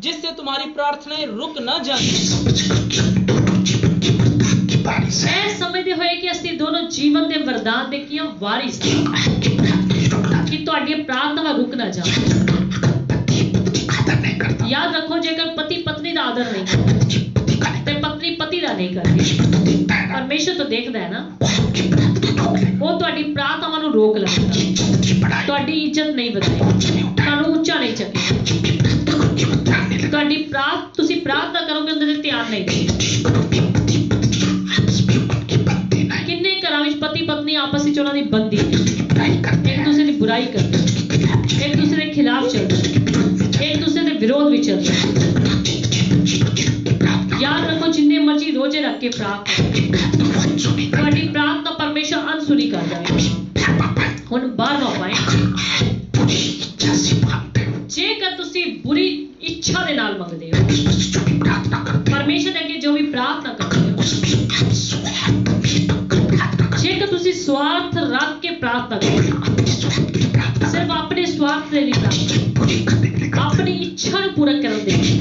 जिससे तुम्हारी प्रार्थनाएं रुक न जाएं। समझकर कि हम दोनों जीवन के वरदान की बारिश हैं। ਇਹ ਸਮਝਦੇ ਹੋਏ ਕਿ ਅਸੀਂ ਦੋਨੋਂ ਜੀਵਨ ਦੇ ਵਰਦਾਨ ਦੇ ਕੀ ਵਾਰਿਸ ਹਾਂ आपकी प्रार्थनाएं रुक ना ਕਿ ਤੁਹਾਡੀਆਂ ਪ੍ਰਾਰਥਨਾਵਾਂ ਰੁਕ ਨਾ ਜਾਣ। जाएं। अगर पति पत्नी आदर नहीं करता, ਯਾਦ ਰੱਖੋ ਜੇਕਰ ਪਤੀ ਪਤਨੀ ਦਾ ਆਦਰ ਨਹੀਂ ਕਰਦਾ पति का नहीं ਤੇ ਪਤਨੀ ਪਤੀ ਦਾ ਨਹੀਂ ਕਰਦੀ, ईश्वर तो देखता है ना, ਪਰਮੇਸ਼ਰ ਤਾਂ ਦੇਖਦਾ ਹੈ ਨਾ, वो आपकी प्रार्थना रोक लेगा, ਉਹ ਤੁਹਾਡੀ ਪ੍ਰਾਰਥਨਾਵਾਂ ਨੂੰ ਰੋਕ ਲਵੇਗਾ, इज्जत की बढ़ाई, ਤੁਹਾਡੀ ਇੱਜ਼ਤ ਨਹੀਂ ਵਧਾਏਗਾ, ऊंचा नहीं उठाएगा। ਤੁਹਾਨੂੰ ਉੱਚਾ ਨਹੀਂ ਚੱਕੇਗਾ। जब भी प्रार्थना करोगे वो ध्यान नहीं लगेगा। ਤੁਹਾਡੀ ਤੁਸੀਂ ਪ੍ਰਾਰਥਨਾ ਕਰੋਗੇ ਉਹਦੇ ਤੇ ਧਿਆਨ ਨਹੀਂ ਦੇਗਾ। ठीक करोगे पति पत्नी आपस में उनकी बनती नहीं, ਕਿੰਨੇ ਘਰਾਂ ਵਿੱਚ ਪਤੀ ਪਤਨੀ ਆਪਸ ਵਿੱਚ ਉਹਨਾਂ ਦੀ ਬੰਦੀ ਹੈ, उसकी बुराई करते ਇੱਕ हैं, ਦੂਸਰੇ ਦੀ ਬੁਰਾਈ ਕਰਦੇ, उसके खिलाफ चलते ਇੱਕ ਦੂਸਰੇ ਦੇ ਖਿਲਾਫ ਚੱਲਦੇ, हैं। ਇੱਕ ਦੂਸਰੇ ਦੇ ਵਿਰੋਧ ਵਿੱਚ ਚੱਲਦੇ। ਯਾਦ ਰੱਖੋ ਜਿੰਨੇ ਮਰਜ਼ੀ ਰੋਜ਼ੇ ਰੱਖ ਕੇ ਪ੍ਰਾਰਥਨਾ ਤੁਹਾਡੀ ਪ੍ਰਾਰਥਨਾ ਪਰਮੇਸ਼ਰ ਅਨਸੁਣੀ ਕਰਦਾ ਹੈ। ਹੁਣ 12ਵਾਂ ਪੁਆਇੰਟ, ਜੇਕਰ ਤੁਸੀਂ ਬੁਰੀ ਇੱਛਾ ਦੇ ਨਾਲ ਮੰਗਦੇ ਹੋ, ਪਰਮੇਸ਼ਰ ਅੱਗੇ ਜੋ ਵੀ ਪ੍ਰਾਰਥਨਾ ਕਰਦੇ ਹੋ, ਜੇਕਰ ਤੁਸੀਂ ਸਵਾਰਥ ਰੱਖ ਕੇ ਪ੍ਰਾਰਥਨਾ ਕਰੋ, ਸਿਰਫ ਆਪਣੇ ਸਵਾਰਥ ਦੇ ਲਈ ਪ੍ਰਾਰਥਨਾ, ਆਪਣੀ ਇੱਛਾ ਨੂੰ ਪੂਰਾ ਕਰਨ ਦੇ ਲਈ।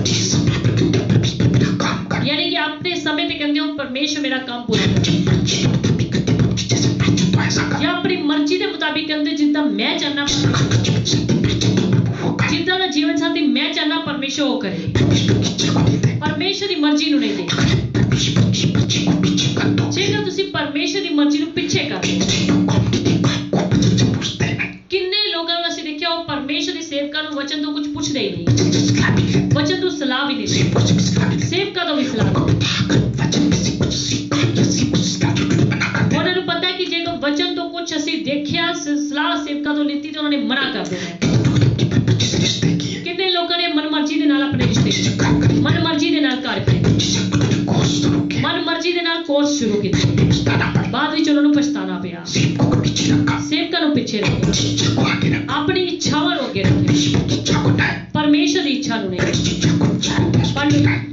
अपने समय पर कहते हैं, परमेश्वर मेरा काम कर। ਯਾਨੀ ਕਿ ਆਪਣੇ ਸਮੇਂ ਤੇ ਕਹਿੰਦੇ ਹੋ ਪਰਮੇਸ਼ਰ ਮੇਰਾ ਕੰਮ ਪੂਰਾ ਕਰ, मर्जी के मुताबिक कहते हैं, प्रभु जी जैसे मैं चाहता हूं ऐसा कर। ਜਾਂ ਆਪਣੀ ਮਰਜ਼ੀ ਦੇ ਮੁਤਾबिक ਕਹਿੰਦੇ ਜਿੱਦਾਂ मैं ਚਾਹਨਾ, जिसका जीवन साथी मैं चाहता हूं, प्रभु वो करे। ਜਿੱਦਾਂ ਦਾ ਜੀਵਨ ਸਾਥੀ मैं ਚਾਹਨਾ ਪਰਮੇਸ਼ਰ ਉਹ ਕਰੇ। परमेश्वर की इच्छा को नहीं दे। ਪਰਮੇਸ਼ਰ ਦੀ ਮਰਜ਼ੀ ਨੂੰ ਨਹੀਂ ਦੇ। परमेश्वर की मर्जी को पीछे कर दो। ਜੇਕਰ ਤੁਸੀਂ ਪਰਮੇਸ਼ਰ ਦੀ ਮਰਜ਼ੀ ਨੂੰ ਪਿੱਛੇ ਕਰ ਦਿਓ। कौन देखा आपको वचन से पूछते हैं? ਕਿੰਨੇ ਲੋਕਾਂ ਨੂੰ ਅਸੀਂ ਦੇਖਿਆ ਉਹ ਪਰਮੇਸ਼ਰ ਦੇ ਸੇਵਕਾਂ ਨੂੰ ਵਚਨ ਤੋਂ ਕੁਝ ਪੁੱਛਦੇ ਹੀ ਨਹੀਂ, वचन से सलाह भी लेते हैं। ਵਚਨ ਤੋਂ ਸਲਾਹ ਵੀ ਨਹੀਂ ਦਿੰਦੇ, सेवकों से भी सलाह भी लेते हैं। ਸੇਵਕਾਂ ਤੋਂ ਵੀ ਸਲਾਹ ਦਿੰਦੇ। अगर वचन में से कुछ सीखा या से कुछ सलाह जो कि मना करते हैं। ਉਹਨਾਂ ਨੂੰ ਪਤਾ ਹੈ ਕਿ ਜੇਕਰ ਵਚਨ ਤੋਂ ਕੁਝ ਅਸੀਂ ਦੇਖਿਆ, ਸਲਾਹ ਸੇਵਕਾਂ ਤੋਂ ਲਿੱਤੀ ਤਾਂ ਉਹਨਾਂ ਨੇ ਮਨਾ ਕਰ ਦੇਣਾ ਹੈ। कि परमेश्वर से रिश्ते किए। ਕਿੰਨੇ ਲੋਕਾਂ ਨੇ ਮਨਮਰਜ਼ੀ ਦੇ ਨਾਲ ਆਪਣੇ ਰਿਸ਼ਤੇ, जिसे काम करें। ਮਨਮਰਜ਼ੀ ਦੇ ਨਾਲ ਘਰ ਖੜੇ, जिसे उन्होंने कोर्स शुरू किया। ਮਨਮਰਜ਼ੀ ਦੇ ਨਾਲ ਕੋਰਸ ਸ਼ੁਰੂ ਕੀਤੇ, पछताना पड़ा। ਬਾਅਦ ਵਿੱਚ ਉਹਨਾਂ ਨੂੰ ਪਛਤਾਣਾ ਪਿਆ। सेवकों को पीछे रखा। ਸੇਵਕਾਂ ਨੂੰ ਪਿੱਛੇ ਰੱਖਿਆ, इच्छा को आगे रखा। ਆਪਣੀ ਇੱਛਾਵਾਂ ਨੂੰ ਅੱਗੇ ਰੱਖਿਆ, परमेश्वर की इच्छा को नहीं। ਪਰਮੇਸ਼ਰ ਦੀ ਇੱਛਾ ਨੂੰ ਨਹੀਂ। परमेश्वर की इच्छा को चाहे ਪਰ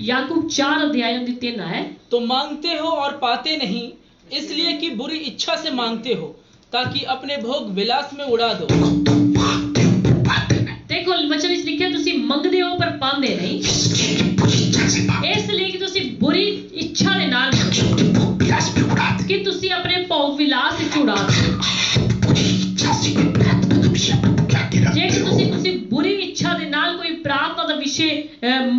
याकूब 4 अध्याय ਦੀ 3 है, तो मांगते हो और पाते नहीं, इसलिए कि बुरी इच्छा से मांगते हो, ताकि अपने भोग विलास में उड़ा दो। तो मांगते हो पर पाते नहीं। देखो वचन ਵਿੱਚ ਲਿਖਿਆ ਤੁਸੀਂ ਮੰਗਦੇ ਹੋ ਪਰ ਪਾਉਂਦੇ ਨਹੀਂ, इसलिए कि बुरी इच्छा से मांगते ਇਸ ਲਈ ਕਿ ਤੁਸੀਂ ਬੁਰੀ ਇੱਛਾ ਦੇ ਨਾਲ हो, कि अपने भोग विलास में उड़ाते ਕਿ ਤੁਸੀਂ ਆਪਣੇ ਭੋਗ ਵਿਲਾਸ ਵਿੱਚ ਉਡਾ ਦਿਓ। हो। बुरी इच्छा से कोई प्रार्थना का विषय प्रभु के आगे रखते ਜੇ हो। ਤੁਸੀਂ ਬੁਰੀ ਇੱਛਾ ਦੇ ਨਾਲ ਕੋਈ ਪ੍ਰਾਰਥਨਾ ਦਾ ਵਿਸ਼ੇ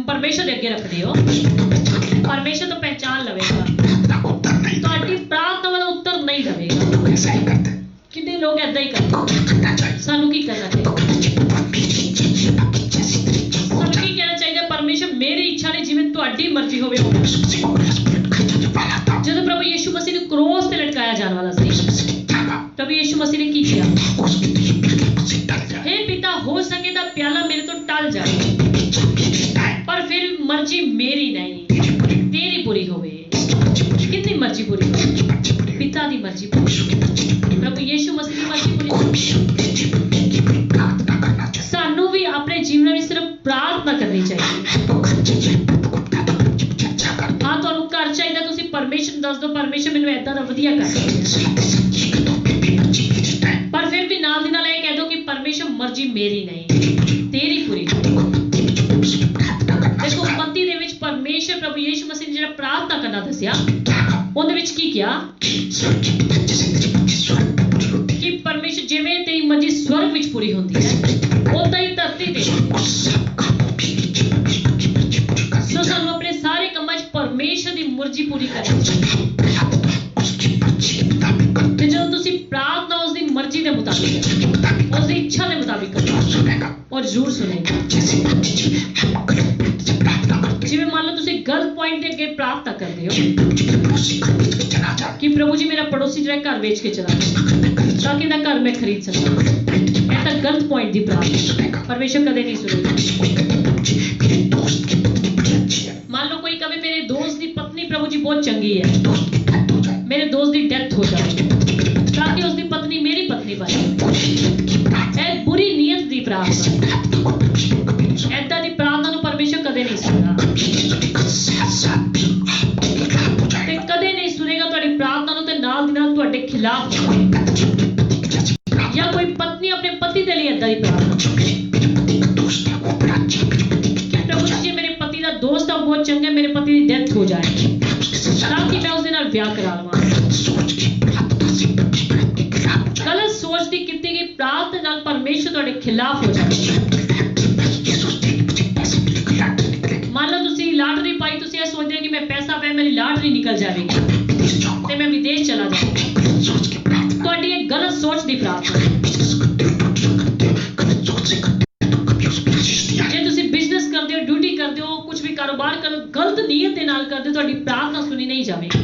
ਪਰਮੇਸ਼ਰ ਦੇ ਅੱਗੇ ਰੱਖਦੇ ਹੋ, परमेश्वर को पहचान लेगा। ਪਰਮੇਸ਼ਰ ਤਾਂ ਪਹਿਚਾਨ ਲਵੇਗਾ, प्रार्थना को उत्तर नहीं ਤੁਹਾਡੀ देगा। ਪ੍ਰਾਰਥਨਾ ਦਾ ਉੱਤਰ ਨਹੀਂ ਦੇਵੇਗਾ। लोग ऐसा ही करते हैं। ਕਿੰਨੇ ਲੋਕ ਏਦਾਂ ਹੀ ਕਰਦੇ। को क्या करना चाहिए? ਸਾਨੂੰ ਕੀ ਕਰਨਾ ਚਾਹੀਦਾ? को कहना चाहिए प्रभु मेरी इच्छा नहीं, आपकी जैसी तेरी इच्छा हो ਸਾਨੂੰ जाए। ਕੀ ਕਹਿਣਾ ਚਾਹੀਦਾ? ਪਰਮੇਸ਼ਰ ਮੇਰੀ ਇੱਛਾ ਨਹੀਂ, ਜਿਵੇਂ ਤੁਹਾਡੀ ਮਰਜ਼ੀ ਹੋਵੇ ਉਹ। यीशु मसीह को क्रॉस पर लटकाया जाने वाला था। ਜਦੋਂ ਪ੍ਰਭु ਯੀਸ਼ੂ ਮਸੀਹ ਨੂੰ ਕ੍ਰੋਸ ਤੇ ਲਟਕਾਇਆ ਜਾਣ ਵਾਲਾ ਸੀ, यीशु मसीह ने क्या कहा? ਪ੍ਰਭु ਯੀਸ਼ੂ ਮਸੀਹ ਨੇ ਕੀ ਕਿਹਾ? हो सके तो ये बिल्कुल मुझसे टल जाए। हे पिता, हो सके ਤਾਂ ਪਿਆਲਾ ਮੇਰੇ ਤੋਂ ਟਲ ਜਾਏ, इच्छा मेरी नहीं, ਪਰ ਫਿਰ ਮਰਜ਼ੀ ਮੇਰੀ ਨਹੀਂ, तेरी बुरी। ਤੇਰੀ ਬੁਰੀ ਹੋਵੇ। इसकी मर्जी बुरी। ਕਿੰਨੀ ਮਰਜ਼ੀ ਬੁਰੀ? इसकी मर्जी बुरी। ਪਿਤਾ ਦੀ ਮਰਜ਼ੀ ਬੁਰੀ, यीशु की मर्जी बुरी। ਪ੍ਰਭु ਯੀਸ਼ੂ ਮਸੀਹ ਦੀ ਮਰਜ਼ੀ ਬੁਰੀ। कोई भी अपने जीवन में की बुरी प्रार्थना करना चाहिए। ਸਾਨੂੰ ਵੀ ਆਪਣੇ ਜੀਵਨ ਵਿੱਚ ਸਿਰਫ ਪ੍ਰਾਰਥਨਾ ਕਰਨੀ ਚਾਹੀਦੀ। तो घर चाहिए प्रभु को बता दो, प्रभु जी मुझे अच्छा कर दो। ਹਾਂ, ਤੁਹਾਨੂੰ ਘਰ ਚਾਹੀਦਾ, ਤੁਸੀਂ ਪਰਮੇਸ਼ਰ ਨੂੰ ਦੱਸ ਦਿਓ, ਪਰਮੇਸ਼ਰ ਮੈਨੂੰ ਏਦਾਂ ਦਾ ਵਧੀਆ ਕਰ ਦੇ। सलाते सच्ची के तो फिर भी मर्जी मेरी नहीं, ਪਰ ਫਿਰ ਵੀ ਨਾਲ ਦੀ ਨਾਲ ਇਹ ਕਹਿ ਦਿਓ ਕਿ ਪਰਮੇਸ਼ਰ ਮਰਜ਼ੀ ਮੇਰੀ ਨਹੀਂ, तेरी बुरी। ਤੇਰੀ ਪੂਰੀ। देखो मत्ती में जो प्रभु से प्रार्थना करना ਦੇਖੋ सिखाया, ਮत्ती ਦੇ ਵਿੱਚ ਪਰਮੇਸ਼ਰ ਪ੍ਰਭु ਯੀਸ਼ੂ ਮਸੀਹ ਨੇ ਜਿਹੜਾ ਪ੍ਰਾਰਥਨਾ ਕਰਨਾ ਦੱਸਿਆ, क्या कहा? ਉਹਦੇ ਵਿੱਚ ਕੀ ਕਿਹਾ? कि स्वर्ग की पिता जैसे तेरी मर्जी स्वर्ग में पूरी होती है, ਕਿ ਪਰਮੇਸ਼ਰ ਜਿਵੇਂ ਤੇਰੀ ਮਰਜ਼ੀ ਸਵਰਗ ਵਿੱਚ ਪੂਰੀ ਹੁੰਦੀ वैसे ਹੈ, पृथ्वी पर ਉਦਾਂ ਹੀ ਧਰਤੀ ਤੇ। स्वर्ग को सब कामों के नीचे परमेश्वर की मर्जी पूरी करनी ਸੋ चाहिए। ਸਾਨੂੰ ਆਪਣੇ ਸਾਰੇ ਕੰਮਾਂ 'ਚ ਪਰਮੇਸ਼ਰ ਦੀ ਮਰਜ਼ੀ ਪੂਰੀ ਕਰਨੀ जब ਚਾਹੀਦੀ हम प्रार्थना उसकी मर्जी के मुताबिक ਹੈ। करते ਤੇ ਜਦੋਂ ਤੁਸੀਂ ਪ੍ਰਾਰਥਨਾ ਉਸ ਦੀ ਮਰਜ਼ੀ ਦੇ हैं, ਮੁਤਾਬਿਕ, उसकी के मुताबिक ਉਸ ਦੀ ਇੱਛਾ ਦੇ ਮੁਤਾਬਿਕ ਕਰੋ, जो सुनेगा। ਔਰ ਜ਼ਰੂਰ ਸੁਣੇਗਾ। जैसे मान लीजिए हम गलत पॉइंट से प्रार्थना करते हैं ਜਿਵੇਂ ਮੰਨ ਲਓ ਤੁਸੀਂ ਗਲਤ ਪੁਆਇੰਟ ਦੇ ਅੱਗੇ ਪ੍ਰਾਰਥਨਾ ਕਰਦੇ ਹੋ कि प्रभु जी मेरे पड़ोसी घर बेच के चला जाए, ਕਿ ਪ੍ਰਭੂ ਜੀ ਮੇਰਾ ਪੜੋਸੀ ਜਿਹੜਾ ਘਰ ਵੇਚ ਕੇ ਚਲਾ ਗਿਆ, अगर मैं गलत ਤਾਂ ਕਿ ਇਹਦਾ ਘਰ ਮੈਂ ਖਰੀਦ ਸਕਾਂ। गलत पॉइंट की ਇਹ ਤਾਂ ਗਲਤ ਪੁਆਇੰਟ ਦੀ प्रार्थना नहीं ਪ੍ਰਾਰਥਨਾ सुनेगा। ਪਰਮੇਸ਼ਰ ਕਦੇ ਨਹੀਂ ਸੁਣੇਗਾ। किसी कोई कहता है, प्रभु जी मेरे दोस्त की पत्नी बड़ी अच्छी है, ਮੰਨ ਲਓ ਕੋਈ ਕਵੇ ਮੇਰੇ ਦੋਸਤ ਦੀ ਪਤਨੀ ਪ੍ਰਭु ਜੀ ਬਹੁਤ ਚੰਗੀ ਹੈ, दोस्त की डेथ हो जाए, ਮੇਰੇ ਦੋਸਤ ਦੀ ਡੈਥ ਹੋ ਜਾਏ, उसकी पत्नी मेरी पत्नी ਤਾਂ ਕਿ ਉਸ ਦੀ ਪਤਨੀ ਮੇਰੀ ਪਤਨੀ ਬਣੇ। बुरी नीयत की प्रार्थना। ਇਹ ਬੁਰੀ ਨੀਅਤ ਦੀ ऐसी ਪ੍ਰਾਰਥਨਾ, प्रार्थना को परमेश्वर कभी नहीं सुनेगा। ਏਦਾਂ ਦੀ ਪ੍ਰਾਰਥਨਾ ਨੂੰ ਪਰਮੇਸ਼ਰ ਕਦੇ ਨਹੀਂ ਸੁਣੇਗਾ, कभी नहीं सुनेगा, साथ साथ भी आपके खिलाफ हो ਤੇ जाएगा। ਕਦੇ ਨਹੀਂ ਸੁਣੇਗਾ ਤੁਹਾਡੀ ਪ੍ਰਾਰਥਨਾ ਨੂੰ, ਤੇ ਨਾਲ ਦੀ ਨਾਲ ਤੁਹਾਡੇ ਖਿਲਾਫ ਹੋਵੇਗਾ। कोई पत्नी अपने पति की जैसी प्रार्थना, ਜਾਂ ਕੋਈ ਪਤਨੀ ਆਪਣੇ ਪਤੀ ਦੇ ਲਈ ਏਦਾਂ ਦੀ ਪ੍ਰਾਰਥਨਾ, जो मेरे पति का दोस्त है वो बड़ा अच्छा है, मेरे पति की डेथ हो ਪ੍ਰਭੂ जाए, ਜੀ ਮੇਰੇ ਪਤੀ ਦਾ ਦੋਸਤ ਆ, ਉਹ ਬਹੁਤ ਚੰਗਾ, ਮੇਰੇ ਪਤੀ ਦੀ ਡੈਥ ਹੋ ਜਾਏ, मैं उसके साथ ਤਾਂ शादी ਕਿ ਮੈਂ ਉਸ ਦੇ ਨਾਲ ਵਿਆਹ ਕਰਾ ਲਵਾਂ। गलत सोच की प्रार्थना से परमेश्वर आपके खिलाफ हो जाए। ਗਲਤ ਸੋਚ ਦੀ ਕੀਤੀ ਗਈ ਪ੍ਰਾਰਥਨਾ ਨਾਲ ਪਰਮੇਸ਼ਰ ਤੁਹਾਡੇ ਖਿਲਾਫ ਹੋ ਜਾਏ। ये सोचते हैं कि मुझे पैसे मिलेंगे, लॉटरी निकलेगी, ਮੰਨ ਲਓ ਤੁਸੀਂ ਲਾਟਰੀ ਪਾਈ, ਤੁਸੀਂ ਇਹ ਸੋਚਦੇ ਹੋ ਕਿ ਮੈਂ ਪੈਸਾ ਪਾਇਆ, ਮੇਰੀ ਲਾਟਰੀ ਨਿਕਲ ਜਾਵੇਗੀ विदेश जाऊंगा। ਤੇ ਮੈਂ ਵਿਦੇਸ਼ ਚਲਾ ਜਾਵਾਂਗਾ। गलत सोच की प्रार्थना, ਤੁਹਾਡੀ ਇਹ ਗਲਤ ਸੋਚ ਦੀ ਪ੍ਰਾਰਥਨਾ। बिजनेस करते हो, ड्यूटी करते हो, गलत सोच से करते हो, तो कभी उसमें आशीष नहीं आएगी। ਜੇ ਤੁਸੀਂ ਬਿਜ਼ਨਸ ਕਰਦੇ ਹੋ, ਡਿਊਟੀ ਕਰਦੇ ਹੋ, ਕੁਝ ਵੀ ਕਾਰੋਬਾਰ ਕਰਦੇ ਹੋ, ਗਲਤ ਨੀਅਤ ਦੇ ਨਾਲ ਕਰਦੇ ਹੋ, ਤੁਹਾਡੀ ਪ੍ਰਾਰਥਨਾ ਸੁਣੀ ਨਹੀਂ ਜਾਵੇਗੀ।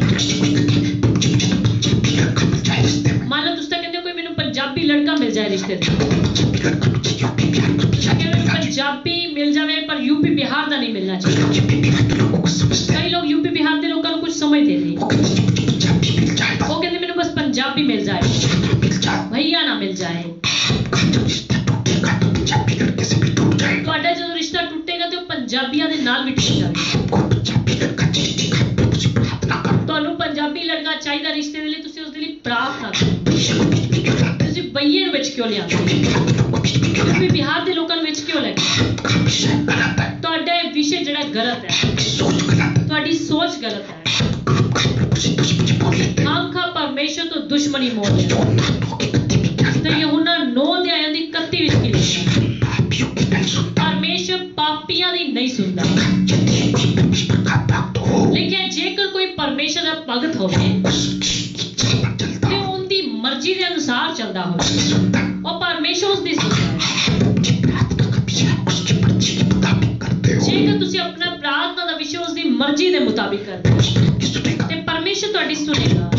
पंजाबी लड़का मिल जाए रिश्ते में, ਮੰਨ ਲਓ ਤੁਸੀਂ ਤਾਂ ਕਹਿੰਦੇ ਹੋ ਕੋਈ ਮੈਨੂੰ ਪੰਜਾਬੀ ਲੜਕਾ ਮਿਲ ਜਾਏ ਰਿਸ਼ਤੇ ਤੇ, पंजाबी लड़का मुझे यूपी बिहार का मिल जाए, ਕਹਿੰਦੇ ਪੰਜਾਬੀ ਮਿਲ ਜਾਵੇ ਪਰ ਯੂਪੀ ਬਿਹਾਰ ਦਾ ਨਹੀਂ ਮਿਲਣਾ कई ਚਾਹੀਦਾ। लोग यूपी बिहार के लोगों को समझते हैं, ਕਈ ਲੋਕ ਯੂਪੀ ਬਿਹਾਰ ਦੇ ਲੋਕਾਂ ਨੂੰ ਕੁਝ ਸਮਝਦੇ ਨਹੀਂ, वो कहते हैं मुझे पंजाबी मिल जाए बस, ਉਹ ਕਹਿੰਦੇ ਮੈਨੂੰ ਬਸ ਪੰਜਾਬੀ ਮਿਲ ਜਾਏ, मिल जाए। ਭਈਆ ਨਾ ਮਿਲ ਜਾਏ। आपका जब रिश्ता टूटेगा तो पंजाबी लड़के से भी टूट जाएगा। ਤੁਹਾਡਾ ਜਦੋਂ ਰਿਸ਼ਤਾ ਟੁੱਟੇਗਾ ਤੇ ਉਹ ਪੰਜਾਬੀਆਂ ਦੇ ਨਾਲ ਵੀ ਟੁੱਟ ਜਾਵੇਗਾ। आपको पंजाबी लड़का चाहिए, देखा प्रभु से प्रार्थना करो, ਤੁਹਾਨੂੰ ਪੰਜਾਬੀ ਲੜਕਾ ਚਾਹੀਦਾ ਰਿਸ਼ਤੇ ਦੇ ਲਈ, ਤੁਸੀਂ ਉਸ ਦੇ ਲਈ ਪ੍ਰਾਰਥਨਾ ਕਰੋ। पैसे को बीच में क्यों लाते हैं? ਤੁਸੀਂ ਬਈਏ ਨੂੰ ਵਿੱਚ ਕਿਉਂ ਲਿਆਉਂਦੇ ਹੋ? यूपी बिहार के लोगों को बीच में क्यों लाते ਯੂਪੀ ਬਿਹਾਰ ਦੇ ਲੋਕਾਂ ਨੂੰ ਵਿੱਚ ਕਿਉਂ ਲੈ ਕੇ? हैं? विषय गलत है, ਤੁਹਾਡਾ ਇਹ ਵਿਸ਼ੇ ਜਿਹੜਾ ਗਲਤ ਹੈ, आपकी सोच गलत है। ਤੁਹਾਡੀ ਸੋਚ ਗਲਤ ਹੈ। काम खा प्रभु से दुश्मनी मोल लेते हैं। ਆਖਾ ਪਰਮੇਸ਼ਰ ਤੋਂ ਦੁਸ਼ਮਣੀ ਮੋਲ ਲਿਆ। तो ना तो की गति में क्या ਤੇ लिखा है? ਯਹੂਨਾ 9 ਅਧਿਆਇ ਦੀ 31 ਵਿੱਚ ਕੀ ਲਿਖਿਆ? पापियों की नहीं सुनता, ਪਰਮੇਸ਼ਰ ਪਾਪੀਆਂ ਦੀ ਨਹੀਂ ਸੁਣਦਾ। यदि कोई परमेश्वर का भक्त हो, ਲਿਖਿਆ ਜੇਕਰ ਕੋਈ ਪਰਮੇਸ਼ਰ ਦਾ ਭਗਤ ਹੋਵੇ उसकी इच्छा पर चलता ਤੇ हो, ਉਹਦੀ ਮਰਜ਼ੀ ਦੇ ਅਨੁਸਾਰ ਚੱਲਦਾ ਹੋਵੇ, उसकी सुनता, ਉਹ ਪਰਮੇਸ਼ਰ ਉਸ ਦੀ ਸੁਣਦਾ ਹੈ। कि प्रार्थना का विषय उसकी मर्जी के मुताबिक करते हो, ਜੇਕਰ ਤੁਸੀਂ ਆਪਣਾ ਪ੍ਰਾਰਥਨਾ ਦਾ ਵਿਸ਼ੇ ਉਸ ਦੀ ਮਰਜ਼ੀ ਦੇ ਮੁਤਾबिक ਕਰਦੇ ਹੋ परमेश्वर की सुनेगा। ਤੇ ਪਰਮੇਸ਼ਰ ਤੁਹਾਡੀ ਸੁਣੇਗਾ।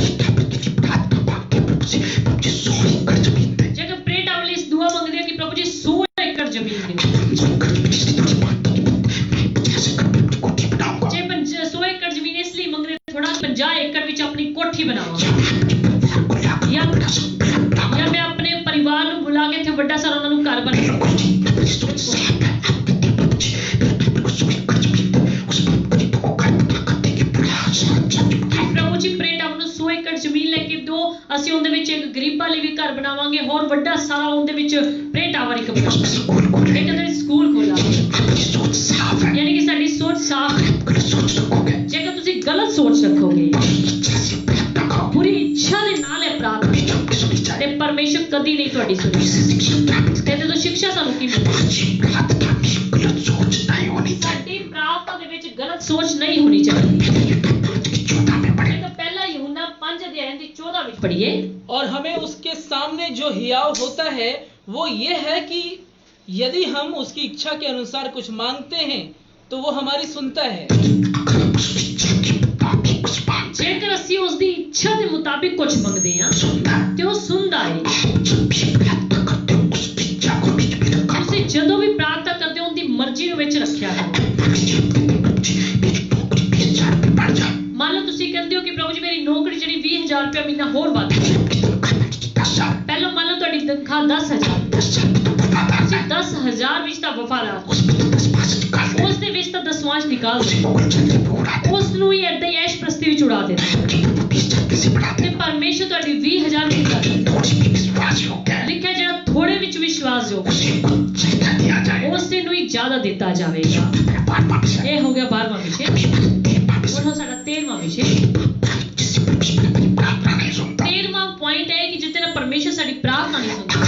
प्रार्थना मांगते हैं प्रभु से, प्रभु जी 100 एकड़ जमीन दे। ਜੇਕਰ ਪ੍ਰੇ ਟਾਵਲ ਇਸ ਦੁਆ ਮੰਗਦੇ ਹੋ ਕਿ ਪ੍ਰਭੂ ਜੀ 100 ਏਕੜ ਜ਼ਮੀਨ ਦਿਓ। 100 एकड़ जमीन इसलिए थोड़ी मांगता हूँ, मैं 50 एकड़ में अपनी कोठी बनाऊंगा। ਜੇ 100 ਏਕੜ ਜ਼ਮੀਨ ਇਸ ਲਈ ਮੰਗਦੇ ਥੋੜਾ 50 ਏਕੜ ਵਿੱਚ ਆਪਣੀ ਕੋਠੀ ਬਣਾਵਾਂਗਾ, या मैं अपने परिवार को लाकर या- बड़ा सा घर बनाऊंगा। ਜਾਂ ਮੈਂ ਆਪਣੇ ਪਰਿਵਾਰ ਨੂੰ ਬੁਲਾ ਕੇ ਇੱਥੇ ਵੱਡਾ ਸਾਰਾ ਉਹਨਾਂ ਨੂੰ ਘਰ ਬਣਾਵਾਂਗਾ। बिल्कुल जी, मेरी सोच साफ है। आप कहते हैं प्रभु जी, मेरे बेटे को 100 एकड़ जमीन दे, उस पर गरीबों को घर पता कर देंगे, बड़ा अच्छा ਪ੍ਰਭੂ ਜੀ ਪ੍ਰੇ ਟਾਵਲ ਨੂੰ 100 ਏਕੜ ਜ਼ਮੀਨ ਲੈ ਕੇ ਦਿਓ, ਅਸੀਂ ਉਹਦੇ ਵਿੱਚ ਇੱਕ ਗਰੀਬਾਂ ਲਈ ਵੀ ਘਰ ਬਣਾਵਾਂਗੇ, ਹੋਰ ਵੱਡਾ ਸਾਰਾ ਉਹਦੇ ਵਿੱਚ ਪ੍ਰੇ ਟਾਵਰ ਇੱਕ ਬਣਾਵਾਂਗੇ, स्कूल खोले। ਇੱਕ ਦਿਨ ਸਕੂਲ ਖੋਲਾਂਗੇ। आपकी सोच साफ है। ਯਾਨੀ ਕਿ ਸਾਡੀ ਸੋਚ ਸਾਫ਼ ਹੈ। गलत सोच रखोगे, ਜੇਕਰ ਤੁਸੀਂ ਗਲਤ ਸੋਚ ਰੱਖੋਗੇ, इच्छा से प्रार्थना करोगे, ਪੂਰੀ ਇੱਛਾ ਦੇ ਨਾਲ ਇਹ ਪ੍ਰਾਰਥਨਾ फिर आपकी सुनी ਤੇ जाए। ਪਰਮੇਸ਼ਰ ਕਦੀ ਨਹੀਂ ਤੁਹਾਡੀ ਸੁਣੇਗਾ। इससे शिक्षा क्या मिलती ਤੇ ਜਦੋਂ ਸਿੱਖਿਆ ਸਾਨੂੰ ਕੀ ਮਿਲਦੀ? है? जी, प्रार्थना में गलत सोच नहीं होनी चाहिए। ਸਾਡੀ ਪ੍ਰਾਰਥਨਾ ਦੇ ਵਿੱਚ ਗਲਤ ਸੋਚ ਨਹੀਂ होनी चाहिए। पहले यूहन्ना 5 की 14 में पढ़े। ਇਹ ਤਾਂ ਪਹਿਲਾ ਯਹੂਨਾ 5 ਅਧਿਆਇ ਦੀ 14 ਵਿੱਚ ਪੜ੍ਹੀਏ। और हमें उसके सामने जो हियाव होता है वो ये है कि यदि हम उसकी इच्छा के अनुसार कुछ मांगते हैं तो वो हमारी सुनता है। अगर हम उस इच्छा के मुताबिक कुछ मांगते हैं, ਜੇਕਰ ਅਸੀਂ ਉਸ ਦੀ ਇੱਛਾ ਦੇ ਮੁਤਾबिक ਕੁਝ ਮੰਗਦੇ ਹਾਂ सुनता है। ਤੇ ਉਹ सुनਦਾ है। आप जब भी प्रार्थना करते हो, उस इच्छा को बीच में रखा ਤੁਸੀਂ ਜਦੋਂ ਵੀ ਪ੍ਰਾਰਥਨਾ ਕਰਦੇ ਹੋ ਉਹਦੀ ਮਰਜ਼ੀ ਨੂੰ ਵਿੱਚ ਰੱਖਿਆ ਕਰੋ। प्रभु जी, मेरी नौकरी 20,000 में बढ़ जाए, ਮੰਨ ਲਓ ਤੁਸੀਂ ਕਹਿੰਦੇ ਹੋ ਕਿ ਪ੍ਰਭੂ ਜੀ ਮੇਰੀ ਨੌਕਰੀ ਜਿਹੜੀ 20,000 ਰੁਪਏ ਮਹੀਨਾ ਹੋਰ ਵੱਧ ਜਾਏ। आपकी तनख्वाह बढ़ जाए 10,000, ਪਹਿਲਾਂ ਮੰਨ ਲਓ ਤੁਹਾਡੀ ਤਨਖਾਹ 10,000, 10,000 में तो वफादार ਤੁਸੀਂ है, 10,000 ਵਿੱਚ ਤਾਂ ਵਫਾਦਾਰ, उसमें तो 10 निकाल दे, ਉਸ ਦੇ ਵਿੱਚ ਤਾਂ ਦਸਵਾਂਸ਼ ਨਿਕਾਲ उसी ਦਿਓ, को चंद्र पे उड़ा दे। ਉਸ ਨੂੰ ਹੀ ਏਦਾਂ ਹੀ ਐਸ਼ ਪ੍ਰਸਤੀ ਵਿੱਚ ਉਡਾ ਦੇਣਾ। जी, प्रभु 20,000 कैसे बढ़ा ਤੇ दे? ਪਰਮੇਸ਼ਰ ਤੁਹਾਡੀ 20,000 ਵਿੱਚ ਕਰ ਦਿੰਦਾ। थोड़ी भी विश्वास योग्य है, ਲਿਖਿਆ ਜਿਹੜਾ ਥੋੜੇ ਵਿੱਚ ਵਿਸ਼ਵਾਸ ਜੋ उसी को ज्यादा दिया जाए। ਉਸੇ ਨੂੰ ਹੀ ਜ਼ਿਆਦਾ ਦਿੱਤਾ ਜਾਵੇਗਾ। मेरा 12वां विषय, ਇਹ ਹੋ ਗਿਆ 12ਵਾਂ ਵਿਸ਼ੇ। अभी 13वां विषय, ਹੁਣ ਸਾਡਾ 13ਵਾਂ ਵਿਸ਼ੇ। जिससे परमेश्वर अपनी प्रार्थना नहीं सुनता। 13ਵਾਂ ਪੁਆਇੰਟ ਹੈ ਕਿ ਜਿੱਤੇ ਨਾ ਪਰਮੇਸ਼ਰ ਸਾਡੀ ਪ੍ਰਾਰਥਨਾ ਨਹੀਂ ਸੁਣਦਾ।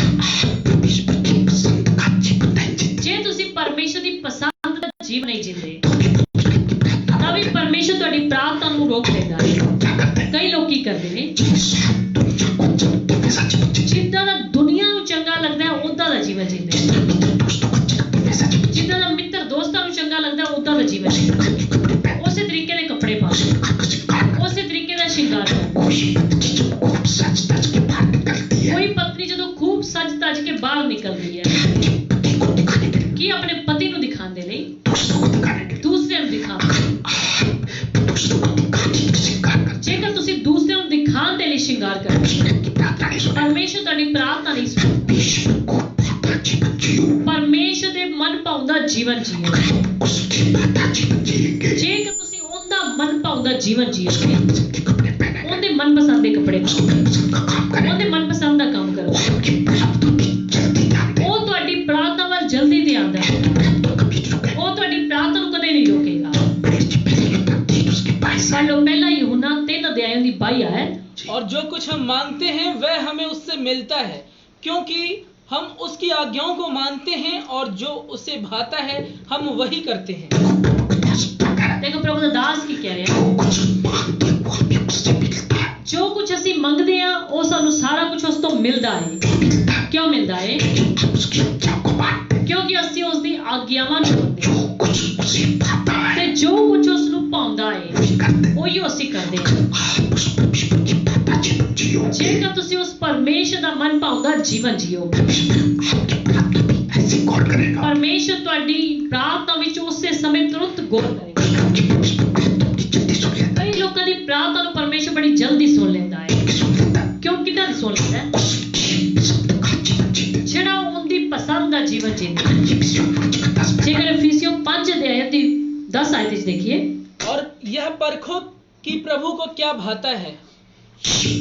परमेश्वर की पसंद का जीवन नहीं जीते, ਜੇ ਤੁਸੀਂ ਪਰਮੇਸ਼ਰ ਦੀ ਪਸੰਦ ਦਾ ਜੀਵਨ ਨਹੀਂ ਜੀਂਦੇ तो भी परमेश्वर की प्रार्थना ਤਾਂ ਵੀ ਪਰਮੇਸ਼ਰ ਤੁਹਾਡੀ ਪ੍ਰਾਰਥਨਾ ਨੂੰ ਰੋਕ ਲੈਂਦਾ ਹੈ। लोग क्या करते हैं? ਕਈ ਲੋਕ ਕੀ ਕਰਦੇ ਨੇ, जैसा दुनिया को चलते वैसा जीवन जीते, ਜਿੱਦਾਂ ਦਾ ਦੁਨੀਆ ਨੂੰ ਚੰਗਾ ਲੱਗਦਾ ਹੈ ਉਦਾਂ ਦਾ ਜੀਵਨ ਜੀਂਦੇ ਨੇ, जितना दोस्तों को चलते वैसा जीवन जीते, ਜਿੱਦਾਂ ਦਾ ਮਿੱਤਰ ਦੋਸਤਾਂ ਨੂੰ ਚੰਗਾ ਲੱਗਦਾ ਹੈ ਉਦਾਂ ਦਾ ਜੀਵਨ ਜੀਂਦੇ, प्रकार के कपड़े पहनते, ਉਸੇ ਤਰੀਕੇ ਦੇ ਕੱਪੜੇ ਪਾਉਂਦੇ, प्रकार का श्रृंगार करते। ਉਸੇ ਤਰੀਕੇ ਦਾ ਸ਼ਿੰਗਾਰ ਕਰਦੇ। कोई पत्नी जब खूब सज धज के बाहर निकलती है, ਕੋਈ पत्नी ਜਦੋਂ खूब सज तज के बाहर निकलती है अपने पति को दिखाने के लिए, कि अपने पति ਨੂੰ ਦਿਖਾਉਣ ਦੇ ਲਈ, दूसरों को दिखाने के लिए, ਦੂਸਰਿਆਂ ਨੂੰ ਦਿਖਾਉਣ। आप दूसरों को दिखाने के लिए श्रृंगार करते हैं। ਜੇਕਰ ਤੁਸੀਂ ਦੂਸਰਿਆਂ ਨੂੰ ਦਿਖਾਉਣ ਦੇ ਲਈ ਸ਼ਿੰਗਾਰ ਕਰਦੇ परमेश्वर की प्रार्थना नहीं सुने, ਪਰਮੇਸ਼ਰ ਤੁਹਾਡੀ ਪ੍ਰਾਰਥਨਾ ਨਹੀਂ ਸੁਣਦਾ। परमेश्वर को भाता जीवन जियो। ਪਰਮੇਸ਼ਰ ਦੇ ਮਨ ਭਾਉਂਦਾ ਜੀਵਨ ਜੀਓ। अगर हम उसके भाता जीवन जिएंगे, ਜੇਕਰ ਤੁਸੀਂ ਉਹਦਾ ਮਨ ਭਾਉਂਦਾ ਜੀਵਨ उसके ਜੀਓਗੇ, पसंद के कपड़े पहनेंगे, ਉਹਦੇ ਮਨਪਸੰਦ ਦੇ ਕੱਪੜੇ उसको ਪਾਓ, पसंद का काम करेंगे, ਉਹਦੇ ਮਨਪਸੰਦ ਦਾ ਕੰਮ ਕਰੋ, वो आपकी प्रार्थना भी जल्दी ध्यान दे, ਉਹ ਤੁਹਾਡੀ ਪ੍ਰਾਰਥਨਾ ਵੱਲ ਜਲਦੀ ਧਿਆਨ ਦੇਵੇਗਾ, प्रार्थना कभी नहीं रुके। ਉਹ ਤੁਹਾਡੀ ਪ੍ਰਾਰਥਨਾ ਨੂੰ ਕਦੇ ਨਹੀਂ ਰੋਕੇਗਾ। पहले जी पहले यूहन्ना 3 उसके 22 ਪੜ੍ਹ ਲਓ ਪਹਿਲਾ ਯਹੂਨਾ 3 ਅਧਿਆਇ ਦੀ 22 ਆਇਤ। और जो कुछ हम मांगते हैं वह हमें उससे मिलता है क्योंकि हम उसकी आज्ञाओं को मानते हैं और जो उसे भाता है हम वही करते हैं। प्रभु का दास कहता है, ਦੇਖੋ ਪ੍ਰਭੂ ਦਾ ਦਾਸ ਕੀ ਕਹਿ ਰਿਹਾ, जो कुछ मांगते हैं वो हमें उससे मिलता है। ਜੋ ਕੁਝ ਅਸੀਂ ਮੰਗਦੇ ਆ ਉਹ ਸਾਨੂੰ ਸਾਰਾ ਕੁਝ ਉਸ ਤੋਂ ਮਿਲਦਾ ਹੈ। क्यों मिलता है? ਕਿਉਂ ਮਿਲਦਾ ਹੈ? क्योंकि हम उसकी इच्छा को मानते हैं, ਕਿਉਂਕਿ ਅਸੀਂ ਉਸ ਦੀ ਆਗਿਆਵਾਂ ਨੂੰ ਮੰਨਦੇ जो ਹਾਂ कुछ उसे भाता ਤੇ है ਜੋ ਕੁਝ ਉਸ ਨੂੰ ਭਾਉਂਦਾ ਹੈ वही करते हैं। ਉਹੀ ਅਸੀਂ ਕਰਦੇ ਹਾਂ। आप उस परमेश्वर की भाता जीवन जियोगे, ਜੇਕਰ ਤੁਸੀਂ ਉਸ ਪਰਮੇਸ਼ਰ ਦਾ ਮਨ ਭਾਉਂਦਾ ਜੀਵਨ ਜੀਓ, परमेश्वर आपकी प्रार्थना भी ऐसे गौर करेगा, ਪਰਮੇਸ਼ਰ ਤੁਹਾਡੀ ਪ੍ਰਾਰਥਨਾ ਵਿੱਚ ਉਸੇ ਸਮੇਂ ਤੁਰੰਤ ਗੌਰ ਕਰੇਗਾ। क्योंकि परमेश्वर प्रार्थना बड़ी जल्दी सुन लेता ਕਈ ਲੋਕਾਂ ਦੀ ਪ੍ਰਾਰਥਨਾ ਨੂੰ ਪਰਮੇਸ਼ਰ ਬੜੀ ਜਲਦੀ ਸੁਣ ਲੈਂਦਾ ਹੈ। है, सुन लेता है, ਕਿਉਂ ਕਿਦਾਂ ਦੀ ਸੁਣ ਲੈਂਦਾ ਹੈ? उसकी पसंद का जीवन जीते। ਜਿਹੜਾ ਉਹਦੀ ਪਸੰਦ ਦਾ ਜੀਵਨ ਜੀਂਦਾ ਹੈ। ये विषय 5 का 10 में ਜੇਕਰ ਅਫੀਸੀਓ 5 ਅਧਿਆਇ ਦੀ 10 ਆਇਤ ਵਿੱਚ ਦੇਖੀਏ, और यह परखो कि प्रभु को क्या भाता है।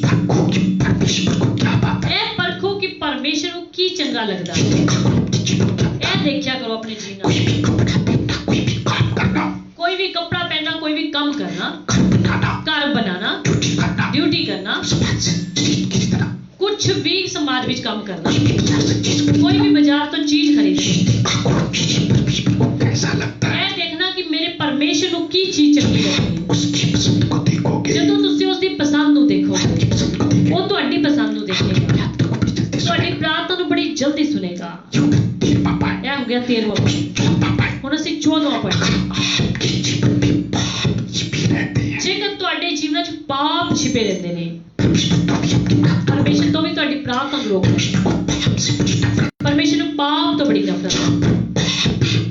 परखो कि परमेश्वर को क्या बात है, ਇਹ ਪਰਖੋ ਕਿ ਪਰਮੇਸ਼ਰ ਨੂੰ ਕੀ ਚੰਗਾ ਲੱਗਦਾ ਹੈ। देखा करो कि जीवन क्या ਇਹ देखा करो अपने जीवन कोई में। भी कपड़ा पहनना, कोई भी काम करना, कोई भी कपड़ा पहनना, कोई भी काम करना, घर बनाना, घर बनाना, ड्यूटी करना, ड्यूटी करना, समाज से किसी तरह कुछ भी समाज में काम करना, बाजार से चीज कोई भी बाजार तो चीज खरीदनी, परमेश्वर को कैसा लगता है, ਇਹ ਦੇਖਣਾ ਕਿ ਮੇਰੇ ਪਰਮੇਸ਼ਰ ਨੂੰ ਕੀ ਚੀਜ਼ ਚੰਗੀ ਲੱਗਦੀ ਹੈ। उसकी पसंद को देखोगे, ਜਦੋਂ ਤੁਸੀਂ ਉਸ ਦੀ ਪਸੰਦ ਨੂੰ ਦੇਖੋਗੇ, आपकी पसंद को देखोगे, ਉਹ ਤੁਹਾਡੀ ਪਸੰਦ ਨੂੰ ਦੇਖੇਗਾ, आपको बड़ी जल्दी ਤੁਹਾਡੀ सुनेगा। ਪ੍ਰਾਰਥਨਾ ਨੂੰ ਬੜੀ ਜਲਦੀ ਸੁਨੇਗਾ। यूं तीन पापा है, ਇਹ ਹੋ ਗਿਆ 13ਵਾਂ ਪੁਆਇੰਟ। चौथा पापा है, ਹੁਣ ਅਸੀਂ 14ਵਾਂ ਪੁਆਇੰਟ। आपके जीवन में पाप छिपे रहते हैं, ਜੇਕਰ ਤੁਹਾਡੇ ਜੀਵਨ 'ਚ ਪਾਪ ਛਿਪੇ ਰਹਿੰਦੇ ਨੇ, परमेश्वर तो भी आपकी प्रार्थना, ਪਰਮੇਸ਼ਰ ਤੋਂ ਵੀ ਤੁਹਾਡੀ ਪ੍ਰਾਰਥਨਾ ਨੂੰ ਰੋਕਦਾ ਹੈ। पाप से बड़ी नफरत, ਪਰਮੇਸ਼ਰ ਨੂੰ ਪਾਪ ਤੋਂ ਬੜੀ ਨਫ਼ਰਤ ਹੈ।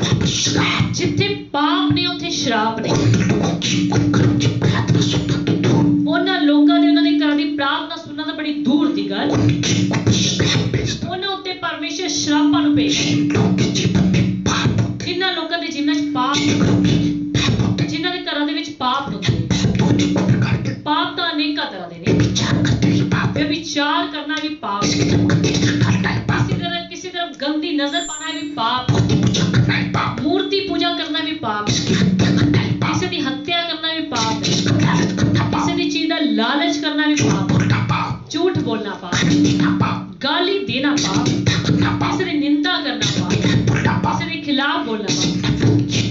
पाप श्राप, ਜਿੱਥੇ ਪਾਪ ਨੇ ਉੱਥੇ ਸ਼ਰਾਪ ਨੇ। लोगों की कोई घरों की प्रार्थना सुनना तो दूर, ਉਹਨਾਂ ਲੋਕਾਂ ਦੇ ਉਹਨਾਂ ਦੇ ਘਰਾਂ ਦੀ ਪ੍ਰਾਰਥਨਾ ਸੁਣਨਾ ਤਾਂ ਬੜੀ ਦੂਰ ਦੀ ਗੱਲ। उनके ऊपर श्राप भेजता, ਉਹਨਾਂ ਉੱਤੇ ਪਰਮੇਸ਼ਰ ਸ਼ਰਾਪਾਂ ਨੂੰ ਭੇਜਦਾ। लोगों के जीवन में पाप होते ਜਿਨ੍ਹਾਂ ਲੋਕਾਂ ਦੇ ਜੀਵਨਾਂ 'ਚ ਪਾਪ, हैं, घरों में पाप होते हैं, ਜਿਨ੍ਹਾਂ ਦੇ ਘਰਾਂ ਦੇ ਵਿੱਚ ਪਾਪ ਹੁੰਦੇ ਨੇ। दो प्रकार के ਪਾਪ ਤਾਂ ਅਨੇਕਾਂ ਤਰ੍ਹਾਂ ਦੇ ਨੇ। विचार करते ही पाप है, ਵਿਚਾਰ ਕਰਨਾ ਵੀ ਪਾਪ किसी ਹੈ। की तरफ गंदी नजर डालना है पाप, ਕਿਸੇ ਤਰ੍ਹਾਂ ਗੰਦੀ ਨਜ਼ਰ ਪਾਣਾ ਵੀ ਪਾਪ ਹੈ। मूर्ति पूजा करना है पाप, ਮੂਰਤੀ ਪੂਜਾ ਕਰਨਾ ਵੀ ਪਾਪ ਹੈ। किसी की हत्या करना है पाप, ਕਿਸੇ ਦੀ ਹੱਤਿਆ ਕਰਨਾ ਵੀ ਪਾਪ ਹੈ। किसी का लालच करना पाप, ਕਿਸੇ ਦੀ ਚੀਜ਼ ਦਾ ਲਾਲਚ ਕਰਨਾ ਵੀ ਪਾਪ ਹੈ। बोलना पाप, ਝੂਠ ਬੋਲਣਾ ਪਾਪ, गाली देना पाप, ਗਾਲੀ ਦੇਣਾ ਪਾਪ, करना पाप, ਕਿਸੇ ਦੀ ਨਿੰਦਾ ਕਰਨਾ ਪਾਪ, बोलना पाप, ਕਿਸੇ ਦੇ ਖਿਲਾਫ ਬੋਲਣਾ ਪਾਪ,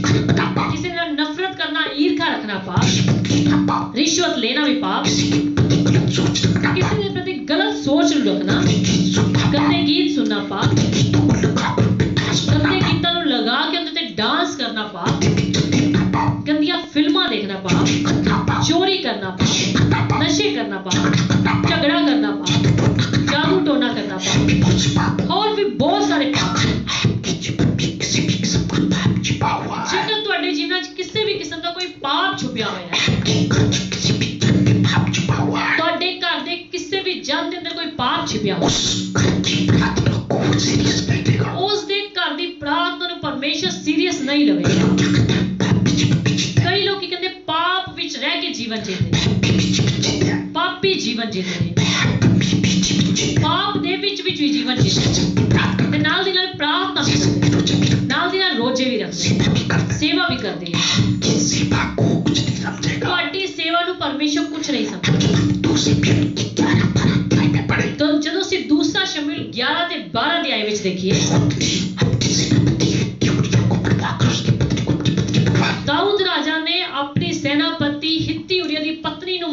करना पाप, ਕਿਸੇ ਨਾਲ ਨਫ਼ਰਤ ਕਰਨਾ, ਈਰਖਾ ਰੱਖਣਾ ਪਾਪ, लेना पाप, ਰਿਸ਼ਵਤ ਲੈਣਾ ਵੀ ਪਾਪ, किसी की गलत सोच रखना ਕਿਸੇ पाप, ਦੇ ਪ੍ਰਤੀ गलत सोच ਨੂੰ ਰੱਖਣਾ, सुनना ਗੰਦੇ पाप, ਗੀਤ ਸੁਣਨਾ ਪਾਪ, गीतों को लगा कर डांस करना ਗੰਦੇ पाप, ਗੀਤਾਂ ਨੂੰ ਲਗਾ ਕੇ ਉਹਦੇ ਤੇ ਡਾਂਸ ਕਰਨਾ ਪਾਪ, देखना पाप, ਗੰਦੀਆਂ ਫਿਲਮਾਂ ਦੇਖਣਾ ਪਾਪ, करना पाप, ਚੋਰੀ ਕਰਨਾ ਪਾਪ, करना पाप, ਨਸ਼ੇ ਕਰਨਾ ਪਾਪ, करना पाप, ਝਗੜਾ ਕਰਨਾ ਪਾਪ, ਜਾਦੂ ਟੋਨਾ ਕਰਨਾ ਪਾਪ, बहुत से पाप, ਹੋਰ ਵੀ ਬਹੁਤ ਸਾਰੇ ਪਾਪ। आपके जीवन में किसी भी किस्म का पाप छिपा हुआ है, ਜੇਕਰ ਤੁਹਾਡੇ ਜੀਵਨ 'ਚ ਕਿਸੇ ਵੀ ਕਿਸਮ ਦਾ ਕੋਈ ਪਾਪ ਛੁਪਿਆ ਹੋਇਆ ਹੈ, आपके घर में किसी भी जन में पाप छिपा हुआ है, ਤੁਹਾਡੇ ਘਰ ਦੇ ਕਿਸੇ ਵੀ ਜਨ ਦੇ ਅੰਦਰ ਕੋਈ ਪਾਪ ਛਿਪਿਆ ਹੋਇਆ, उस घर की प्रार्थना को सीरियस नहीं लेगा, ਉਸ ਦੇ ਘਰ ਦੀ ਪ੍ਰਾਰਥਨਾ ਨੂੰ ਪਰਮੇਸ਼ਰ ਸੀਰੀਅਸ ਨਹੀਂ ਲਵੇਗਾ। क्या कहते हैं पाप के जीवन में जीते ਕਈ ਲੋਕੀ ਕਹਿੰਦੇ ਪਾਪ ਵਿੱਚ ਰਹਿ ਕੇ ਜੀਵਨ ਜੀਂਦੇ ਨੇ, हैं, के भी जीवन जीते हैं, ਪਾਪੀ ਜੀਵਨ ਜੀਂਦੇ ਨੇ, पाप में भी जीवन जीते हैं, ਪਾਪ ਦੇ ਵਿੱਚ ਵੀ ਜੀਵਨ ਜੀਂਦੇ ਨੇ, प्रार्थना ਤੇ ਨਾਲ ਦੀ ਨਾਲ ਪ੍ਰਾਰਥਨਾ ਵੀ ਕਰਦੇ ਨੇ, रोजे भी ਨਾਲ ਦੀ ਨਾਲ ਰੋਜ਼ੇ ਵੀ ਰੱਖਦੇ ਨੇ, सेवा भी करते हैं, ਸੇਵਾ ਵੀ ਕਰਦੇ ਨੇ। आपकी सेवा को कुछ नहीं समझेगा, ਤੁਹਾਡੀ ਸੇਵਾ ਨੂੰ ਪਰਮੇਸ਼ਰ ਕੁਝ ਨਹੀਂ ਸਮਝਦਾ। दूसरी पीढ़ी की 11-12 अध्याय में पढ़े, ਤਾਂ ਜਦੋਂ ਅਸੀਂ ਦੂਸਰਾ ਸ਼ਮੂਏਲ 11 ਤੇ 12 ਅਧਿਆਇ ਵਿੱਚ ਦੇਖੀਏ, अपनी सेनापति यूरिया को बनवा कर उसकी पत्नी को अपनी पत्नी बनवा, ਦਾਊਦ ਰਾਜਾ ਨੇ ਆਪਣੀ ਸੈਨਾਪਤੀ ਹਿੱਤੀ ਉਰੀਆ ਦੀ ਪਤਨੀ ਨੂੰ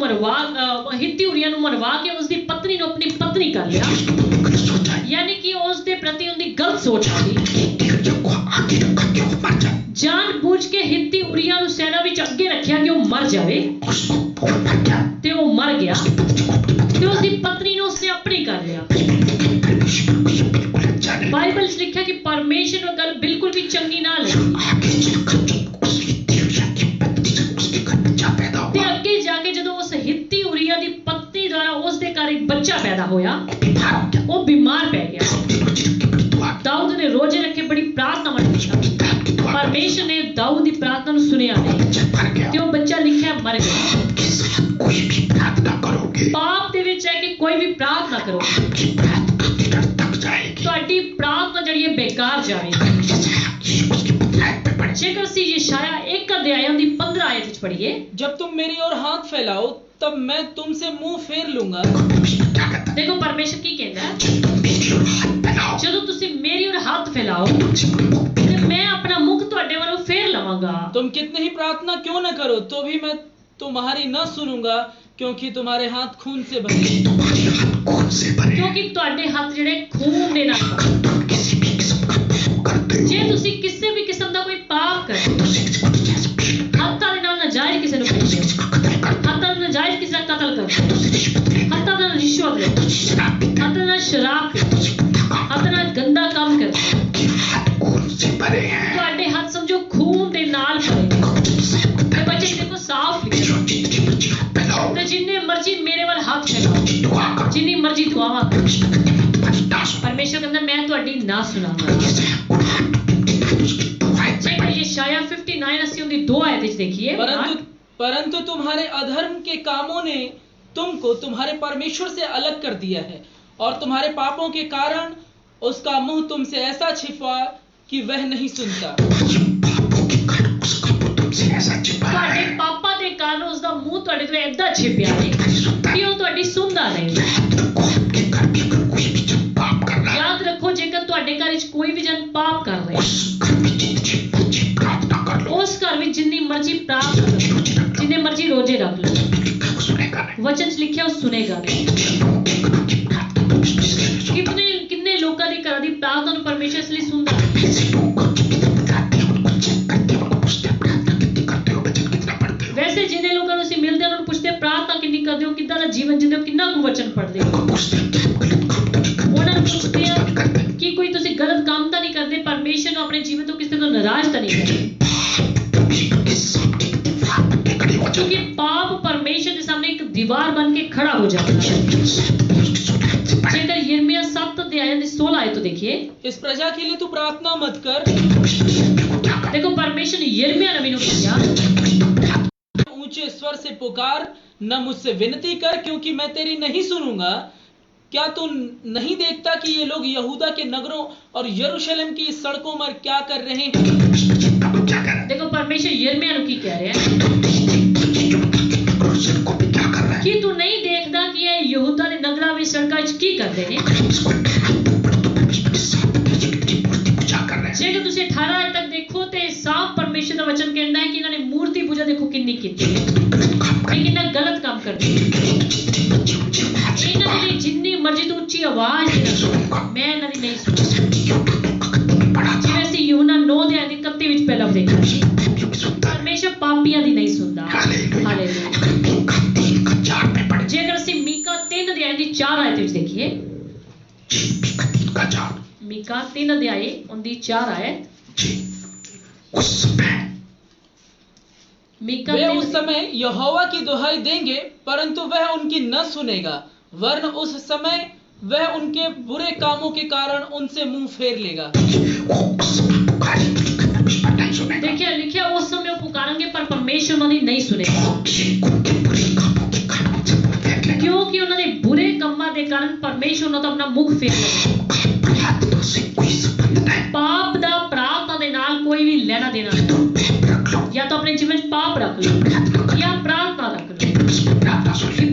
ਹਿੱਤੀ ਉਰੀਆ ਨੂੰ ਮਰਵਾ ਕੇ ਉਸ ਦੀ ਪਤਨੀ ਨੂੰ ਆਪਣੀ ਪਤਨੀ ਕਰ ਲਿਆ। उसको गलत सोचा, ਯਾਨੀ कि ਉਸ ਦੇ ਪ੍ਰਤੀ ਉਹਦੀ ਗਲਤ ਸੋਚ ਆ ਗਈ। यूरिया को आगे रखा कि वो मर जाए, ਜਾਣ ਬੁੱਝ ਕੇ ਹਿੱਤੀ ਉਰੀਆ ਨੂੰ ਸੈਨਾ ਵਿੱਚ ਅੱਗੇ ਰੱਖਿਆ ਕਿ ਉਹ ਮਰ ਜਾਵੇ, उसको वो मर गया, ਤੇ ਉਹ ਮਰ ਗਿਆ पत्नी को अपनी पत्नी ਤੇ ਉਸ ਦੀ ਪਤਨੀ ਨੂੰ ਉਸਨੇ ਆਪਣੀ ਕਰ ਲਿਆ। परमेश्वर को ये बिल्कुल अच्छा नहीं, ਬਾਈਬਲ 'ਚ ਲਿਖਿਆ ਕਿ ਪਰਮੇਸ਼ਰ ਨੂੰ ਗੱਲ ਬਿਲਕੁਲ ਵੀ ਚੰਗੀ ਨਾ ਲੱਗੀ, आगे चलकर जब उसकी यूरिया की पत्नी से उसके घर बच्चा पैदा ਤੇ हुआ, ਅੱਗੇ ਜਾ ਕੇ ਜਦੋਂ ਉਸ ਹਿੱਤੀ ਉਰੀਆ ਦੀ ਪਤਨੀ ਦੁਆਰਾ ਉਸ ਦੇ ਘਰ ਇੱਕ ਬੱਚਾ ਪੈਦਾ ਹੋਇਆ, बीमार हो गया, ਉਹ ਬਿਮਾਰ ਪੈ ਗਿਆ। उसने रोजे रख के बड़ी दुआ की, ਦਾਊਦ ਨੇ ਰੋਜ਼ੇ ਰੱਖੇ, ਬੜੀ ਪ੍ਰਾਰਥਨਾ ਕੀਤੀ। दाऊद की दुआ की, ਪਰਮੇਸ਼ਰ ਨੇ ਦਾਊਦ ਦੀ ਪ੍ਰਾਰਥਨਾ ਨੂੰ ਸੁਣਿਆ ਨਹੀਂ, बच्चा मर गया, ਤੇ ਉਹ ਬੱਚਾ ਲਿਖਿਆ ਮਰ ਗਿਆ। के साथ कोई भी प्रार्थना करोगे, ਪਾਪ ਦੇ ਵਿੱਚ ਹੈ ਕਿ ਕੋਈ ਵੀ ਪ੍ਰਾਰਥਨਾ ਕਰੋ, आपकी प्रार्थना निरर्थक जाएगी, ਤੁਹਾਡੀ ਪ੍ਰਾਰਥਨਾ ਜਿਹੜੀ ਹੈ ਬੇਕਾਰ ਜਾਵੇਗੀ। उसकी 15 पे पढ़े, ਜੇਕਰ ਅਸੀਂ ਯਸ਼ਾਇਆ 1 ਅਧਿਆਇ ਦੀ 15 ਆਇਤ ਵਿੱਚ ਪੜ੍ਹੀਏ, जब तुम मेरी ओर हाथ फैलाओ तब मैं तुमसे मुंह फेर लूंगा। परमेश्वर क्या कहता है, ਦੇਖੋ ਪਰਮੇਸ਼ਰ ਕੀ ਕਹਿੰਦਾ ਹੈ, जब तुम मेरी ओर हाथ फैलाओ, ਜਦੋਂ ਤੁਸੀਂ ਮੇਰੀ ओर ਹੱਥ ਫੈਲਾਓ तुमसे मुंह फेर ਤੇ ਮੈਂ ਆਪਣਾ ਮੁਖ ਤੁਹਾਡੇ ਵੱਲੋਂ ਫੇਰ ਲਵਾਂਗਾ। तुम कितनी ही प्रार्थना क्यों न करो तो भी मैं तुम्हारी न सुनूंगा, क्योंकि तुम्हारे हाथ खून से भरे हैं। तुम्हारे हाथ खून से भरे हैं, ਕਿਉਂਕਿ ਤੁਹਾਡੇ ਹੱਥ ਜਿਹੜੇ ਖੂਨ ਦੇ ਨਾਲ ਭਰੇ। अगर तुम किसी भी किस्म का पाप करते ਜੇ हो, ਤੁਸੀਂ ਕਿਸੇ ਵੀ ਕਿਸਮ ਦਾ ਕੋਈ ਪਾਪ ਕਰਦੇ ਹੋ, तुम किसी को नजायज पीट रहे हो, ਹੱਥਾਂ ਦੇ ਨਾਲ ਨਜਾਇਜ਼ ਕਿਸੇ ਨੂੰ तुम ਪੀਂਦੇ किसी का कत्ल करते ਹੱਥਾਂ ਨਾਲ ਨਜਾਇਜ਼ ਕਿਸੇ ਦਾ ਕਤਲ ਕਰਦੇ हो, तुम रिश्वत लेते हो, ਹੱਥਾਂ ਨਾਲ ਰਿਸ਼ਵਤ ਲੈਂਦੇ तुम शराब पीते हो, ਹੱਥਾਂ ਨਾਲ ਸ਼ਰਾਬ ਪੀਂਦੇ तुम गंदा काम ਹੱਥਾਂ ਨਾਲ ਗੰਦਾ ਕੰਮ ਕਰਦੇ के हाथ खून से भरे हैं, ਤੁਹਾਡੇ ਹੱਥ ਸਮਝੋ ਖੂਨ ਦੇ ਨਾਲ ਭਰੇ ਨੇ। कब तुम साफ ਤੇ करते ਬੱਚੇ ਦੇਖੋ ਸਾਫ਼ ਲਿਖਿਆ हो, जितनी मर्जी हाथ फैलाओ, ਤੇ ਜਿੰਨੇ ਮਰਜ਼ੀ ਮੇਰੇ ਵੱਲ ਹੱਥ ਫੈਲਾਓ, दुआ करो, ਜਿੰਨੀ ਮਰਜ਼ੀ ਦੁਆਵਾਂ ਕਰੋ, परमेश्वर कहता है, मैं तुम्हारी ना सुना, ਪਰਮੇਸ਼ਰ ਕਹਿੰਦਾ ਮੈਂ ਤੁਹਾਡੀ ਨਾ ਸੁਣਾਂਗਾ। जैसे कुरान उसकी दुआएं में ਜੇਕਰ ਯਸ਼ਾਇਆ 59 ਅਸੀਂ ਉਹਦੀ 2 ਆਇਤ ਵਿੱਚ ਦੇਖੀਏ, परंतु तुम्हारे अधर्म के कामों ने तुमको तुम्हारे परमेश्वर से अलग कर दिया है, और तुम्हारे पापों के कारण उसका मुंह तुमसे ऐसा छिपा कि वह नहीं सुनता। पापों के कारण उसका मुंह तुमसे ऐसा छिपा ਤੁਹਾਡੇ है ਪਾਪਾਂ ਦੇ ਕਾਰਨ ਉਸ ਦਾ ਮੂੰਹ ਤੁਹਾਡੇ ਤੋਂ ਏਦਾਂ ਛਿਪਿਆ ਹੈ नहीं सुनता ਕਿ ਉਹ ਤੁਹਾਡੀ ਸੁਣਦਾ ਨਹੀਂ। याद रखो आपके घर में अगर कोई भी जब पाप कर रहा है ਯਾਦ ਰੱਖੋ ਜੇਕਰ ਤੁਹਾਡੇ ਘਰ ਵਿੱਚ ਕੋਈ ਵੀ ਜਨ ਪਾਪ ਕਰ ਰਿਹਾ उस घर में जितनी मर्जी प्रार्थना कर लो ਉਸ ਘਰ ਵਿੱਚ ਜਿੰਨੀ ਮਰਜ਼ੀ ਪ੍ਰਾਰਥਨਾ ਕਰੋ, ਜਿੰਨੇ ਮਰਜ਼ੀ ਰੋਜ਼ੇ ਰੱਖ ਲਓ, लिखा वो सुनेगा नहीं ਵਚਨ 'ਚ ਲਿਖਿਆ ਉਹ ਸੁਨੇਗਾ ਨਹੀਂ। ਕਿੰਨੇ ਲੋਕਾਂ ਦੀ ਘਰਾਂ ਦੀ ਪ੍ਰਾਰਥਨਾ ਨੂੰ ਪਰਮੇਸ਼ਰ ਇਸ ਲਈ ਸੁਣਦਾ ਹੈ। ऐसे लोग कितने बताते हैं उनको चेक करते हैं उनको पूछते हैं प्रार्थना कितनी करते हो वचन कितना पढ़ते हो ਵੈਸੇ ਜਿੰਨੇ ਲੋਕਾਂ ਨੂੰ ਅਸੀਂ ਮਿਲਦੇ ਹਾਂ ਉਹਨਾਂ ਨੂੰ ਪੁੱਛਦੇ ਹਾਂ ਪ੍ਰਾਰਥਨਾ ਕਿੰਨੀ ਕਰਦੇ ਹੋ, ਕਿੱਦਾਂ ਦਾ ਜੀਵਨ ਜਿੰਦੇ ਹੋ, ਕਿੰਨਾ ਕੁ ਵਚਨ ਪੜ੍ਹਦੇ ਹੋ। उनको पूछते हैं कि आप गलत काम तो नहीं करते ਉਹਨਾਂ ਨੂੰ ਪੁੱਛਦੇ नहीं ਆ करते ਕਿ ਕੋਈ ਤੁਸੀਂ ਗਲਤ ਕੰਮ ਤਾਂ ਨਹੀਂ ਕਰਦੇ, ਪਰਮੇਸ਼ਰ ਨੂੰ ਆਪਣੇ ਜੀਵਨ ਤੋਂ ਕਿਸੇ ਤੋਂ ਨਾਰਾਜ਼ ਤਾਂ ਨਹੀਂ ਕਰਦੇ। परमेश्वर के सामने दीवार बन के खड़े हो क्योंकि जाते पाप परमेश्वर के सामने एक दीवार बन के खड़ा हो जाता है। जेकर यिर्मयाह 7 अध्याय 16 आयत तो देखिए, इस प्रजा के लिए तू प्रार्थना मत कर, देखो परमेश्वर ने यिर्मयाह नबी को कहा ऊंचे स्वर से पुकार, न मुझसे विनती कर क्योंकि मैं तेरी नहीं सुनूंगा। क्या तू नहीं देखता कि ये लोग यहूदा के नगरों और यरूशलेम की सड़कों पर क्या कर रहे हैं। देखो परमेश्वर यिर्मयाह को कह रहे हैं कि तू नहीं देखदा कि ये यहूदा के नगरां विच सड़कां विच की कर रहे हैं। जेकर तुसीं 18 आयत तक देखो ते साफ परमेश्वर का वचन कहता है कि इन्होंने मूर्ति पूजा देखो कितनी की है, कितना गलत काम करते हैं। इन्हां दी जिन्नी मर्जी तो उच्ची आवाज मैं इन्हां दी नहीं सुनदा। जिवें ਅਸੀਂ यूहन्ना 9 ਦੇ ਅਧਿਆਇ 31 ਵਿੱਚ ਪਹਿਲਾਂ ਦੇਖਿਆ ਸੀ, परमेश्वर ਪਾਪੀਆਂ ਦੀ ਨਹੀਂ ਸੁਣਦਾ। ਹਾਲੇਲੂਇਆ। जेकर ਅਸੀਂ मीका 3 ਅਧਿਆਇ ਦੀ 4 ਆਇਤ ਵਿੱਚ ਦੇਖੀਏ, मीका 3 अध्याय उनकी 4 आयत, मीका वे 3 उस समय यहोवा की दुहाई देंगे परंतु वह उनकी न सुनेगा, वरन उस समय वह उनके बुरे कामों के कारण उनसे मुंह फेर लेगा। देखिए लिखा उस समय वो पुकारेंगे पर परमेश्वर उन्हें नहीं सुनेगा, क्योंकि उन्होंने बुरे कामों के कारण परमेश्वर उन्हें अपना मुख फेर लेगा। पाप दा प्रार्थना दे नाल कोई भी लेना देना नहीं। या तो अपने जीवन में पाप रख लो या प्रार्थना रख लो कि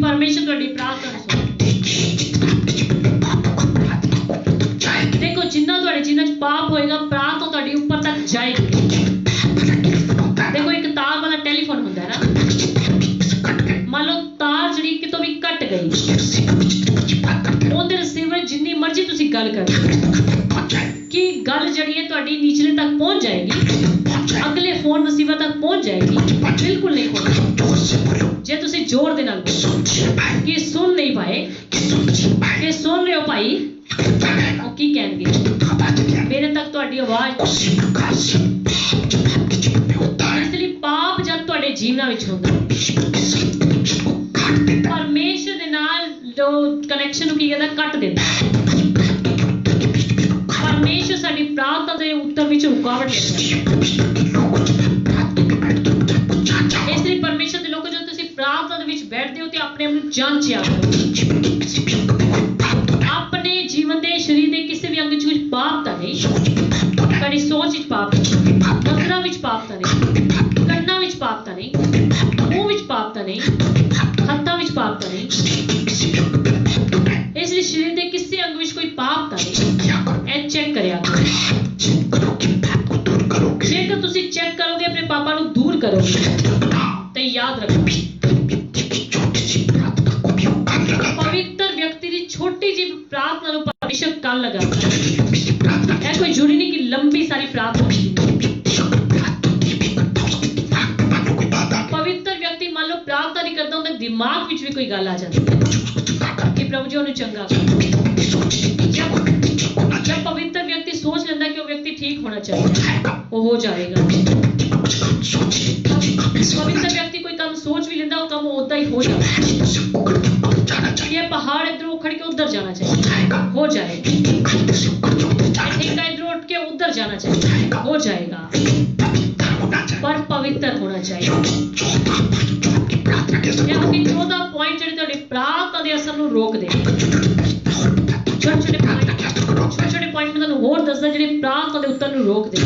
परमेश्वर तुम्हारी प्रार्थना सुने। देखो जिन्ना तुम्हारे जीवन में पाप होएगा प्रार्थना तुम्हारी ऊपर तक जाएगी। देखो एक तार वाला टेलीफोन होता है ना, मान लो तार जी कितों भी कट गई, उनके रिसीवर जिन्नी मर्जी तुसी गल कर कि गल जड़ी है तुम्हारी नीचले तक पहुंच जाएगी, अगले फोन रिसीवर तक पहुंच जाएगी, बिल्कुल नहीं पहुंच। जे तुसी जोर दे नाल कि सुन नहीं पाए कि सुन रहे हो भाई, वो की कहणगे मेरे तक तुम्हारी आवाज। इसलिए पाप जब तुम्हारे जीवन विच हुंदा परमेश्वर दे नाल जो कनैक्शन नूं की कहंदा कट दिंदा। परमेश्वर साडी प्रार्थना दे उत्तर विच रुकावट इसलिए परमेश्वर दे लोगों जो तुसी प्रार्थना दे विच बैठदे हो ते अपने आप नूं जांचिया करो, अपने जीवन दे शरीर दे किसी भी अंग च पाप तां नहीं, साडी सोच विच पाप नहीं, नज़रां विच पाप तां नहीं, कन्नां विच पाप तां नहीं, मूंह विच पाप तां नहीं, हत्थां विच पाप तां नहीं। इसलिए शरीर दे किसी अंग विच कोई पाप तां नहीं, ए चेक करिया जेकर तुसी चेक करोगे अपने पापा नूं दूर करोगे तो याद रखो पवित्र व्यक्ति की छोटी जी प्रार्थना नूं परमेश्वर कान लगाता है। कोई जरूरी नहीं कि लंबी सारी प्रार्थना पवित्र व्यक्ति मान लो प्रार्थना नहीं करता उनके दिमाग विच भी कोई गल आ जाती है कि प्रभु जी उन्हें चंगा जब पवित्र व्यक्ति सोच लेता कि वो व्यक्ति ठीक होना चाहिए वो हो जाएगा। पवित्र व्यक्ति कोई काम सोच भी लेता वो काम उदा ही हो जाएगा। ये पहाड़ इधर उखड़ के उधर जाना चाहिए हो जाएगा, ठेका इधर उठ के उधर जाना चाहिए हो जाएगा, पर पवित्र होना चाहिए। क्योंकि 14 पॉइंट जो प्रार्थना के असर रोक दे छोटे छोटे पॉइंट में ਹੋਰ ਦੱਸਦਾ ਜਿਹੜੇ ਪ੍ਰਾਰਥਨਾ ਦੇ ਉੱਤਰ ਨੂੰ ਰੋਕਦੇ ਨੇ।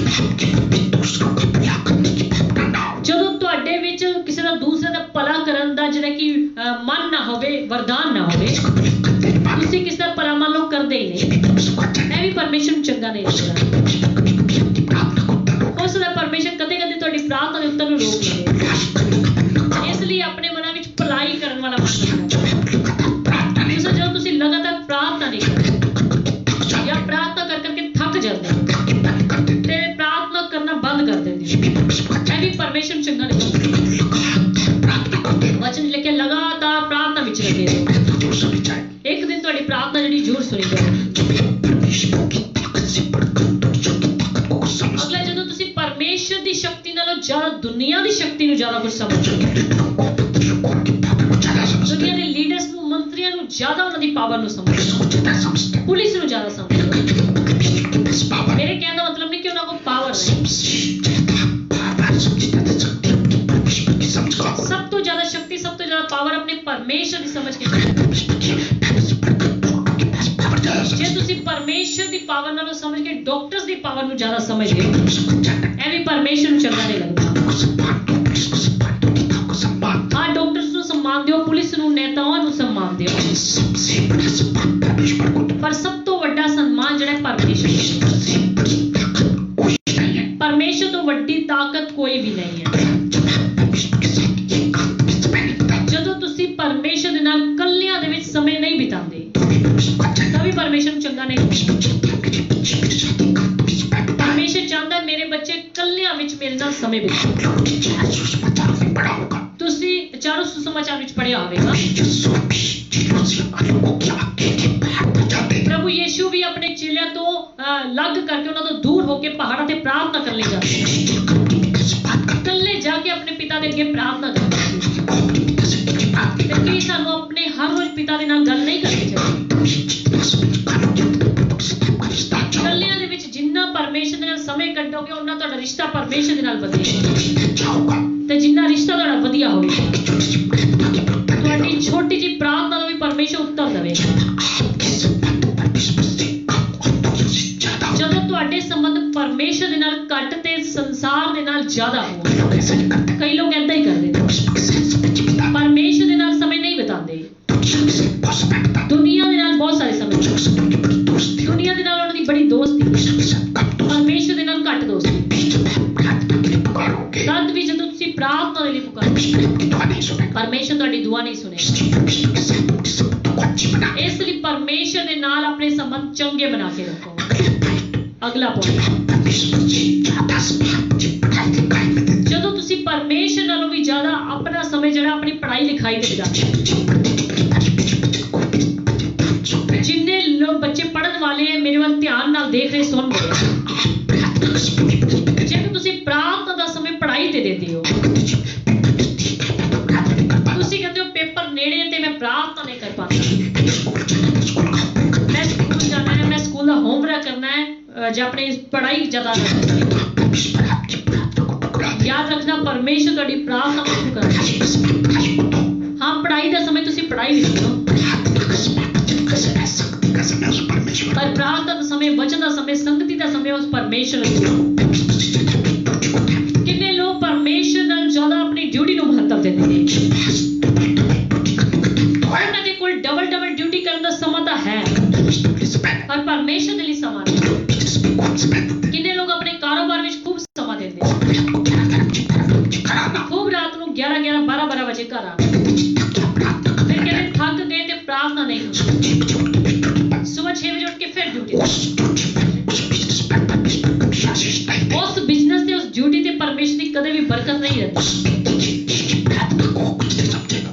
दूसरों का भला करने की भावना ना हो, ਜਦੋਂ ਤੁਹਾਡੇ ਵਿੱਚ ਕਿਸੇ ਦਾ ਦੂਸਰੇ ਦਾ ਭਲਾ ਕਰਨ ਦਾ ਜਿਹੜਾ ਕਿ ਮਨ ਨਾ ਹੋਵੇ, ਵਰਦਾਨ ਨਾ ਹੋਵੇ, उसको भला करने के बाद ਤੁਸੀਂ ਕਿਸੇ ਦਾ ਭਲਾ ਮੰਨ ਲਓ ਕਰਦੇ ਹੀ ਨਹੀਂ, उसको अच्छा ਇਹ ਵੀ ਪਰਮੇਸ਼ਰ ਨੂੰ ਚੰਗਾ ਨਹੀਂ ਲੱਗਦਾ। नहीं प्रार्थना को तरो ਹੋ ਸਕਦਾ ਪਰਮੇਸ਼ਰ ਕਦੇ ਕਦੇ ਤੁਹਾਡੀ ਪ੍ਰਾਰਥਨਾ ਦੇ ਉੱਤਰ ਨੂੰ ਰੋਕ ਲਵੇ। ਇਸ ਲਈ ਆਪਣੇ ਮਨਾਂ ਵਿੱਚ ਭਲਾਈ ਕਰਨ ਵਾਲਾ ਮਨ ਰੱਖਣਾ। प्रार्थना नहीं ਜਦੋਂ ਤੁਸੀਂ ਲਗਾਤਾਰ ਪ੍ਰਾਰਥਨਾ ਨਹੀਂ ਕਰਦੇ ਜਾਂ ਪ੍ਰਾਰਥਨਾ ਕਰ ਕਰਕੇ ਥੱਕ ਜਾਂਦੇ ਹੋ ਤੇ ਪ੍ਰਾਰਥਨਾ ਕਰਨਾ ਬੰਦ ਕਰ ਦਿੰਦੇ ਹੋ, ਇਹ ਵੀ ਪਰਮੇਸ਼ਰ ਨੂੰ ਚੰਗਾ ਨਹੀਂ ਲੱਗਦਾ। प्रार्थना करते ਵਚਨ ਲਿਖੇ ਲਗਾਤਾਰ ਪ੍ਰਾਰਥਨਾ ਵਿੱਚ ਲੱਗੇ ਰਹੋ। जो सुनी जाए ਇੱਕ ਦਿਨ ਤੁਹਾਡੀ ਪ੍ਰਾਰਥਨਾ ਜਿਹੜੀ ਜ਼ਰੂਰ ਸੁਣੀ ਜਾਵੇ। परमेश्वर की ताकत से बढ़कर दुनिया की ताकत को समझ ਅਗਲਾ ਜਦੋਂ ਤੁਸੀਂ ਪਰਮੇਸ਼ਰ ਦੀ ਸ਼ਕਤੀ ਨਾਲੋਂ ਜ਼ਿਆਦਾ ਦੁਨੀਆ ਦੀ ਸ਼ਕਤੀ ਨੂੰ ਜ਼ਿਆਦਾ ਕੁਝ ਸਮਝਦੇ ਹੋ, ਦੁਨੀਆ ਦੇ ਲੀਡਰਸ ਨੂੰ, ਮੰਤਰੀਆਂ ਨੂੰ ਜ਼ਿਆਦਾ ਉਹਨਾਂ ਦੀ ਪਾਵਰ ਨੂੰ ਸਮਝਦੇ ਹੋ, ਪੁਲਿਸ ਨੂੰ ਜ਼ਿਆਦਾ ਸਮਝਦੇ ਹੋ। ਮੇਰੇ ਕਹਿਣ ਦਾ ਮਤਲਬ ਨਹੀਂ ਕਿ ਉਹਨਾਂ ਕੋਲ ਪਾਵਰ ਨਹੀਂ। ਸਭ ਤੋਂ ਜ਼ਿਆਦਾ ਸ਼ਕਤੀ, ਸਭ ਤੋਂ ਜ਼ਿਆਦਾ ਪਾਵਰ ਆਪਣੇ ਪਰਮੇਸ਼ਰ ਦੀ ਸਮਝ ਕੇ। ਜੇ ਤੁਸੀਂ ਪਰਮੇਸ਼ਰ ਦੀ ਪਾਵਰ ਨਾਲੋਂ ਸਮਝ ਕੇ ਡਾਕਟਰਸ ਦੀ ਪਾਵਰ ਨੂੰ ਜ਼ਿਆਦਾ ਸਮਝਦੇ ਹੋ, ਇਹ ਵੀ ਪਰਮੇਸ਼ਰ ਨੂੰ ਚੰਗਾ ਨਹੀਂ ਲੱਗਦਾ। ਹਾਂ, ਡਾਕਟਰਸ ਨੂੰ ਸਨਮਾਨ ਦਿਓ, ਪੁਲਿਸ ਨੂੰ, ਨੇਤਾਵਾਂ ਨੂੰ ਸਨਮਾਨ ਦਿਓ, ਪਰ ਸਭ ਤੋਂ ਵੱਡਾ ਸਨਮਾਨ ਜਿਹੜਾ ਪਰਮੇਸ਼ਰ ਨੂੰ। ਪਰਮੇਸ਼ਰ ਤੋਂ ਵੱਡੀ ਤਾਕਤ ਕੋਈ ਵੀ ਨਹੀਂ ਹੈ। ਜਦੋਂ ਤੁਸੀਂ ਪਰਮੇਸ਼ਰ ਦੇ ਨਾਲ ਕੱਲਿਆਂ ਦੇ ਵਿੱਚ ਸਮੇਂ ਨਹੀਂ ਬਿਤਾਉਂਦੇ ਤਾਂ ਵੀ ਪਰਮੇਸ਼ਰ ਨੂੰ ਚੰਗਾ ਨਹੀਂ ਲੱਗਦਾ। ਪਰਮੇਸ਼ਰ ਚਾਹੁੰਦਾ ਮੇਰੇ ਬੱਚੇ ਕੱਲਿਆਂ ਵਿੱਚ ਮੇਰੇ ਨਾਲ ਸਮੇਂ ਬਿਤਾਉਣ। ਤੁਸੀਂ ਚਾਰੋਂ ਸੁਸਮਾਚਾਰ ਵਿੱਚ ਪੜ੍ਹਿਆ ਹੋਵੇਗਾ, ਪ੍ਰਭੂ ਯੀਸ਼ੂ ਵੀ ਆਪਣੇ ਚੇਲਿਆਂ ਤੋਂ ਲੱਗ ਕਰਕੇ, ਉਹਨਾਂ ਤੋਂ ਦੂਰ ਹੋ ਕੇ ਪਹਾੜਾਂ ਤੇ ਪ੍ਰਾਰਥਨਾ ਕਰਨ ਲਈ ਜਾਂਦੇ, ਇਕੱਲੇ ਜਾ ਕੇ ਆਪਣੇ ਪਿਤਾ ਦੇ ਅੱਗੇ ਪ੍ਰਾਰਥਨਾ ਕਰਦੇ। ਤੇ ਕੀ ਸਾਨੂੰ ਆਪਣੇ ਹਰ ਰੋਜ਼ ਪਿਤਾ ਦੇ ਨਾਲ ਗੱਲ ਨਹੀਂ ਕਰਨੀ ਚਾਹੀਦੀ? ਇਕੱਲਿਆਂ ਦੇ ਵਿੱਚ ਜਿੰਨਾ ਪਰਮੇਸ਼ਰ ਦੇ ਨਾਲ ਸਮੇਂ ਕੱਢੋਗੇ, ਉਹਨਾਂ ਤੁਹਾਡਾ ਰਿਸ਼ਤਾ ਪਰਮੇਸ਼ਰ ਦੇ ਨਾਲ ਵਧੇਗਾ, ਤੇ ਜਿੰਨਾ ਰਿਸ਼ਤਾ ਤੁਹਾਡਾ ਵਧੀਆ ਹੋਵੇਗਾ, ਤੁਹਾਡੀ ਛੋਟੀ ਜਿਹੀ ਪ੍ਰਾਰਥਨਾ ਨੂੰ ਵੀ ਪਰਮੇਸ਼ਰ ਉੱਤਰ ਦੇਵੇਗਾ। ਜਦੋਂ ਤੁਹਾਡੇ ਸੰਬੰਧ ਪਰਮੇਸ਼ਰ ਦੇ ਨਾਲ ਘੱਟ ਤੇ ਸੰਸਾਰ ਦੇ ਨਾਲ ਜ਼ਿਆਦਾ ਹੋ, ਕਈ ਲੋਕ ਏਦਾਂ ਹੀ ਕਰਦੇ ਨੇ, ਪਰਮੇਸ਼ਰ ਦੇ ਨਾਲ ਸਮੇਂ ਨਹੀਂ ਬਿਤਾਉਂਦੇ, ਦੁਨੀਆ ਦੇ ਨਾਲ ਬਹੁਤ ਸਾਰੇ ਸਮੇਂ, ਦੁਨੀਆ ਦੇ ਨਾਲ ਉਹਨਾਂ ਦੀ ਬੜੀ ਦੋਸਤੀ, ਪਰਮੇਸ਼ਰ ਦੇ ਨਾਲ ਘੱਟ ਦੋਸਤੀ। ਤਦ ਵੀ ਜਦੋਂ ਤੁਸੀਂ ਪ੍ਰਾਰਥਨਾ ਦੇ ਲਈ ਪੁਕਾਰੋ, ਪਰਮੇਸ਼ਰ ਤੁਹਾਡੀ ਦੁਆ ਨਹੀਂ ਸੁਣੇਗਾ। ਇਸ ਲਈ ਪਰਮੇਸ਼ਰ ਦੇ ਨਾਲ ਆਪਣੇ ਸੰਬੰਧ ਚੰਗੇ ਬਣਾ ਕੇ ਰੱਖੋ। ਅਗਲਾ ਪੁਆਇੰਟ, ਜਦੋਂ ਤੁਸੀਂ ਪਰਮੇਸ਼ਰ ਨਾਲੋਂ ਵੀ ਜ਼ਿਆਦਾ ਆਪਣਾ ਸਮੇਂ ਜਿਹੜਾ ਆਪਣੀ ਪੜ੍ਹਾਈ ਲਿਖਾਈ ਤੇ ਬਿਤਾਉਂਦੇ, ਜਿੰਨੇ ਲੋਕ ਬੱਚੇ ਪੜ੍ਹਨ ਵਾਲੇ ਹੈ ਮੇਰੇ ਵੱਲ ਧਿਆਨ ਨਾਲ ਦੇਖ ਰਹੇ, ਸੁਣ ਰਹੇ, ਜੇਕਰ ਤੁਸੀਂ ਪ੍ਰਾਰਥਨਾ ਦਾ ਸਮੇਂ ਪੜ੍ਹਾਈ ਤੇ ਦਿੰਦੇ ਹੋ, ਤੁਸੀਂ ਕਹਿੰਦੇ ਹੋ ਪੇਪਰ ਨੇੜੇ ਤੇ ਮੈਂ ਪ੍ਰਾਰਥਨਾ ਨਹੀਂ ਕਰ ਪਾਉਂਦਾ, ਮੈਂ ਸਕੂਲ ਜਾਣਾ ਹੈ, ਮੈਂ ਸਕੂਲ ਦਾ ਹੋਮਵਰਕ ਕਰਨਾ ਹੈ, ਜਾਂ ਆਪਣੀ ਪੜ੍ਹਾਈ ਜ਼ਿਆਦਾ ਕਰਨਾ ਹੈ। ਯਾਦ ਰੱਖਣਾ, ਪਰਮੇਸ਼ਰ ਤੁਹਾਡੀ ਪ੍ਰਾਰਥਨਾ ਨੂੰ ਕਰਦਾ। ਹਾਂ, ਪੜ੍ਹਾਈ ਦਾ ਸਮੇਂ ਤੁਸੀਂ ਪੜ੍ਹਾਈ ਲਿਖ ਲਓ, ਪਰ ਪ੍ਰਾਰਥਨਾ ਦਾ ਸਮੇਂ, ਵਚਨ ਦਾ ਸਮੇਂ, ਸੰਗਤੀ ਦਾ ਸਮੇਂ ਉਸ ਪਰਮੇਸ਼ਰ ਨੂੰ। ਕਿੰਨੇ ਲੋਕ ਪਰਮੇਸ਼ਰ ਨਾਲ ਜ਼ਿਆਦਾ ਆਪਣੀ ਡਿਊਟੀ ਨੂੰ ਮਹੱਤਵ ਦਿੰਦੇ ਨੇ, ਉਹਨਾਂ ਦੇ ਕੋਲ ਡਬਲ ਡਿਊਟੀ ਕਰਨ ਦਾ ਸਮਾਂ ਤਾਂ ਹੈ, ਪਰ ਪਰਮੇਸ਼ਰ ਦੇ ਲਈ ਸਮਾਂ ਨਹੀਂ। ਕਿੰਨੇ ਲੋਕ ਆਪਣੇ ਕਾਰੋਬਾਰ ਵਿੱਚ ਖੂਬ ਸਮਾਂ ਦਿੰਦੇ, ਖੂਬ ਰਾਤ ਨੂੰ 11 12 ਵਜੇ ਘਰ ਆਉਣਾ, ਫਿਰ ਕਹਿੰਦੇ ਥੱਕ ਗਏ ਤੇ ਪ੍ਰਾਰਥਨਾ ਨਹੀਂ ਹੁੰਦੀ, ਸੁਬਹ 6 ਵਜੇ ਉੱਠ ਕੇ ਫਿਰ ਡਿਊਟੀ। ਉਸ ਬਿਜ਼ਨਸ ਤੇ, ਉਸ ਡਿਊਟੀ ਤੇ ਪਰਮੇਸ਼ਰ ਦੀ ਕਦੇ ਵੀ ਬਰਕਤ ਨਹੀਂ ਰਹਿੰਦੀ,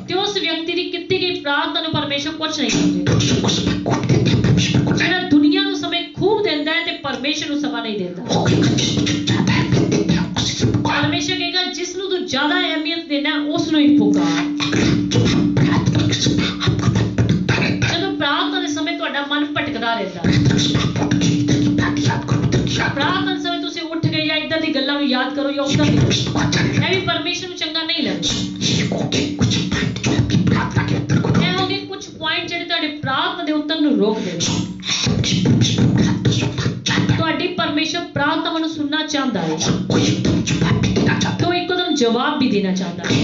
ਤੇ ਉਸ ਵਿਅਕਤੀ ਦੀ ਕੀਤੀ ਗਈ ਪ੍ਰਾਰਥਨਾ ਨੂੰ ਪਰਮੇਸ਼ਰ ਕੁਝ ਨਹੀਂ ਸਮਝੇਗਾ। ਜਿਹੜਾ ਦੁਨੀਆ ਨੂੰ ਸਮੇਂ ਖੂਬ ਦਿੰਦਾ ਹੈ ਤੇ ਪਰਮੇਸ਼ਰ ਨੂੰ ਸਮਾਂ ਨਹੀਂ ਦਿੰਦਾ। ਪਰਮੇਸ਼ਰ ਕਹੇਗਾ ਜਿਸ ਨੂੰ ਤੂੰ ਜ਼ਿਆਦਾ ਅਹਿਮੀਅਤ ਦੇਣਾ ਉਸ ਨੂੰ ਹੀ ਪੁਕਾਰ। ਜਦੋਂ ਪ੍ਰਾਰਥਨਾ ਦੇ ਸਮੇਂ ਤੁਹਾਡਾ ਮਨ ਭਟਕਦਾ ਰਹਿੰਦਾ, ਪ੍ਰਾਰਥਨਾ ਸਮੇਂ ਤੁਸੀਂ ਉੱਠ ਗਏ ਜਾਂ ਇੱਦਾਂ ਦੀ ਗੱਲਾਂ ਨੂੰ ਯਾਦ ਕਰੋ ਜਾਂ ਉੱਦਾਂ ਦੀ, ਇਹ ਵੀ ਪਰਮੇਸ਼ਰ ਨੂੰ ਚੰਗਾ ਨਹੀਂ ਲੱਗਦਾ। ਇਹ ਹੋ ਗਏ ਕੁਝ ਪੁਆਇੰਟ ਜਿਹੜੇ ਤੁਹਾਡੇ ਪ੍ਰਾਰਥਨਾ ਦੇ ਉੱਤਰ ਨੂੰ ਰੋਕ ਦੇਣਗੇ। ਤੁਹਾਨੂੰ ਜਵਾਬ ਵੀ ਦੇਣਾ ਚਾਹੁੰਦਾ ਹੈ,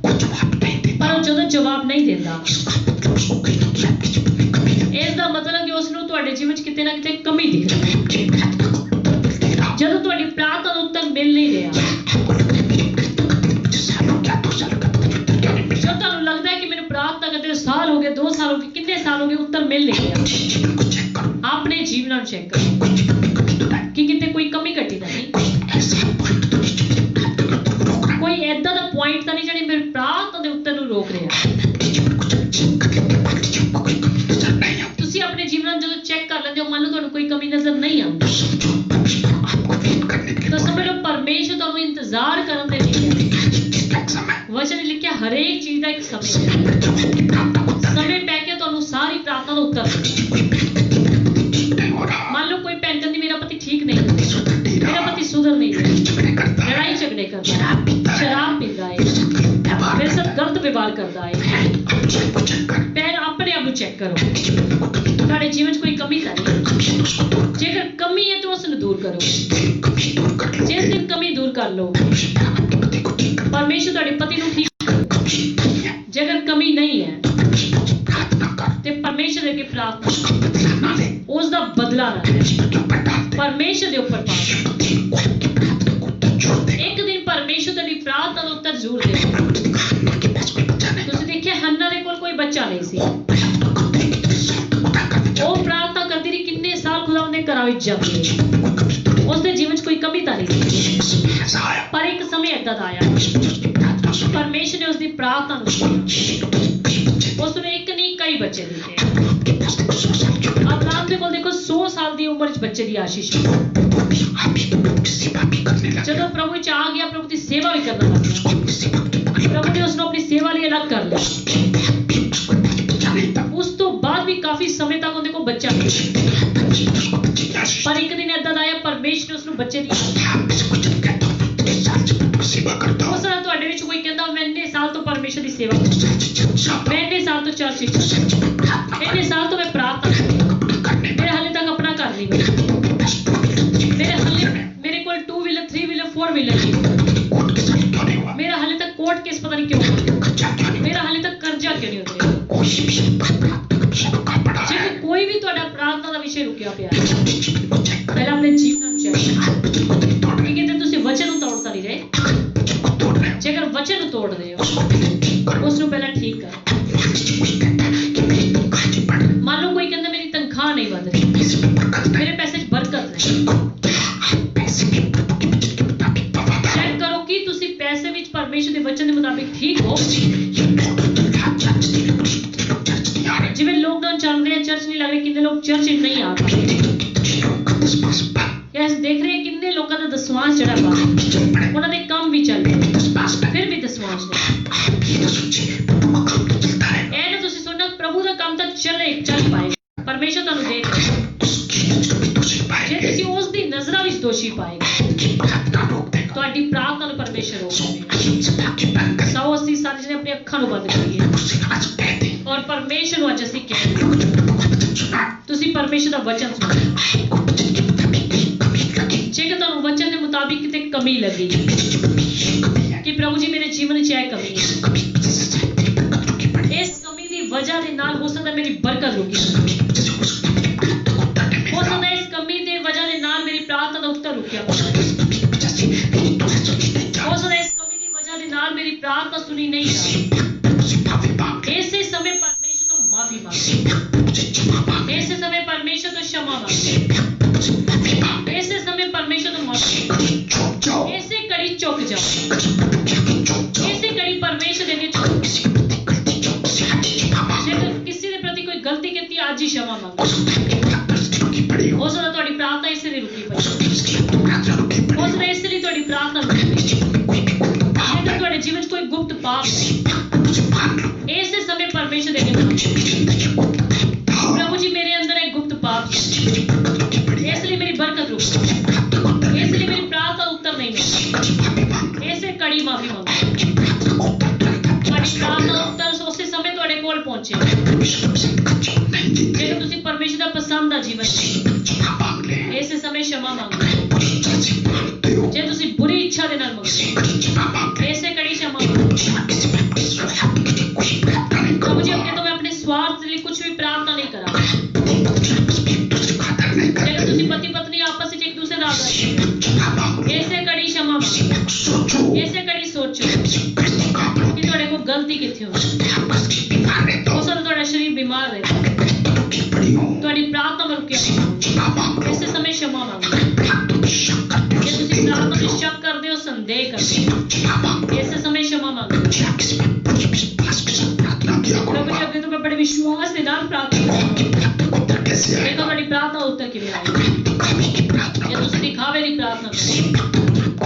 वो जवाब नहीं देता, ਪਰ ਉਹ ਜਦੋਂ ਜਵਾਬ ਨਹੀਂ ਦਿੰਦਾ, इसका मतलब उसको कहीं ना कहीं अपनी जीवन में कमी है। ਇਸ ਦਾ ਮਤਲਬ ਕਿ ਉਸ ਨੂੰ ਤੁਹਾਡੇ ਜੀਵਨ 'ਚ ਕਿਤੇ ਨਾ ਕਿਤੇ ਕਮੀ ਦਿਖ ਰਹੀ ਹੈ। आपकी प्रार्थना को उत्तर मिल नहीं रहा, ਜਦੋਂ ਤੁਹਾਡੀ ਪ੍ਰਾਰਥਨਾ ਨੂੰ ਉੱਤਰ ਮਿਲ ਨਹੀਂ ਰਿਹਾ, आपको लगता है मेरी प्रार्थना को कभी 5 साल हो गया, 2 साल हो गया, पता नहीं उत्तर क्यों नहीं मिल ਜਦੋਂ ਤੁਹਾਨੂੰ ਲੱਗਦਾ ਹੈ ਕਿ ਮੈਨੂੰ ਪ੍ਰਾਰਥਨਾ ਕਰਦੇ ਸਾਲ ਹੋ ਗਏ, 2 ਸਾਲ ਹੋ ਗਏ, ਕਿੰਨੇ ਸਾਲ ਹੋ ਗਏ, ਉੱਤਰ ਮਿਲ ਨਹੀਂ ਰਿਹਾ, रहा। जीवन को चेक करो, ਆਪਣੇ ਜੀਵਨ ਨੂੰ ਚੈੱਕ ਕਰੋ कोई जीवन में कमी तो नहीं, ਕਿ ਕਿਤੇ ਕੋਈ ਕਮੀ ਘਟੀ ਤਾਂ ਨਹੀਂ, कोई ऐसा पॉइंट तो नहीं जो मेरी प्रार्थना को उत्तर को रोक रहा है। ਕੋਈ ਐਦਾਂ ਦਾ ਪੁਆਇंट ਤਾਂ ਨਹੀਂ ਜਿਹੜੀ ਮੇਰੀ ਪ੍ਰਾਰਥਨਾ ਦੇ ਉੱਤਰ ਨੂੰ ਰੋਕ ਰਿਹਾ। अपने जीवन को जब चेक कर लेते हैं, मान लीजिए आपको कोई कमी नजर नहीं आती, ਤੁਸੀਂ ਆਪਣੇ ਜੀਵਨ ਨੂੰ ਜਦੋਂ ਚੈੱਕ ਕਰ ਲੈਂਦੇ ਹੋ, ਮੰਨ ਲਓ ਤੁਹਾਨੂੰ ਕੋਈ ਕਮੀ ਨਜ਼ਰ ਨਹੀਂ ਆਉਂਦੀ, तो समझो परमेश्वर आपको वेट करने के लिए ਤਾਂ बोल ਸਮਝ रहा ਲਓ ਪਰਮੇਸ਼ਰ ਤੁਹਾਨੂੰ ਇੰਤਜ਼ਾਰ ਕਰਨ ਦੇ ਲਈ ਹੈ। है। हर चीज का एक समय है। ਵਚਨ ਵਿੱਚ ਲਿਖਿਆ ਹਰੇਕ ਚੀਜ਼ ਦਾ ਇੱਕ ਸਮੇਂ ਹੈ। समय पर जब आपकी प्रार्थना को उत्तर ਸਮੇਂ ਪੈ ਕੇ ਤੁਹਾਨੂੰ ਸਾਰੀ ਪ੍ਰਾਰਥਨਾ ਦਾ ਉੱਤਰ ਮਿਲੇਗਾ। कोई व्यक्ति मेरा पति ठीक नहीं हो रहा, ਮੰਨ ਲਓ ਕੋਈ ਭੈਣ ਕਹਿੰਦੀ ਮੇਰਾ ਪਤੀ ਠੀਕ ਨਹੀਂ ਹੈ, सुधर नहीं ਮੇਰਾ रहा, ਪਤੀ ਸੁਧਰ ਨਹੀਂ ਰਿਹਾ, लड़ाई झगड़े करता है, ਲੜਾਈ ਝਗੜੇ ਕਰਦਾ ਹੈ, शराब पीता है, ਸ਼ਰਾਬ ਪੀਂਦਾ ਹੈ, मेरे साथ गलत व्यवहार ਮੇਰੇ करता ਸਾਥ ਗਲਤ ਵਿਵਹਾਰ ਕਰਦਾ ਹੈ। है। अपने आप को चेक कर, ਭੈਣ ਆਪਣੇ ਆਪ ਨੂੰ ਚੈੱਕ ਕਰੋ, आपके जीवन में कोई कमी तो ਤੁਹਾਡੇ ਜੀਵਨ 'ਚ ਕੋਈ ਕਮੀ ਤਾਂ ਨਹੀਂ। कमी है तो उसको दूर कर, ਜੇਕਰ ਕਮੀ ਹੈ ਤਾਂ ਉਸ ਨੂੰ ਦੂਰ ਕਰੋ। जिस दिन कमी दूर कर ਜਿਸ लोगे, ਦਿਨ ਕਮੀ ਦੂਰ ਕਰ ਲਓ, परमेश्वर आपके पति को ठीक कर, ਪਰਮੇਸ਼ਰ ਤੁਹਾਡੇ ਪਤੀ ਨੂੰ ਠੀਕ। कमी नहीं है ਜੇਕਰ ਕਮੀ ਨਹੀਂ ਹੈ तो परमेश्वर से प्रार्थना कर, ਤੇ ਪਰਮੇਸ਼ਰ ਦੇ ਅੱਗੇ ਪ੍ਰਾਰਥਨਾ, उसका बदला ना ले, ਉਸ ਦਾ ਬਦਲਾ ਨਾ ਲੈ, परमेश्वर के ऊपर डाल दे। ਪਰਮੇਸ਼ਰ ਦੇ ਉੱਪਰ ਪਾ। एक दिन कोई आपकी प्रार्थना को उत्तर छोड़ देगा। ਇੱਕ ਦਿਨ ਪਰਮੇਸ਼ਰ ਤੁਹਾਡੀ ਪ੍ਰਾਰਥਨਾ ਦਾ ਉੱਤਰ ਜ਼ਰੂਰ ਦੇਗਾ। प्रभु ने देखा हन्ना के पास कोई बच्चा नहीं था, ਤੁਸੀਂ ਦੇਖਿਆ ਹੰਨਾ ਦੇ ਕੋਲ ਕੋਈ ਬੱਚਾ ਨਹੀਂ ਸੀ, वो प्रार्थना करते ही इतने साल तक खुदा का बच्चा ਉਹ ਪ੍ਰਾਰਥਨਾ ਕਰਦੀ ਰਹੀ, ਕਿੰਨੇ ਸਾਲ ਖੁਦਾਵੰਦ ਦੇ ਘਰਾਂ ਵਿੱਚ ਜਾਂਦੀ ਰਹੀ, जीवन में कोई कमी तो नहीं, ਉਸ ਦੇ ਜੀਵਨ 'ਚ ਕੋਈ ਕਮੀ ਤਾਂ ਨਹੀਂ ਸੀ। एक समय ऐसा आया, ਪਰ ਇੱਕ ਸਮੇਂ ਏਦਾਂ ਦਾ ਆਇਆ, परमेश्वर ने उसकी प्रार्थना सुनी, ਪਰਮੇਸ਼ਰ ਨੇ ਉਸ ਦੀ ਪ੍ਰਾਰਥਨਾ ਨੂੰ ਸੁਣਿਆ, एक नहीं कई बच्चे, ਉਸ ਨੂੰ ਇੱਕ ਨਹੀਂ ਕਈ ਬੱਚੇ ਦਿੱਤੇ। आपके पास देखो 100 साल की उम्र, ਅਬਰਾਮ ਦੇ ਕੋਲ ਦੇਖੋ 100 ਸਾਲ ਦੀ ਉਮਰ 'ਚ ਬੱਚੇ ਦੀ ਆਸ਼ੀਸ਼। वो भी आप ही प्रभु की सेवा भी करने लगे, ਜਦੋਂ ਪ੍ਰਭੂ 'ਚ ਆ ਗਿਆ, ਪ੍ਰਭੂ ਦੀ ਸੇਵਾ ਵੀ ਕਰਨ ਲੱਗ ਗਿਆ, उसको अपनी सेवा की तकलीफ ਪ੍ਰਭੂ ਨੇ ਉਸ ਨੂੰ ਆਪਣੀ ਸੇਵਾ ਲਈ ਅਲੱਗ ਕਰ ਲਿਆ। उसके बाद भी उसके पास बच्चा नहीं था, ਉਸ ਤੋਂ ਬਾਅਦ ਵੀ ਕਾਫੀ ਸਮੇਂ ਤੱਕ ਉਹਦੇ ਕੋਲ ਬੱਚਾ ਨਹੀਂ ਸੀ। परमेश्वर ने उसको बच्चे की आशीष ਪਰ ਇੱਕ ਦਿਨ ਏਦਾਂ ਦਾ ਆਇਆ, ਪਰਮੇਸ਼ਰ ਨੇ ਉਸ ਨੂੰ ਬੱਚੇ ਦੀ ਆਸ਼ੀਸ਼। आप में से कुछ जन कहता हूँ मैं इतने साल से प्रभु की सेवा करता ਉਸ हूँ, ਤਰ੍ਹਾਂ ਤੁਹਾਡੇ ਵਿੱਚ ਕੋਈ ਕਹਿੰਦਾ ਮੈਂ ਇੰਨੇ ਸਾਲ ਤੋਂ ਪਰਮੇਸ਼ਰ ਦੀ ਸੇਵਾ तो ਕਰਦਾ, साल से चर्च जाता ਮੈਂ हूँ, ਇੰਨੇ ਸਾਲ ਤੋਂ ਚਰਚ ਵਿੱਚ, तो साल से मैं प्रार्थना ਇੰਨੇ ਸਾਲ ਤੋਂ ਮੈਂ ਪ੍ਰਾਰਥਨਾ ਕਰਦੀ, अपना करने ਮੇਰੇ ਹਾਲੇ ਤੱਕ ਆਪਣਾ ਘਰ ਨਹੀਂ ਬਣਿਆ, ਮੇਰੇ ਕੋਲ 2 ਵੀਲਰ 3 ਵੀਲਰ 4 ਵੀਲਰ ਸੀ, कोर्ट के साथ क्यों नहीं हुआ, ਮੇਰਾ ਹਾਲੇ ਤੱਕ ਕੋਰਟ ਕੇਸ ਪਤਾ ਨਹੀਂ ਕਿਉਂ ਹੋਇਆ, खर्चा क्यों नहीं हुआ, ਮੇਰਾ ਹਾਲੇ ਤੱਕ ਕਰਜ਼ਾ ਕਿਉਂ नहीं उतਰਿਆ। कोई भी प्रार्थना का विषय रुका पड़ा है, ਜੇਕਰ ਕੋਈ ਵੀ ਤੁਹਾਡਾ ਪ੍ਰਾਰਥਨਾ ਦਾ ਵਿਸ਼ੇ ਰੁਕਿਆ ਪਿਆ ਹੈ, अपने जीवन को चेक करें, ਪਹਿਲਾਂ ਆਪਣੇ ਜੀਵਨ ਨੂੰ ਚੈੱਕ ਕਰੋ आप वचन को नहीं तोड़ रहे, ਕਿ ਕਿਤੇ ਤੁਸੀਂ ਵਚਨ ਨੂੰ ਤੋੜਤਾ ਨਹੀਂ ਰਹੇ। अगर वचन को तोड़ रहे हो ਜੇਕਰ ਵਚਨ ਨੂੰ ਤੋੜਦੇ ਹੋ, उसको पहले ठीक करो। ਉਸ ਨੂੰ ਪਹਿਲਾਂ ਠੀਕ ਕਰੋ। मान लीजिए कोई कहता है कि मेरी तनख्वाह नहीं बढ़ रही, ਮੰਨ ਲਓ ਕੋਈ ਕਹਿੰਦਾ ਮੇਰੀ ਤਨਖਾਹ ਨਹੀਂ ਵਧ ਰਹੀ, पैसे में बरकत नहीं, ਮੇਰੇ ਪੈਸੇ 'ਚ ਬਰਕਤ ਨਹੀਂ। देखो आप पैसे में प्रभु के वचन के मुताबिक वफादार ਚੈੱਕ हो, ਕਰੋ ਕਿ ਤੁਸੀਂ ਪੈਸੇ ਵਿੱਚ ਪਰਮੇਸ਼ਰ ਦੇ ਵਚਨ ਦੇ ਮੁਤਾਬਿਕ ਠੀਕ ਹੋ। ये लॉकडाउन चल रहा है, चर्च नहीं लग रही, कितने लोग चर्च नहीं आ रहे, ਜਿਵੇਂ ਲੋਕਡਾਊਨ ਚੱਲ ਰਿਹਾ, ਚਰਚ ਨਹੀਂ ਲੱਗ ਰਹੀ, ਕਿੰਨੇ ਲੋਕ ਚਰਚ ਵਿੱਚ ਨਹੀਂ ਆ ਪਾ ਰਹੇ। कितने लोग का दसमास बंद, ਯੈਸ ਦੇਖ ਰਹੇ ਕਿੰਨੇ ਲੋਕਾਂ ਦਾ ਦਸਵਾਂਸ ਚੜਾ ਪਾ, काम भी चल पड़े, ਉਹਨਾਂ ਦੇ ਕੰਮ ਵੀ ਚੱਲ ਰਹੇ, दसमास में ਫਿਰ ਵੀ ਦਸਵਾਂਸ ਨਹੀਂ। आप ये ना सोचिए प्रभु का काम तो चलता है, ਇਹ ਨਾ ਤੁਸੀਂ ਸੁਣਨਾ, ਪ੍ਰਭੂ ਦਾ ਕੰਮ ਤਾਂ ਚੱਲ ਪਾਏਗਾ, ਪਰਮੇਸ਼ਰ ਤੁਹਾਨੂੰ ਦੇਖ ਰਿਹਾ। उसकी नजर में दोषी ਜੇ पाएंगे, ਤੁਸੀਂ ਉਸ ਦੀ ਨਜ਼ਰਾਂ ਵਿੱਚ ਦੋਸ਼ੀ ਪਾਏਗਾ, आपकी प्रार्थना रोक देगा, ਤੁਹਾਡੀ ਪ੍ਰਾਰਥਨਾ ਨੂੰ ਪਰਮੇਸ਼ਰ ਰੋਕ ਦੇਵੇਗਾ। आशीष से भाग्य बंद करें, ਸੋ ਅਸੀਂ ਸਾਰੇ ਜਣੇ ਆਪਣੀ ਅੱਖਾਂ ਨੂੰ ਬੰਦ ਕਰੀਏ उसे आज कहते हैं, ਔਰ ਪਰਮੇਸ਼ਰ ਨੂੰ ਅੱਜ ਅਸੀਂ ਕਹਿੰਦੇ प्रभु जब प्रभु का वचन सुना, ਤੁਸੀਂ परमेश्वर ਦਾ वचन सुनो। आपको वचन के मुताबिक कहीं कमी लगी, ਜੇਕਰ ਤੁਹਾਨੂੰ वचन ਦੇ ਮੁਤਾबिक ਕਿਤੇ ਕਮੀ ਲੱਗੀ मेरे जीवन में ये कमी है, ਕਿ ਪ੍ਰਭੂ ਜੀ ਮੇਰੇ ਜੀਵਨ 'ਚ ਇਹ ਕਮੀ ਹੈ, इस कमी की वजह से शायद मेरी बरकत रुकी पड़ी, ਇਸ कमी ਦੀ ਵਜ੍ਹਾ ਦੇ ਨਾਲ ਹੋ ਸਕਦਾ ਮੇਰੀ ਬਰਕਤ ਰੁਕੀ, इस कमी की वजह से हो सकता है मेरी प्रार्थना को उत्तर नहीं ਹੋ मिल रहा, ਸਕਦਾ ਇਸ ਕਮੀ ਦੇ ਵਜ੍ਹਾ ਦੇ ਨਾਲ ਮੇਰੀ ਪ੍ਰਾਰਥਨਾ ਦਾ ਉੱਤਰ ਰੁਕਿਆ, हो सकता है इस कमी की वजह से मेरी दुआ सुनी नहीं जा ਹੋ ਸਕਦਾ ਇਸ ਕਮੀ ਦੀ ਵਜ੍ਹਾ ਦੇ ਨਾਲ ਮੇਰੀ ਪ੍ਰਾਰਥਨਾ सुनी नहीं जा इसी वक्त प्रभु से माफी मांग ले, ऐसे समय परमेश्वर तो माफी मांगे, इसी वक्त प्रभु से क्षमा मांग ले, ऐसे समय परमेश्वर तो क्षमा मांगे, इसी वक्त प्रभु से माफी मांग ले, ऐसे समय परमेश्वर तो माफी, कभी चूक जाओ, ऐसे कड़ी चौक जाओ, कभी प्रभु के आगे चूक जाओ, ऐसे कड़ी परमेश्वर देने चौक। किसी के प्रति गलती जो उसे आज क्षमा मांग ले, जੇਕਰ ਕਿਸੇ ਦੇ ਪ੍ਰਤੀ ਕੋਈ ਗਲਤੀ ਕੀਤੀ ਅੱਜ ਹੀ क्षमा ਮੰਗੋ, हो सकता है मेरी प्रार्थना इसलिए रुकी पड़ी हो, ਹੋ ਸਕਦਾ ਤੁਹਾਡੀ ਪ੍ਰਾਰਥਨਾ ਇਸੇ ਲਈ ਰੁਕੀ हो ਪਈ, सकता है इसलिए आपकी प्रार्थना रुकी ਹੋ पड़ी ਸਕਦਾ हो, ਇਸੇ ਲਈ ਤੁਹਾਡੀ ਪ੍ਰਾਰਥਨਾ ਰੁਕੀ ਪਈ। जीवन में कोई भी गुप्त पाप ਜੇਕਰ है, ਤੁਹਾਡੇ ਜੀਵਨ 'ਚ ਕੋਈ ਗੁਪਤ ਪਾਪ ਹੈ, इसी वक्त प्रभु से मांग लो, ਇਸੇ ਸਮੇਂ ਪਰਮੇਸ਼ਰ ਦੇ ਅੱਗੇ ਮੰਗੋ, मुझे मेरे अंदर ये गुप्त पाप था, ਪ੍ਰਭੂ ਜੀ ਮੇਰੇ ਅੰਦਰ ਇੱਕ ਗੁਪਤ ਪਾਪ ਹੈ, इसलिए मेरी बरकत रुकी पड़ी है, ਇਸ ਲਈ ਮੇਰੀ ਬਰਕਤ ਰੁਕ इसलिए मेरी प्रार्थना को उत्तर नहीं ਇਸ ਲਈ मिला, ਮੇਰੀ ਪ੍ਰਾਰਥਨਾ ਦਾ ਉੱਤਰ ਨਹੀਂ ਮਿਲਿਆ, कभी माफी मांग लो, ਇਸੇ ਕੜੀ ਮਾਫੀ ਮੰਗੋ, आपकी प्रार्थना को उत्तर तुरंत आपके ਤੁਹਾਡੀ पास लौटेगा, ਪ੍ਰਾਰਥਨਾ ਦਾ ਉੱਤਰ ਉਸੇ ਸਮੇਂ ਤੁਹਾਡੇ ਕੋਲ ਪਹੁੰਚੇ। परमेश्वर पसंद का जीवन नहीं जीते, ਜੇਕਰ ਤੁਸੀਂ ਪਰਮੇਸ਼ਰ ਦਾ ਪਸੰਦ ਦਾ ਜੀਵਨ इसी वक्त क्षमा मांग ले, ਇਸੇ ਸਮੇਂ क्षमा ਮੰਗੋ, अगर बुरी इच्छा से मांगते हो, ਜੇ ਤੁਸੀਂ ਬੁਰੀ ਇੱਛਾ ਦੇ ਨਾਲ ਮੰਗੋ। इसी कड़ी क्षमा मांगे ਇਸੇ ਕੜੀ क्षमा ਮੰਗੋ। मैं किसी में अपने स्वार्थ के लिए कोई प्रार्थना नहीं प्रभु जी करूंगा ਅੱਗੇ ਤੋਂ ਮੈਂ ਆਪਣੇ ਸਵਾਰਥ ਲਈ ਕੁਝ ਵੀ ਪ੍ਰਾਰਥਨਾ ਨਹੀਂ ਕਰਾਂ। आपस में एक दूसरे का आदर नहीं ਜੇਕਰ करते ਤੁਸੀਂ ਪਤੀ ਪਤਨੀ ਆਪਸ ਵਿੱਚ ਇੱਕ ਦੂਸਰੇ ਦਾ ਆਦਰ इसी में क्षमा मांग लो ਇਸੇ ਕੜੀ क्षमा इसी ਮੰਗੋ। में सोचो ਇਸੇ ਕੜੀ ਸੋਚੋ इसी में कैसे काम ਕਿ लोगे ਤੁਹਾਡੇ ਕੋਲ ਗਲਤੀ ਕਿੱਥੇ ਹੋ। उसमें आपस की बीमार रहते ਹੋ हो ਸਕਦਾ ਤੁਹਾਡਾ ਸਰੀਰ ਬਿਮਾਰ ਰਹੇ, प्रार्थना रुकी पड़ी हो ਤੁਹਾਡੀ ਪ੍ਰਾਰਥਨਾ में ਰੁਕਿਆ इसी में क्षमा मांग लो ਇਸੇ ਸਮੇਂ क्षमा ਮੰਗੋ। प्रार्थना में शक करते हो ਜੇ ਤੁਸੀਂ संदेह ਪ੍ਰਾਰਥਨਾ करते ਵਿੱਚ हो ਸ਼ੱਕ ਕਰਦੇ ਹੋ, ਸੰਦੇਹ ਕਰਦੇ इसी में क्षमा मांग ਹੋ, लो ਇਸੇ ਸਮੇਂ क्षमा ਮੰਗੋ। क्या किसी में पूर्ण विश्वास के साथ प्रार्थना किया ਪ੍ਰਭੂ ਜੀ करूंगा ਅੱਗੇ ਤੋਂ ਮੈਂ ਬੜੇ ਵਿਸ਼ਵਾਸ ਦੇ ਨਾਲ ਪ੍ਰਾਰਥਨਾ ਕਰਾਂਗਾ। प्रार्थना का उत्तर कैसे ਦੇਖੋ आएगा ਤੁਹਾਡੀ ਪ੍ਰਾਰਥਨਾ ਦਾ ਉੱਤਰ ਕਿਵੇਂ ਆਏਗਾ। दिखावे की प्रार्थना ਜੇ करो ਤੁਸੀਂ ਦਿਖਾਵੇ ਦੀ ਪ੍ਰਾਰਥਨਾ ਕਰੋ, इसी में आपको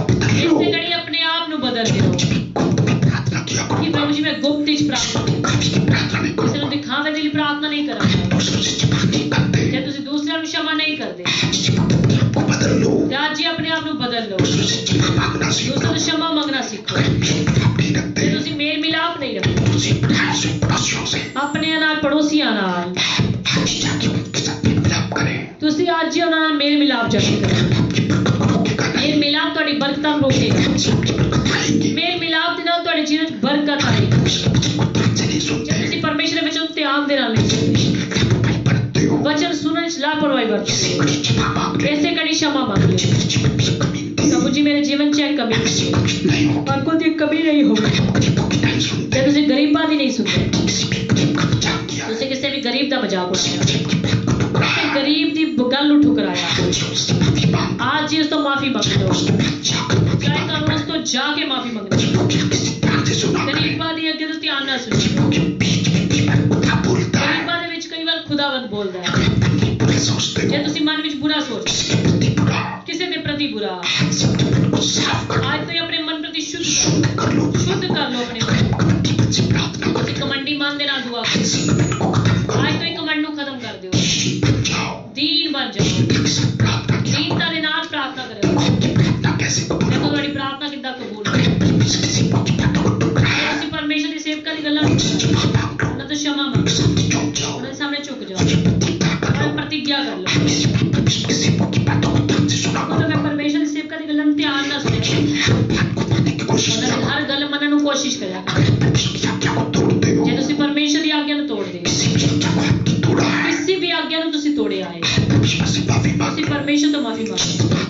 बदल लो ਇਸੇ ਘੜੀ ਆਪਣੇ ਆਪ ਨੂੰ ਬਦਲ ਦਿਓ प्रार्थना किया ਕਿ करूंगा ਪ੍ਰਭੂ ਜੀ ਮੈਂ ਗੁਪਤ ਵਿੱਚ ਪ੍ਰਾਰਥਨਾ ਕਰਾਂ, दिखावे की प्रार्थना नहीं ਕਿਸੇ ਨੂੰ करूंगा ਦਿਖਾਵੇ ਦੀ ਲਈ ਪ੍ਰਾਰਥਨਾ ਨਹੀਂ ਕਰਾਂਗਾ। दूसरों से क्षमा नहीं करते ਜੇ ਤੁਸੀਂ ਦੂਸਰਿਆਂ ਨੂੰ क्षमा ਨਹੀਂ ਕਰਦੇ इसी में आपको बदल लो ਤੇ ਅੱਜ ਹੀ ਆਪਣੇ ਆਪ ਨੂੰ ਬਦਲ ਲਓ। दूसरों से क्षमा मांगना ਦੂਸਰਿਆਂ सीखो ਨੂੰ क्षमा ਮੰਗਣਾ ਸਿੱਖੋ। आप नहीं रखते ਜੇ ਤੁਸੀਂ ਮੇਲ ਮਿਲਾਪ ਨਹੀਂ ਰੱਖਦੇ उसी प्रकार से पड़ोसियों से ਆਪਣਿਆਂ ਨਾਲ, ਪੜੋਸੀਆਂ ਨਾਲ, आज जाके उनके साथ मिलाप करें ਤੁਸੀਂ ਅੱਜ ਹੀ ਉਹਨਾਂ ਨਾਲ ਮੇਲ ਮਿਲਾਪ ਜਾਰੀ ਕਰੋ। आपकी बरकत को रोकेगा नहीं ਮੇਲ ਮਿਲਾਪ ਤੁਹਾਡੀ ਬਰਕਤਾਂ ਨੂੰ ਰੋਕੇਗਾ। हमसे आपकी बरकत आएगी ਮੇਲ ਮਿਲਾਪ ਦੇ ਨਾਲ ਤੁਹਾਡੇ ਜੀਵਨ 'ਚ ਬਰਕਤ ਆਏਗੀ। उस वचन को ध्यान से नहीं ਜੇ सुनते ਤੁਸੀਂ ਪਰਮੇਸ਼ਰ ਦੇ ਵਚਨ ਨੂੰ ਧਿਆਨ ਦੇ ਨਾਲ ਨਹੀਂ ਸੁਣਦੇ, लापरवाही बरतते हो ਵਚਨ सुनने 'ਚ ਲਾਪਰਵਾਹੀ ਵਰਤਦੇ इसी ਹੋ, कड़ी क्षमा मांग ले ਇਸੇ ਘੜੀ क्षमा ਮੰਗ ਲਓ। मेरे जीवन में कमी थी ਪ੍ਰਭੂ ਜੀ ਮੇਰੇ ਜੀਵਨ 'ਚ ਇਹ ਕਮੀ ऐसी कुछ नहीं हो ਪਰ ਕੋਈ ਕਮੀ ਨਹੀਂ ਹੋਵੇ। गरीबों की नहीं ਜੇ सुनते ਤੁਸੀਂ ਗਰੀਬਾਂ ਦੀ ਨਹੀਂ ਸੁਣਦੇ, किसी भी गरीब का मजाक किया ਤੁਸੀਂ ਕਿਸੇ ਵੀ ਗਰੀਬ ਦਾ ਮਜ਼ਾਕ ਉਡਾਇਆ, गरीब की बात को ਤੇ ठुकराया ਗਰੀਬ ਦੀ ਗੱਲ ਨੂੰ ਠੁਕਰਾਇਆ, आज उससे माफी मांग ਅੱਜ ਹੀ ਉਸ ਤੋਂ ਮਾਫੀ ਮੰਗ ਲਓ। जाकर माफी ਚਾਹੇ मांग ਤੁਹਾਨੂੰ ਉਸ ਤੋਂ ਜਾ ਕੇ ਮਾਫੀ ਮੰਗਣੀ ਹੈ। लोग किसी ध्यान से सुना करें ਗਰੀਬਾਂ ਦੀ ਅੱਗੇ ਤੋਂ ਧਿਆਨ ਨਾਲ ਸੁਣੋ। लोग बीच में भी मैं खुदा बोलता है ਗਰੀਬਾਂ ਦੇ ਵਿੱਚ कई बार खुदावंत बोलता है। अगर अपने लिए बुरा सोचते ਜੇ हो ਤੁਸੀਂ ਮਨ ਵਿੱਚ ਬੁਰਾ ਸੋਚਦੇ, किसी के प्रति बुरा ਕਿਸੇ ਦੇ ਪ੍ਰਤੀ ਬੁਰਾ, आज से अपने मन को साफ कर ਅੱਜ ਤੋਂ ਹੀ ਆਪਣੇ ਮਨ ਪ੍ਰਤੀ ਸ਼ੁੱਧ शुद्ध कर लो ਸ਼ੁੱਧ ਕਰ ਲਓ ਆਪਣੇ ਮਨ ਨੂੰ। कमेटी मन से प्रार्थना ਤੁਸੀਂ करते हो ਕਮੰਡੀ ਮਨ ਦੇ ਨਾਲ ਦੁਆ आज ਕਰੋ। से कमेटी को खत्म करो ਅੱਜ ਤੋਂ ਹੀ ਕਮੰਡ ਨੂੰ ਖਤਮ ਕਰ ਦਿਓ। दीन बन जाओ ਦੀਨ ਬਣ ਜਾਓ। दीनता के साथ प्रार्थना किया ਦੀਨਤਾ करो ਦੇ ਨਾਲ ਪ੍ਰਾਰਥਨਾ ਕਰੋ। आपकी प्रार्थना कैसे कबूल ਦੇਖੋ होगी ਤੁਹਾਡੀ ਪ੍ਰਾਰਥਨਾ ਕਿੱਦਾਂ ਕਬੂਲ अगर ਹੋਈ। परमेश्वर किसी की बातों को ठुकराया ਤੁਸੀਂ ਪਰਮੇਸ਼ਰ ਦੀ ਸੇਵਕਾ ਦੀ ਗੱਲਾਂ ਨੂੰ उनसे क्षमा मांग लो ਉਹਨਾਂ ਤੋਂ क्षमा उनके ਮੰਗੋ, सामने झुक जाओ ਉਹਨਾਂ ਦੇ ਸਾਹਮਣੇ ਝੁਕ ਜਾਓ, वचन प्रतिज्ञा कर ਉਹਨਾਂ लो ਦੀ ਪ੍ਰਤੀਗਿਆ ਕਰ ਲਓ। परमेश्वर किसी की बातों को ध्यान से सुना ਉਹਨਾਂ करो ਮੈਂ ਪਰਮੇਸ਼ਰ ਦੀ ਸੇਵਕਾ ਦੀ ਗੱਲਾਂ ਨੂੰ ਧਿਆਨ ਨਾਲ ਸੁਣਿਆ, हर बात को मानने की कोशिश ਉਹਨਾਂ किया ਦੀ करो ਹਰ ਗੱਲ ਮੰਨਣ ਨੂੰ ਕੋਸ਼ਿਸ਼ ਕਰਿਆ ਕਰੋ। अगर परमेश्वर की आज्ञा को तोड़ते हो ਜੇ ਤੁਸੀਂ ਪਰਮੇਸ਼ਰ ਦੀ ਆਗਿਆ ਨੂੰ ਤੋੜਦੇ ਹੋ, किसी भी आज्ञा को आपने तोड़ा है ਕਿਸੇ ਵੀ ਆਗਿਆ ਨੂੰ ਤੁਸੀਂ ਤੋੜਿਆ ਹੈ, परमेश्वर से माफी मांग ਤੁਸੀਂ लो ਪਰਮੇਸ਼ਰ ਤੋਂ ਮਾਫੀ ਮੰਗੋ,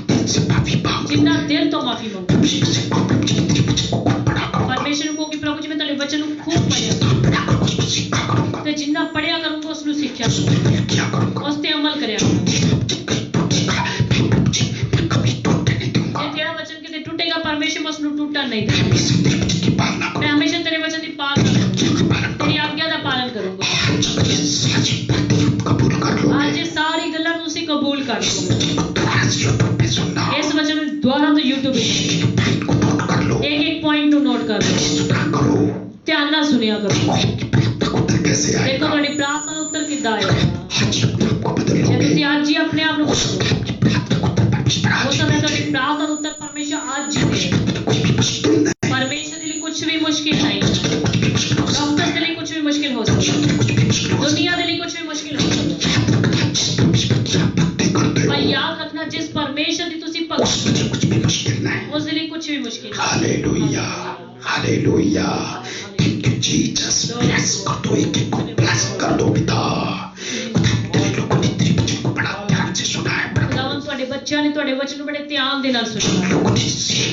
दिल से माफी मांग लो ਜਿੰਨਾ ਦਿਲ ਤੋਂ ਮਾਫੀ ਮੰਗੋ। परमेश्वर से कहो प्रभु जी तेरे वचन को खूब पढ़ा करूंगा ਪਰਮੇਸ਼ਰ ਨੂੰ ਕਹੋ ਕਿ ਪ੍ਰਭੂ ਜੀ ਮੈਂ ਤੁਹਾਡੇ ਵਚਨ ਨੂੰ ਖੂਬ ਪੜ੍ਹਿਆ जितना पढ़ा करूंगा उसको सीखा करूंगा ਤੇ ਜਿੰਨਾ ਪੜ੍ਹਿਆ ਕਰੂੰਗਾ ਉਸ ਨੂੰ ਸਿੱਖਿਆ उस पर अमल किया करूंगा ਉਸ ਤੇ ਅਮਲ ਕਰਿਆ ਕਰੂੰਗਾ। जब कहीं टूटेगा मैं प्रभु जी मैं कभी टूटने नहीं दूंगा ਜੇ ਤੇਰਾ ਵਚਨ ਕਿਤੇ ਟੁੱਟੇਗਾ, ਪਰਮੇਸ਼ਰ ਮੈਂ ਉਸ ਨੂੰ ਟੁੱਟਣ ਨਹੀਂ ਦੇਵਾਂਗਾ। हमेशा तेरे वचन की पालना ਮੈਂ करूंगा ਹਮੇਸ਼ਾ ਤੇਰੇ ਵਚਨ ਦੀ ਪਾਲਣਾ ਕਰੂੰਗਾ, उसका पालन ਤੇਰੀ करूंगा ਆਗਿਆ ਦਾ ਪਾਲਨ ਕਰੂੰਗਾ। आज अगर ये सारी बातें आप कबूल कर ਅੱਜ लोगे ਇਹ ਸਾਰੀ ਗੱਲਾਂ ਨੂੰ ਤੁਸੀਂ ਕਬੂਲ ਕਰ ਲਓਗੇ। दोबारा से यूट्यूब पे सुनना ਇਸ ਵਚਨ ਨੂੰ ਦੁਆਰਾ ਤੋਂ YouTube ਵਿੱਚ एक पॉइंट को नोट कर लो ਇੱਕ ਪੁਆਇੰਟ ਨੂੰ ਨੋਟ ਕਰ ਲਓ, सुना करो ਧਿਆਨ ਨਾਲ ਸੁਣਿਆ ਕਰੋ। आपकी प्रार्थना को उत्तर कैसे ਦੇਖੋ आएगा ਤੁਹਾਡੀ ਪ੍ਰਾਰਥਨਾ ਦਾ ਉੱਤਰ ਕਿੱਦਾਂ ਆਏਗਾ। आज अपने आप को बदल ਜੇ लोगे ਤੁਸੀਂ ਅੱਜ ਹੀ ਆਪਣੇ ਆਪ ਨੂੰ ਬਦਲੋ, आपकी प्रार्थना को उत्तर परमेश्वर ਹੋ आज ਸਕਦਾ ही ਤੁਹਾਡੀ दे। ਪ੍ਰਾਰਥਨਾ ਦਾ ਉੱਤਰ ਪਰਮੇਸ਼ਰ ਅੱਜ ਹੀ ਦੇ। कोई भी मुश्किल नहीं ਪਰਮੇਸ਼ਰ ਦੇ ਲਈ ਕੁਝ ਵੀ ਮੁਸ਼ਕਿਲ ਨਹੀਂ, कुछ भी मुश्किल हो सकता ਡਾਕਟਰ ਦੇ ਲਈ ਕੁਝ ਵੀ ਮੁਸ਼ਕਿਲ ਹੋ ਸਕਦਾ, है कुछ भी मुश्किल हो सकता ਦੁਨੀਆ ਦੇ ਲਈ ਕੁਝ ਵੀ ਮੁਸ਼ਕਿਲ ਹੋ ਸਕਦਾ। है जिस परमेश्वर की आप भक्ति करते ਪਰ हो ਯਾਦ ਰੱਖਣਾ, जिस ਪਰਮੇਸ਼ਰ ਦੀ ਤੁਸੀਂ ਭਗਤੀ उस में कुछ भी मुश्किल नहीं ਉਸ ਦੇ ਲਈ ਕੁਝ ਵੀ ਮੁਸ਼ਕਿਲ ਨਹੀਂ। Hallelujah hallelujah thank you Jesus bless कर दो एक एक को ब्लेस कर दो पिता तेरे लोगों ने तेरे वचन को बड़ा ध्यान से सुना है प्रभु ਖੁਦਾਵੰਦ ਤੁਹਾਡੇ ਬੱਚਿਆਂ ਨੇ ਤੁਹਾਡੇ ਵਚਨ ਨੂੰ ਬੜੇ ਧਿਆਨ ਦੇ ਨਾਲ ਸੁਣਿਆ। लोगों ने सीख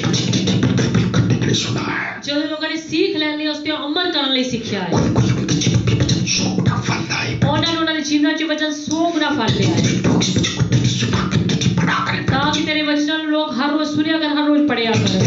करने के लिए सुना है ਜਦੋਂ ਲੋਕਾਂ ਨੇ ਸਿੱਖ ਲੈਣ ਲਈ ਉਸ ਤੇ ਅਮਲ ਕਰਨ ਲਈ ਸਿੱਖਿਆ ਹੈ, कोई कोई उनके जीवन में वचन सौ गुना फल लाए ਉਹਨਾਂ ਨੂੰ ਉਹਨਾਂ ਦੇ ਜੀਵਨਾਂ 'ਚ ਵਚਨ 100 ਗੁਣਾ ਫਲ ਲਿਆ ਹੈ, लोग इस वचन को तेरे सुना कर तुझे पढ़ा करें ਤਾਂ ਕਿ ਤੇਰੇ ਵਚਨਾਂ ਨੂੰ ਲੋਕ ਹਰ ਰੋਜ਼ ਸੁਣਿਆ ਕਰ, ਹਰ ਰੋਜ਼ ਪੜਿਆ ਕਰਨ,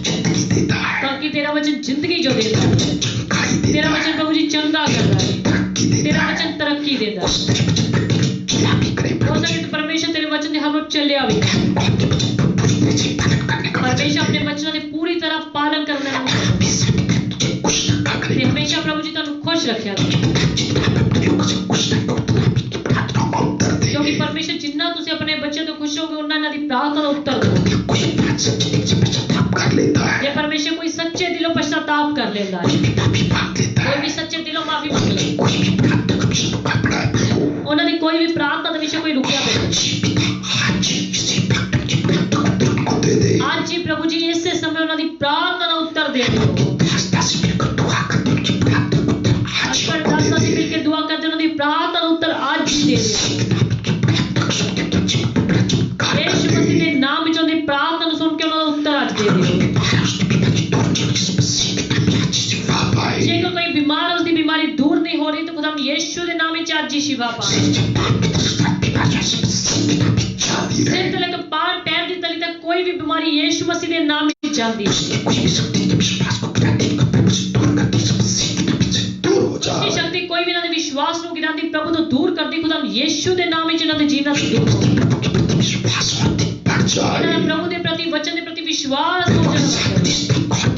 जिंदगी देता है ਤਾਂ ਕਿ ਤੇਰਾ ਵਚਨ ਜ਼ਿੰਦਗੀ ਜੋ ਦਿੰਦਾ ਹੈ, चंगाई ਤੇਰਾ देता ਵਚਨ है ਪ੍ਰਭੂ ਜੀ ਚੰਗਾ ਕਰਦਾ ਹੈ, तरक्की देता ਤੇਰਾ है ਵਚਨ ਤਰੱਕੀ ਦਿੰਦਾ ਹੈ। उस तेरे वचन पे किया भी करे ਹੋ प्रभु ਸਕੇ जी ਤਾਂ ਪਰਮੇਸ਼ਰ ਤੇਰੇ ਵਚਨ ਦੇ ਹਰ ਰੋਜ਼ ਚੱਲਿਆ ਵੀ, आपके वचन को पूरी तरह से पालन करने का वचन ਪਰਮੇਸ਼ਰ ਆਪਣੇ दे। ਵਚਨਾਂ ਦੇ ਪੂਰੀ ਤਰ੍ਹਾਂ ਪਾਲਨ ਕਰਨ ਦਾ ਨਾਮ हमेशा तुझे खुश रखा ਤੇ करे ਹਮੇਸ਼ਾ ਪ੍ਰਭੂ ਜੀ ਤੁਹਾਨੂੰ ਖੁਸ਼ ਰੱਖਿਆ ਕਰੇ, जितना मैं अपने लोगों से खुश नहीं होता उनकी प्रार्थनाओं का उत्तर दे ਕਿਉਂਕਿ ਪਰਮੇਸ਼ਰ ਜਿੰਨਾ ਤੁਸੀਂ ਆਪਣੇ ਬੱਚੇ ਤੋਂ ਖੁਸ਼ ਹੋਗੇ, ਉਹਨਾਂ ਇਹਨਾਂ ਦੀ ਪ੍ਰਾਰਥਨਾ ਦਾ ਉੱਤਰ ਦਿਓ। कोई बात सच्चे दिल से पश्चाताप कर लेता ਜੇ है ਪਰਮੇਸ਼ਰ ਕੋਈ ਸੱਚੇ ਦਿਲੋਂ ਪਛਤਾਤਾਪ ਕਰ ਲੈਂਦਾ कोई ਹੈ, भी माफी मांग लेता ਕੋਈ ਵੀ है ਸੱਚੇ ਦਿਲੋਂ ਮਾਫੀ ਮੰਗ ਲੈ, कोई भी प्रार्थना कभी रुका पड़ा है प्रभु ਉਹਨਾਂ ਦੀ ਕੋਈ ਵੀ ਪ੍ਰਾਰਥਨਾ ਦੇ ਵਿੱਚ ਕੋਈ ਰੁਕਿਆ ਪਿਆ, जी पिता आज ही इसी प्रार्थना की प्रार्थना को उनको दे दे ਅੱਜ ਹੀ ਪ੍ਰਭੂ ਜੀ ਇਸੇ ਸਮੇਂ ਉਹਨਾਂ ਦੀ ਪ੍ਰਾਰਥਨਾ ਦਾ ਉੱਤਰ ਦੇ ਦਿਓ। दस मिल कर दुआ करते उनकी प्रार्थना को उत्तर आज ਪਰ को दे 10 दे। ਮਿਲ ਕੇ ਦੁਆ ਕਰਦੇ ਉਹਨਾਂ ਦੀ ਪ੍ਰਾਰਥਨਾ ਦਾ ਉੱਤਰ ਅੱਜ ਹੀ ਦੇ ਦਿਓ। ਯਿਸੂ ਮਸੀਹ ਦੇ ਨਾਮ ਵਿੱਚ ਉਹਦੀ ਪ੍ਰਾਰਥਨਾ ਨੂੰ ਸੁਣ ਕੇ ਉਹਨਾਂ ਦਾ ਉੱਤਰ ਅੱਜ ਦੇ ਦਿਓ। ਜੇਕਰ ਕੋਈ ਬਿਮਾਰ ਹੈ ਉਸਦੀ ਬਿਮਾਰੀ ਦੂਰ ਨਹੀਂ ਹੋ ਰਹੀ ਤਾਂ ਖੁਦਾਵੰਦ ਯਿਸੂ ਦੇ ਨਾਮ ਵਿੱਚ ਅੱਜ ਹੀ ਸ਼ਿਫਾ ਪਾ। ਸਿਰ ਤੋਂ ਲੈ ਕੇ ਪੈਰ ਦੀ ਤਲੀ ਤੱਕ ਕੋਈ ਵੀ ਬਿਮਾਰੀ ਯਿਸੂ ਮਸੀਹ ਦੇ ਨਾਮ ਵਿੱਚ ਜਾਂਦੀ ਹੈ। दूर हो जा। ਇਹ ਸ਼ਕਤੀ ਕੋਈ ਵੀ ਇਹਨਾਂ ਦੇ ਵਿਸ਼ਵਾਸ ਨੂੰ ਗਿਰਾਉਂਦੀ ਪ੍ਰਭੂ ਤੋਂ ਦੂਰ ਕਰਦੀ ਖੁਦਾਵੰਦ ਯਿਸੂ ਦੇ ਨਾਮ ਵਿੱਚ ਇਹਨਾਂ ਦੇ ਜੀਵਨ ਤੋਂ ਦੂਰ ਹੋ। विश्वास बढ़ जाए। ਇਹਨਾਂ ਦਾ ਪ੍ਰਭੂ ਦੇ ਪ੍ਰਤੀ ਵਚਨ ਦੇ ਪ੍ਰਤੀ ਵਿਸ਼ਵਾਸ ਹੋ ਜਾਣਾ।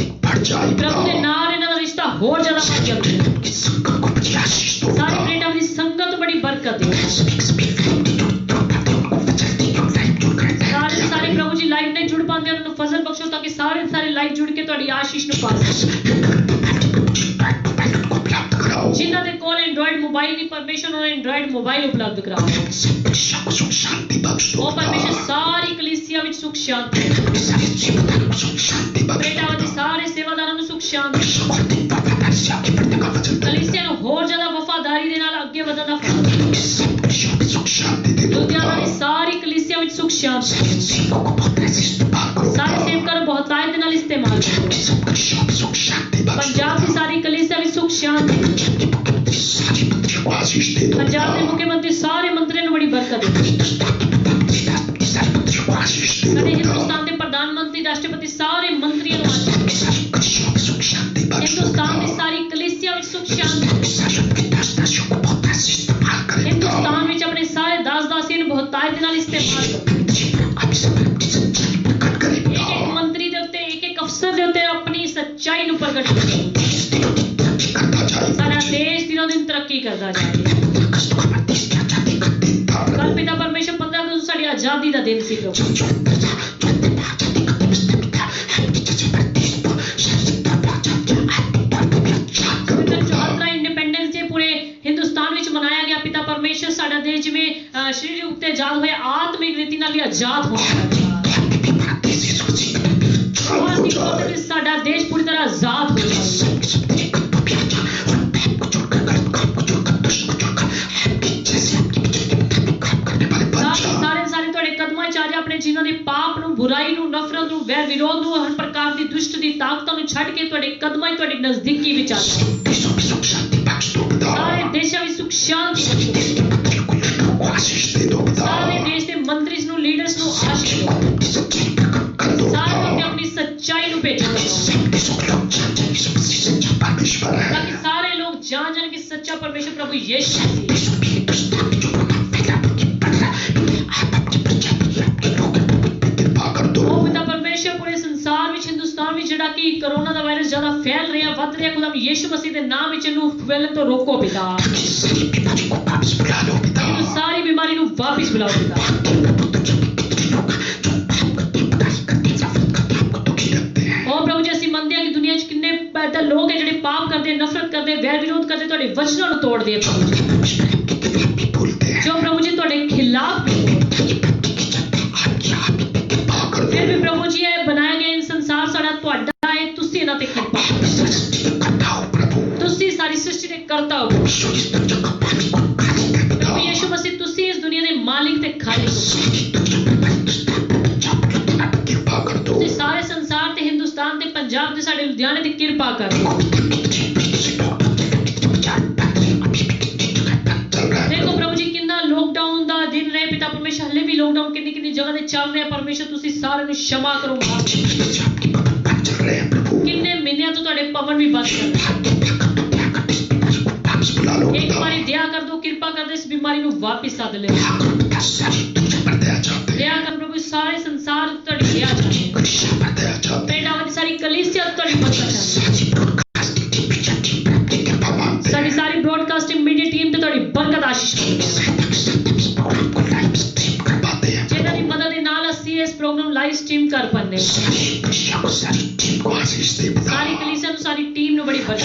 बढ़ जाए। ਪ੍ਰਭੂ ਦੇ ਨਾਲ ਇਹਨਾਂ ਦਾ ਰਿਸ਼ਤਾ ਹੋਰ ਜ਼ਿਆਦਾ ਵੱਧ ਜਾਵੇ। संकट को बड़ी आशीष दो। ਸਾਰੀ ਕੈਨੇਡਾ ਦੀ ਸੰਗਤ ਨੂੰ ਬੜੀ ਬਰਕਤ ਦਿਓ। ਸਾਰੇ ਪ੍ਰਭੂ ਜੀ ਲਾਈਵ ਨਹੀਂ ਜੁੜ ਪਾਉਂਦੇ ਉਹਨਾਂ ਨੂੰ ਫਜ਼ਲ ਬਖਸ਼ੋ ਤਾਂ ਕਿ ਸਾਰੇ ਲਾਈਵ ਜੁੜ ਕੇ ਤੁਹਾਡੀ ਆਸ਼ੀਸ਼ ਨੂੰ ਪਾ ਸਕਣ। ਜਿਨ੍ਹਾਂ ਦੇ ਕੋਲ ਐਂਡਰੋਇਡ ਮੋਬਾਈਲ ਨਹੀਂ ਪਰਮੇਸ਼ਰ ਉਹਨਾਂ ਨੂੰ ਐਂਡਰੋਇਡ ਮੋਬਾਈਲ ਉਪਲਬਧ ਕਰਾਓ। शांति बख्श दो। ਉਹ ਪਰਮੇਸ਼ਰ ਸਾਰੀ ਕਲੀਸਿਆ ਵਿੱਚ ਸੁਖ ਸ਼ਾਂਤੀ। ਬੇਟਾ ਦੇ ਸਾਰੇ ਸੇਵਾਦਾਰਾਂ ਨੂੰ ਸੁਖ ਸ਼ਾਂਤੀ। ਕਲੀਸਿਆ ਨੂੰ ਹੋਰ ਜ਼ਿਆਦਾ ਵਫਾਦਾਰੀ ਦੇ ਨਾਲ ਅੱਗੇ ਵਧਣ ਦਾ ਫਲ। ਲੁਧਿਆਣਾ ਦੀ ਸਾਰੀ ਕਲੀਸਿਆ ਵਿੱਚ ਸੁਖ ਸ਼ਾਂਤੀ। ਸਾਰੇ ਸੇਵਕਾਂ ਨੂੰ ਬਹੁਤਾਇਤ ਦੇ ਨਾਲ ਇਸਤੇਮਾਲ ਕਰੋ। ਪੰਜਾਬ ਦੀ ਸਾਰੀ ਕਲੀਸਿਆ ਵਿੱਚ ਸੁਖ ਸ਼ਾਂਤੀ। ਪੰਜਾਬ ਦੇ ਮੁੱਖ ਮੰਤਰੀ ਸਾਰੇ ਮੰਤਰੀਆਂ ਨੂੰ ਬੜੀ ਬਰਕਤ ਦਿਓ। ਸਾਡੇ ਹਿੰਦੁਸਤਾਨ ਦੇ ਪ੍ਰਧਾਨ ਮੰਤਰੀ ਰਾਸ਼ਟਰਪਤੀ ਸਾਰੇ ਮੰਤਰੀਆਂ ਨੂੰ ਹਿੰਦੁਸਤਾਨ ਦੀ ਸਾਰੀ ਕਲੀਸਿਆ ਵਿੱਚ ਸੁਖ ਸ਼ਾਂਤੀ। ਹਿੰਦੁਸਤਾਨ ਵਿੱਚ ਆਪਣੇ ਸਾਰੇ ਦਾਸ-ਦਾਸੀਆਂ ਨੂੰ ਬਹੁਤਾਇਤ ਦੇ ਨਾਲ ਇਸਤੇਮਾਲ ਕਰੋ। ਇੱਕ ਮੰਤਰੀ ਦੇ ਉੱਤੇ ਇੱਕ ਅਫਸਰ ਦੇ ਉੱਤੇ ਆਪਣੀ ਸੱਚਾਈ ਨੂੰ ਪ੍ਰਗਟ ਕਰੋ। ਸਾਡਾ ਦੇਸ਼ ਦਿਨੋਂ ਦਿਨ ਤਰੱਕੀ ਕਰਦਾ ਜਾਏ। ਕੱਲ ਪਿਤਾ ਪਰਮੇਸ਼ਰ 15 ਅਗਸਤ ਸਾਡੀ ਆਜ਼ਾਦੀ ਦਾ ਦਿਨ ਸੀ ਪ੍ਰਭੂ। ਇੰਡੀਪੈਂਡੈਂਸ ਡੇ ਪੂਰੇ ਹਿੰਦੁਸਤਾਨ ਵਿੱਚ ਮਨਾਇਆ ਗਿਆ। ਪਿਤਾ ਪਰਮੇਸ਼ਰ ਸਾਡਾ ਦੇਸ਼ ਜਿਵੇਂ ਸਰੀਰ ਰੂਪ ਤੇ ਆਜ਼ਾਦ ਹੋਇਆ ਆਤਮਿਕ ਰੀਤੀ ਨਾਲ ਵੀ ਆਜ਼ਾਦ ਹੋ ਗਿਆ। ਸਾਡਾ ਦੇਸ਼ ਪੂਰੀ ਤਰ੍ਹਾਂ ਆਜ਼ਾਦ ਹੋ ਗਿਆ। ਸਾਰੇ ਤੁਹਾਡੇ ਕਦਮਾਂ 'ਚ ਆ ਜਾ। ਆਪਣੇ ਜੀਵਨ ਦੇ ਪਾਪ ਨੂੰ, ਬੁਰਾਈ ਨੂੰ, ਨਫ਼ਰਤ ਨੂੰ, ਵੈਰ ਵਿਰੋਧ ਨੂੰ, ਹਰ ਪ੍ਰਕਾਰ ਦੀ ਦੁਸ਼ਟ ਦੀ ਤਾਕਤਾਂ ਨੂੰ ਛੱਡ ਕੇ ਤੁਹਾਡੇ ਕਦਮਾਂ 'ਚ ਤੁਹਾਡੇ ਨਜ਼ਦੀਕੀ ਵਿੱਚ ਆ ਜਾ। ਸਾਰੇ ਦੇਸ਼ਾਂ ਵਿੱਚ ਸੁਖ ਸ਼ਾਂਤੀ। ਸਾਰੇ ਦੇਸ਼ ਦੇ ਮੰਤਰੀ ਨੂੰ, ਲੀਡਰਸ ਨੂੰ ਆਸ਼ੀਸ਼ ਦਿਓ। ਸਾਰੇ ਆਪਣੀ ਸੱਚਾਈ ਨੂੰ ਭੇਜੋ ਤਾਂ ਕਿ ਸਾਰੇ ਲੋਕ ਜਾਣ ਕਿ ਸੱਚਾ ਪਰਮੇਸ਼ਰ ਪ੍ਰਭੂ ਯਿਸੂ ਮਸੀਹ। ਉਹ ਪਿਤਾ ਪਰਮੇਸ਼ਰ ਪੂਰੇ ਸੰਸਾਰ ਵਿੱਚ ਹਿੰਦੁਸਤਾਨ ਵਿੱਚ ਜਿਹੜਾ ਕਿ ਕਰੋਨਾ ਦਾ ਵਾਇਰਸ ਜ਼ਿਆਦਾ ਫੈਲ ਰਿਹਾ, ਵੱਧ ਰਿਹਾ, ਖੁਦਾ ਯਿਸੂ ਮਸੀਹ ਦੇ ਨਾਮ ਵਿੱਚ ਇਹਨੂੰ ਫੈਲਣ ਤੋਂ ਰੋਕੋ ਪਿਤਾ। ਸਾਰੀ ਬਿਮਾਰੀ ਨੂੰ ਵਾਪਿਸ ਬੁਲਾਓ ਪਿਤਾ। ਉਹ ਪ੍ਰਭੂ ਜੀ ਅਸੀਂ ਮੰਨਦੇ ਹਾਂ ਕਿ ਦੁਨੀਆ 'ਚ ਕਿੰਨੇ ਲੋਕ ਹੈ ਜਿਹੜੇ ਪਾਪ ਕਰਦੇ, ਨਫ਼ਰਤ ਕਰਦੇ, ਵੈਰ ਵਿਰੋਧ ਕਰਦੇ, ਤੁਹਾਡੇ ਵਚਨਾਂ ਨੂੰ ਤੋੜਦੇ ਆ ਪ੍ਰਭੂ ਜੀ। ਜੋ ਪ੍ਰਭੂ ਜੀ ਤੁਹਾਡੇ ਖਿਲਾਫ ਫਿਰ ਵੀ ਪ੍ਰਭੂ ਜੀ ਇਹ ਬਣਾਇਆ ਗਿਆ ਇਹ ਸੰਸਾਰ ਸਾਡਾ ਤੁਹਾਡਾ ਹੈ। ਤੁਸੀਂ ਇਹਨਾਂ ਤੇ ਕਿਰਪਾ ਤੁਸੀਂ ਸਾਰੀ ਸ੍ਰਿਸ਼ਟੀ ਦੇ ਕਰਤਾ ਹੋ। ਪ੍ਰਭੂ ਯਿਸੂ ਮਸੀਹ ਤੁਸੀਂ ਇਸ ਦੁਨੀਆ ਦੇ ਮਾਲਿਕ ਤੇ ਖਾਲਿਕ ਹੋ। ਤੁਸੀਂ ਸਾਰੇ ਸੰਸਾਰ ਤੇ ਹਿੰਦੁਸਤਾਨ ਤੇ ਪੰਜਾਬ ਤੇ ਸਾਡੇ ਲੁਧਿਆਣੇ ਤੇ ਕਿਰਪਾ ਕਰੋ। ਦੇਖੋ ਪ੍ਰਭੂ ਜੀ ਕਿੰਨਾ ਲੋਕਡਾਊਨ ਦਾ ਦਿਨ ਰਹੇ ਪਿਤਾ ਪਰਮੇਸ਼ਰ, ਹਲੇ ਵੀ ਲੋਕਡਾਊਨ ਕਿੰਨੀ ਜਗ੍ਹਾ ਤੇ ਚੱਲ ਰਿਹਾ ਪਰਮੇਸ਼ਰ। ਤੁਸੀਂ ਸਾਰਿਆਂ ਨੂੰ क्षमा ਕਰੋ। ਕਿੰਨੇ ਮਹੀਨਿਆਂ ਤੋਂ ਤੁਹਾਡੇ ਪਵਨ ਵੀ ਬੰਦ ਕਰ ਇੱਕ ਵਾਰੀ ਦਇਆ ਕਰ ਦੋ, ਕਿਰਪਾ ਕਰ ਦੇ, ਇਸ ਬਿਮਾਰੀ ਨੂੰ ਵਾਪਿਸ ਸੱਦ ਲੈ। ਦਇਆ ਕਰ ਪ੍ਰਭੂ, ਸਾਰੇ ਸੰਸਾਰ ਤੁਹਾਡੀ ਦਇਆ ਚਾਹੇ। ਪਿੰਡਾਂ ਦੀ ਸਾਰੀ ਕਲੀਸਿਆ ਤੁਹਾਡੀ ਬਰਕਤ ਚਾਹੇ। ਸਾਡੀ ਸਾਰੀ ਬ੍ਰੌਡਕਾਸਟਿੰਗ ਮੀਡੀਆ ਟੀਮ ਤੇ ਤੁਹਾਡੀ ਬਰਕਤ ਆਸ਼ੀਸ਼ ਜਿਹਨਾਂ ਦੀ ਮਦਦ ਦੇ ਨਾਲ ਅਸੀਂ ਇਸ ਪ੍ਰੋਗਰਾਮ ਲਾਈਵ ਸਟ੍ਰੀਮ ਕਰ ਪਾਉਂਦੇ। ਸਾਰੀ ਕਲੀਸਿਆ ਨੂੰ, ਸਾਰੀ ਟੀਮ ਨੂੰ ਬੜੀ ਬਰਕਤ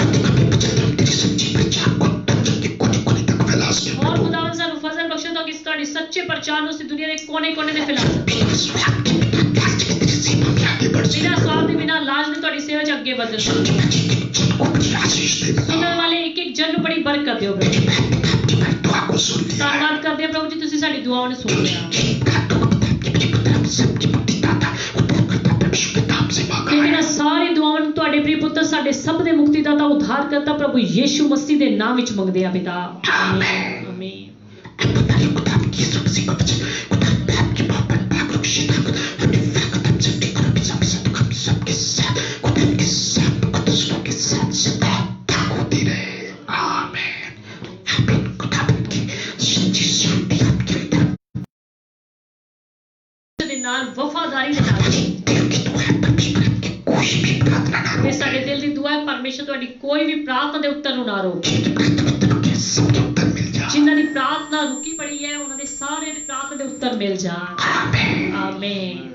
और खुदावंद ਸਾਨੂੰ ਫਜ਼ਲ ਬਖਸ਼ੋ ਤਾਂ ਕਿ ਤੁਹਾਡੀ ਸੱਚੇ ਪ੍ਰਚਾਰ ਨੂੰ ਅਸੀਂ ਦੁਨੀਆ ਦੇ ਕੋਨੇ-ਕੋਨੇ ਤੇ ਫੈਲਾ ਸਕੀਏ। आगे बढ़ ਬਿਨਾਂ जाए ਸਵਾਲ ਦੇ ਬਿਨਾਂ ਲਾਜ ਦੇ ਤੁਹਾਡੀ ਸੇਵਾ 'ਚ ਅੱਗੇ ਵਧਣ उनकी आशीष दे ਸੁਣਨ ਵਾਲੇ ਇੱਕ ਇੱਕ ਜਨ ਨੂੰ ਬੜੀ ਬਰਕਤ ਦਿਓ ਪ੍ਰਭੂ मैं दुआ को सुन लिया है। ਧੰਨਵਾਦ ਕਰਦੇ ਹਾਂ ਪ੍ਰਭੂ ਜੀ ਤੁਸੀਂ ਸਾਡੀ ਦੁਆਵਾਂ ਨੂੰ ਸੁਣ ਲਿਆ सबकी मुक्ति दाता उद्धारकर्ता परमेश्वर के नाम से मांगा ਤੇ है। ਇਹਨਾਂ ਸਾਰੀ ਦੁਆਵਾਂ ਨੂੰ ਤੁਹਾਡੇ ਪ੍ਰਿय ਪੁੱਤਰ ਸਾਡੇ ਸਭ ਦੇ ਮੁਕਤੀਦਾਤਾ ਉद्धारकर्ता ਪ੍ਰਭੂ ਯੀਸ਼ੂ ਮਸੀਹ ਦੇ ਨਾਮ ਵਿੱਚ ਮੰਗਦੇ ਆ ਪਿਤਾ ਆਮੀਨ ਆਮੀਨ ਦੇ ਨਾਲ ਵਫਾਦਾਰੀ ਦੇ ਨਾਲ ਇਹ ਸਾਡੇ ਦਿਲ ਦੀ ਦੁਆ ਹੈ ਪਰਮੇਸ਼ਰ ਤੁਹਾਡੀ ਕੋਈ ਵੀ ਪ੍ਰਾਰਥਨਾ ਦੇ ਉੱਤਰ ਨੂੰ ਨਾ ਰੋਕੇ ਜਿਨ੍ਹਾਂ ਦੀ ਪ੍ਰਾਰਥਨਾ ਰੁਕੀ ਪੜੀ ਹੈ ਉਹਨਾਂ ਦੇ ਸਾਰੇ ਦੀ ਪ੍ਰਾਰਥਨਾ ਦੇ ਉੱਤਰ ਮਿਲ ਜਾਣ ਆਮੀਨ